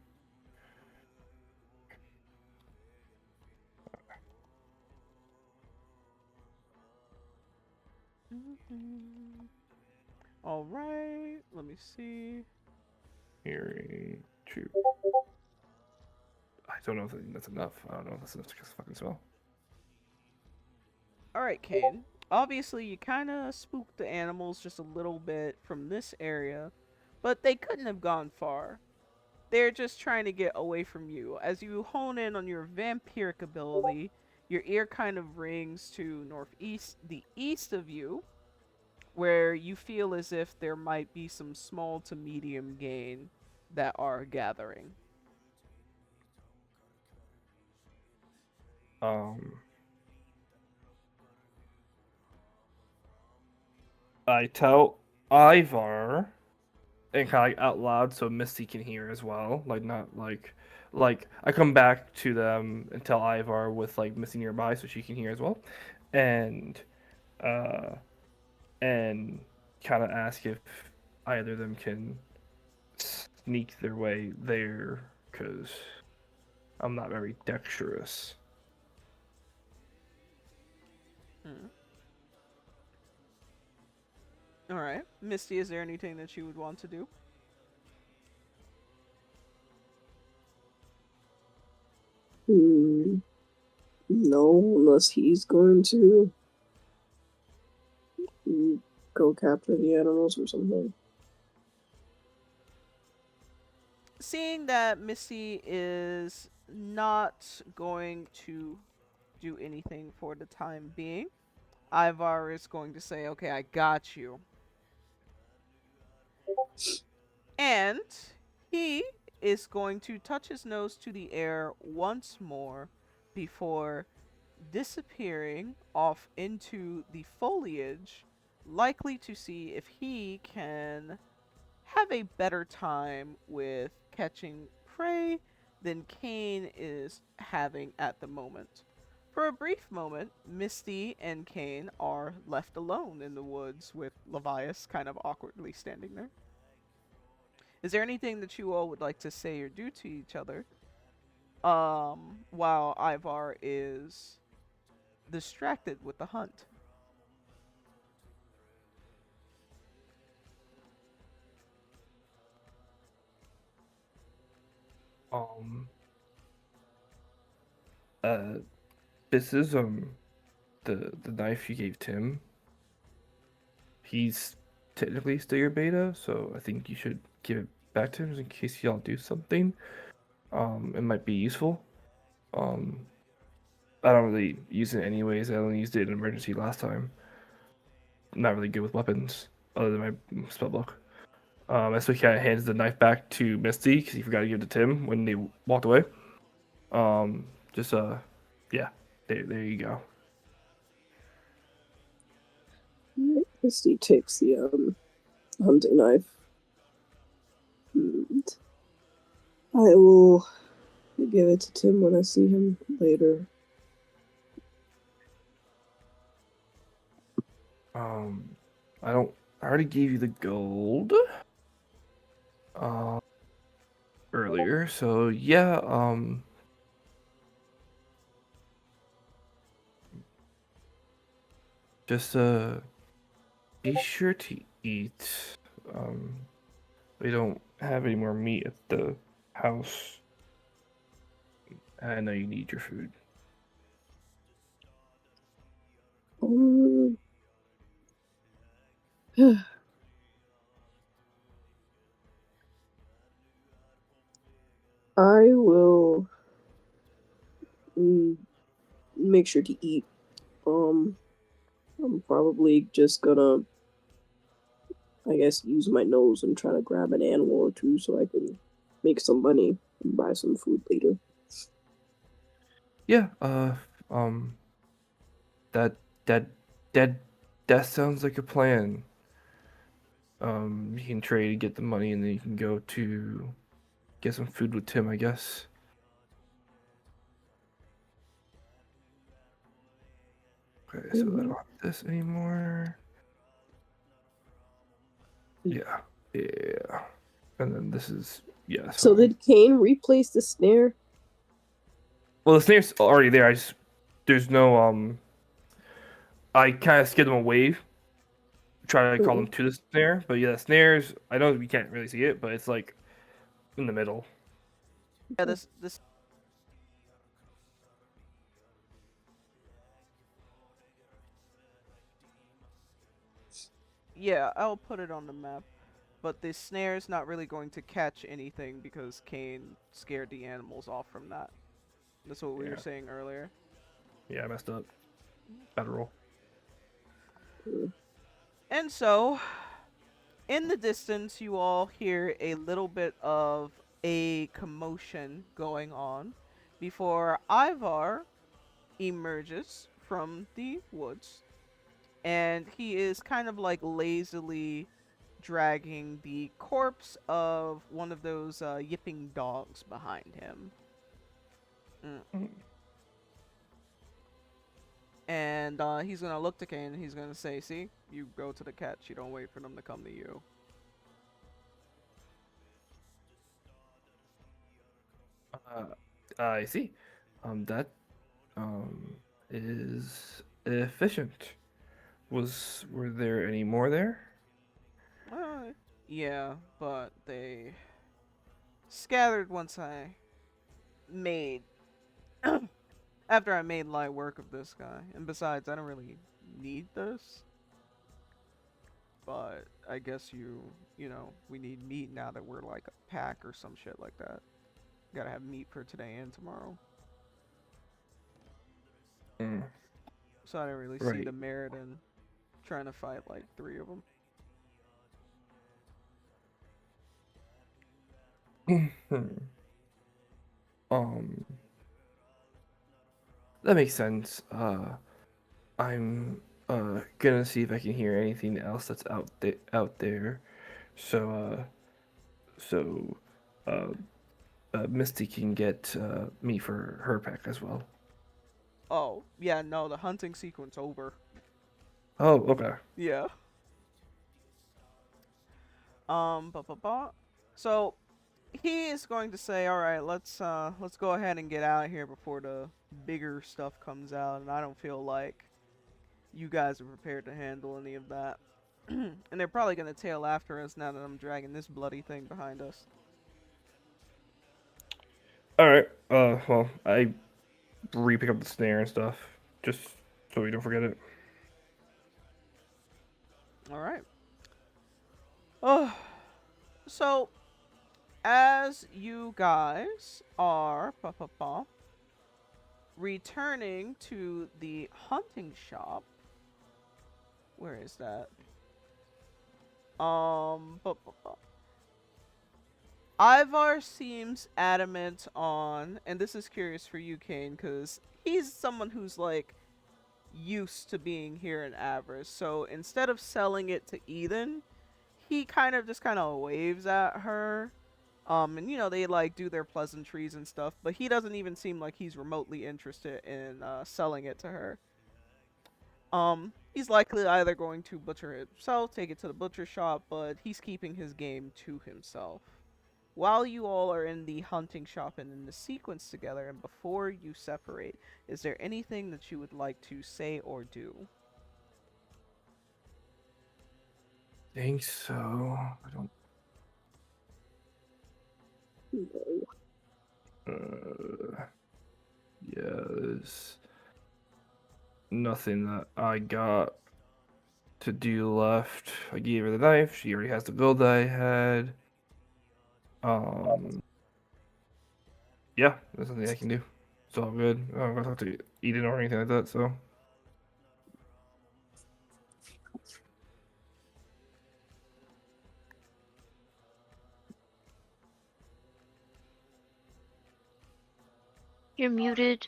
All right, let me see. Hearing 2. I don't know if that's enough. I don't know if that's enough to cast a fucking spell. All right, Cain. Obviously, you kind of spooked the animals just a little bit from this area, but they couldn't have gone far. They're just trying to get away from you. As you hone in on your vampiric ability, your ear kind of rings to the east of you, where you feel as if there might be some small to medium game that are gathering. Um, I tell Ivar and kind of like out loud so Misty can hear as well. Like not like I come back to them and tell Ivar with like Misty nearby so she can hear as well, and uh and kind of ask if either of them can sneak their way there because I'm not very dexterous. Hmm. All right, Misty, is there anything that you would want to do? Hmm. No, unless he's going to go capture the animals or something. Seeing that Misty is not going to do anything for the time being, Ivar is going to say, "Okay, I got you." And he is going to touch his nose to the air once more before disappearing off into the foliage, likely to see if he can have a better time with catching prey than Cain is having at the moment. For a brief moment, Misty and Cain are left alone in the woods with Levias kind of awkwardly standing there. Is there anything that you all would like to say or do to each other? While Ivar is distracted with the hunt. Um, uh, this is the knife you gave Tim. He's technically still your beta, so I think you should give it back to him in case y'all do something. It might be useful. Um, I don't really use it anyways. I only used it in emergency last time. I'm not really good with weapons other than my spell book. So he kind of hands the knife back to Misty because he forgot to give it to Tim when they walked away. Um, just yeah, there you go. Misty takes the hunting knife. And I will give it to Tim when I see him later. I don't. I already gave you the gold. Earlier, so yeah. Just be sure to eat. Um, we don't have any more meat at the house. I know you need your food. Um, I will make sure to eat. I'm probably just gonna, I guess, use my nose and try to grab an animal or two so I can make some money and buy some food later. Yeah. That that that that sounds like a plan. You can trade, get the money, and then you can go to get some food with Tim, I guess. Okay, so I don't have this anymore. Yeah, yeah. And then this is that's So fine. did Cain replace the snare? Well, the snare's already there. There's no I kind of skid them away, try to call them to the snare. But yeah, the snares. I know we can't really see it, but it's like in the middle. Yeah, this. Yeah, I'll put it on the map. But the snare's not really going to catch anything because Cain scared the animals off from that. That's what we were Yeah. saying earlier. Yeah, I messed up. Bad roll. And so, in the distance, you all hear a little bit of a commotion going on before Ivar emerges from the woods. And he is kind of like lazily dragging the corpse of one of those yipping dogs behind him. And he's gonna look to Cain and he's gonna say, "See, you go to the catch. You don't wait for them to come to you." I see. That is efficient. Were there any more there? Yeah, but they scattered once I made after I made light work of this guy. And besides, I don't really need this. But I guess you know, we need meat now that we're like a pack or some shit like that. Gotta have meat for today and tomorrow. Mm, So I didn't really see right. the merit in trying to fight like 3 of them. um, that makes sense. I'm gonna see if I can hear anything else that's out there. So so uh, Misty can get me for her pack as well. Oh, yeah, no, the hunting sequence over. Oh, okay. Yeah. So he is going to say, "All right, let's go ahead and get out of here before the bigger stuff comes out." And I don't feel like you guys are prepared to handle any of that. And they're probably gonna tail after us now that I'm dragging this bloody thing behind us. All right. Well, I re-pick up the snare and stuff just so we don't forget it. All right. Oh, so as you guys are returning to the hunting shop, where is that? Um, bu- bu- bu- Ivar seems adamant on, and this is curious for you, Cain, because he's someone who's like used to being here in Avarice. So instead of selling it to Ethan, he kind of waves at her. And you know, they like do their pleasantries and stuff, but he doesn't even seem like he's remotely interested in selling it to her. He's likely either going to butcher it himself, take it to the butcher shop, but he's keeping his game to himself. While you all are in the hunting shop and in the sequence together, and before you separate, is there anything that you would like to say or do? Think so. I don't. Yeah, there's nothing that I got to do left. I gave her the knife. She already has the build that I had. Um, Yeah, there's nothing I can do. It's all good. I don't have to eat it or anything like that, so. You're muted.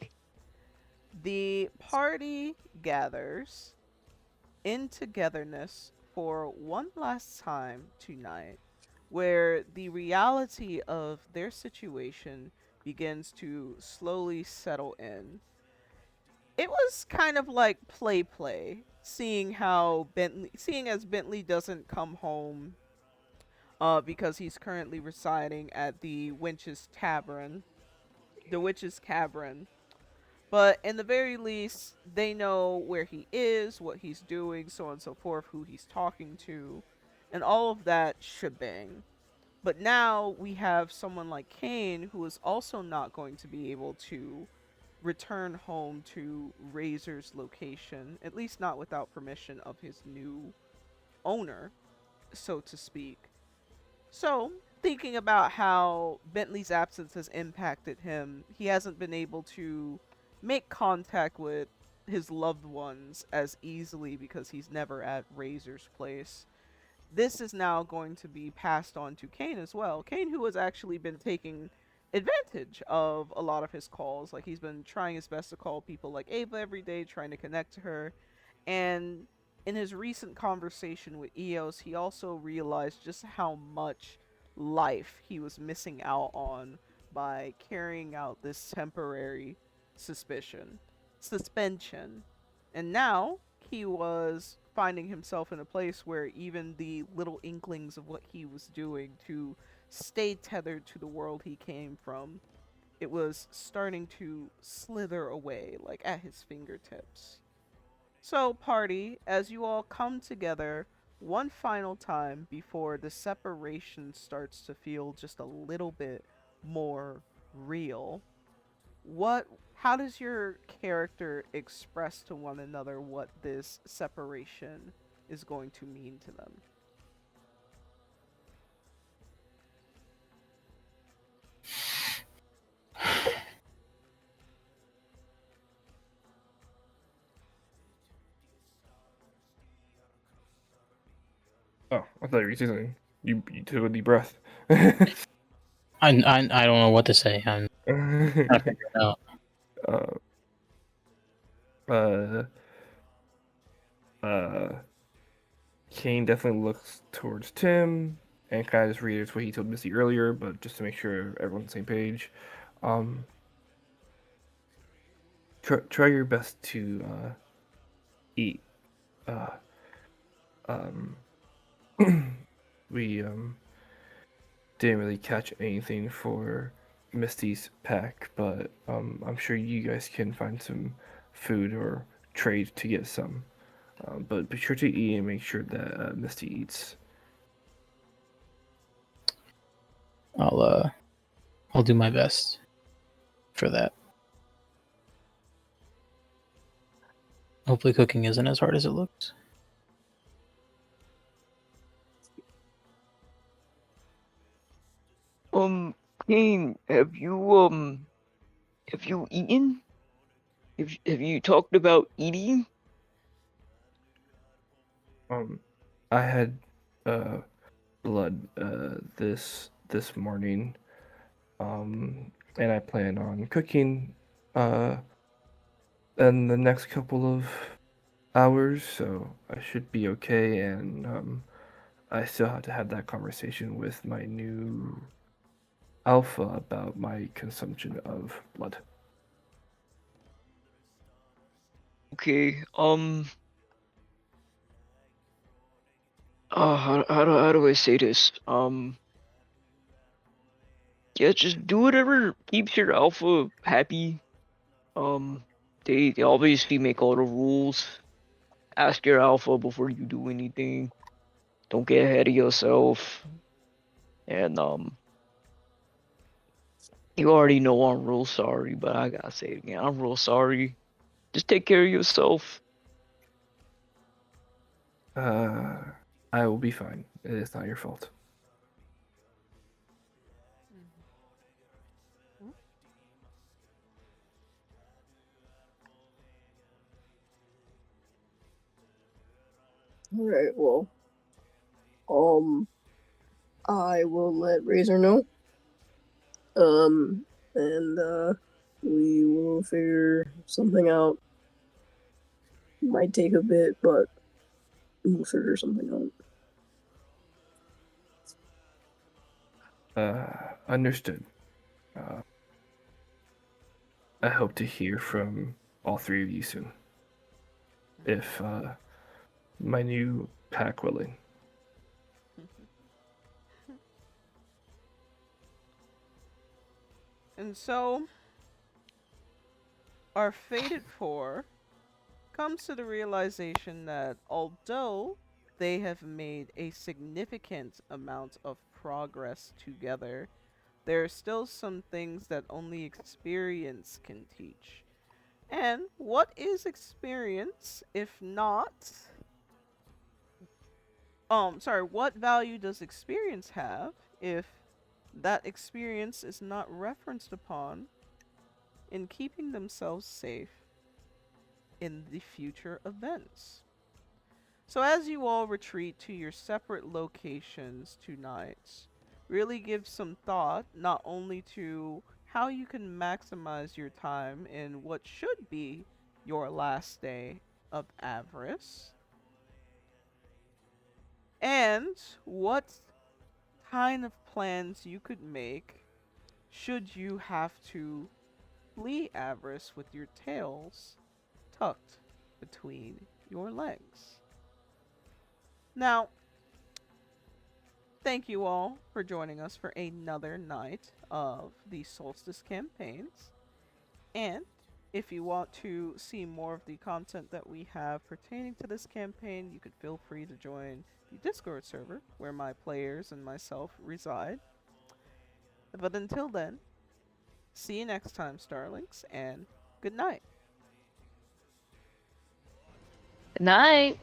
The party gathers in togetherness for one last time tonight, where the reality of their situation begins to slowly settle in. It was kind of like play, seeing as Bentley doesn't come home because he's currently residing at the Witch's Tavern. But in the very least, they know where he is, what he's doing, so on and so forth, who he's talking to, and all of that shebang. But now we have someone like Cain who is also not going to be able to return home to Razor's location, at least not without permission of his new owner, so to speak. So, thinking about how Bentley's absence has impacted him, he hasn't been able to make contact with his loved ones as easily because he's never at Razor's place. This is now going to be passed on to Cain as well. Cain, who has actually been taking advantage of a lot of his calls. Like, he's been trying his best to call people like Ava every day, trying to connect to her. And in his recent conversation with Eos, he also realized just how much life he was missing out on by carrying out this temporary suspension. And now he was finding himself in a place where even the little inklings of what he was doing to stay tethered to the world he came from, it was starting to slither away, like at his fingertips. So, party, as you all come together one final time before the separation starts to feel just a little bit more real, what how does your character express to one another what this separation is going to mean to them? Oh, I thought you were saying something. You took a deep breath. I don't know what to say. I'm trying to figure it out. uh, uh, uh, Cain definitely looks towards Tim and kind of just reiterates what he told Misty earlier, but just to make sure everyone's on the same page. Um, try your best to eat. Uh, um, we didn't really catch anything for Misty's pack, but I'm sure you guys can find some food or trade to get some. But be sure to eat and make sure that Misty eats. I'll do my best for that. Hopefully cooking isn't as hard as it looks. Cain, have you eaten? Have you talked about eating? I had blood this morning, and I plan on cooking in the next couple of hours, so I should be okay. And I still have to have that conversation with my new alpha about my consumption of blood. Okay, how do I say this? Yeah, just do whatever keeps your alpha happy. They obviously make a lot of rules. Ask your alpha before you do anything. Don't get ahead of yourself. And you already know I'm real sorry, but I gotta say it again. I'm real sorry. Just take care of yourself. I will be fine. It is not your fault. Alright, well, I will let Razor know. And we will figure something out. Might take a bit, but we'll figure something out. Understood. I hope to hear from all three of you soon. If my new pack willing. And so, our fated four comes to the realization that although they have made a significant amount of progress together, there are still some things that only experience can teach. And what is experience if not... what value does experience have if that experience is not referenced upon in keeping themselves safe in the future events? So as you all retreat to your separate locations tonight, really give some thought not only to how you can maximize your time in what should be your last day of avarice, and what kind of plans you could make should you have to flee avarice with your tails tucked between your legs. Now, thank you all for joining us for another night of the Solstice campaigns. And if you want to see more of the content that we have pertaining to this campaign, you could feel free to join the Discord server where my players and myself reside. But until then, see you next time, Starlings, and good night. Good night.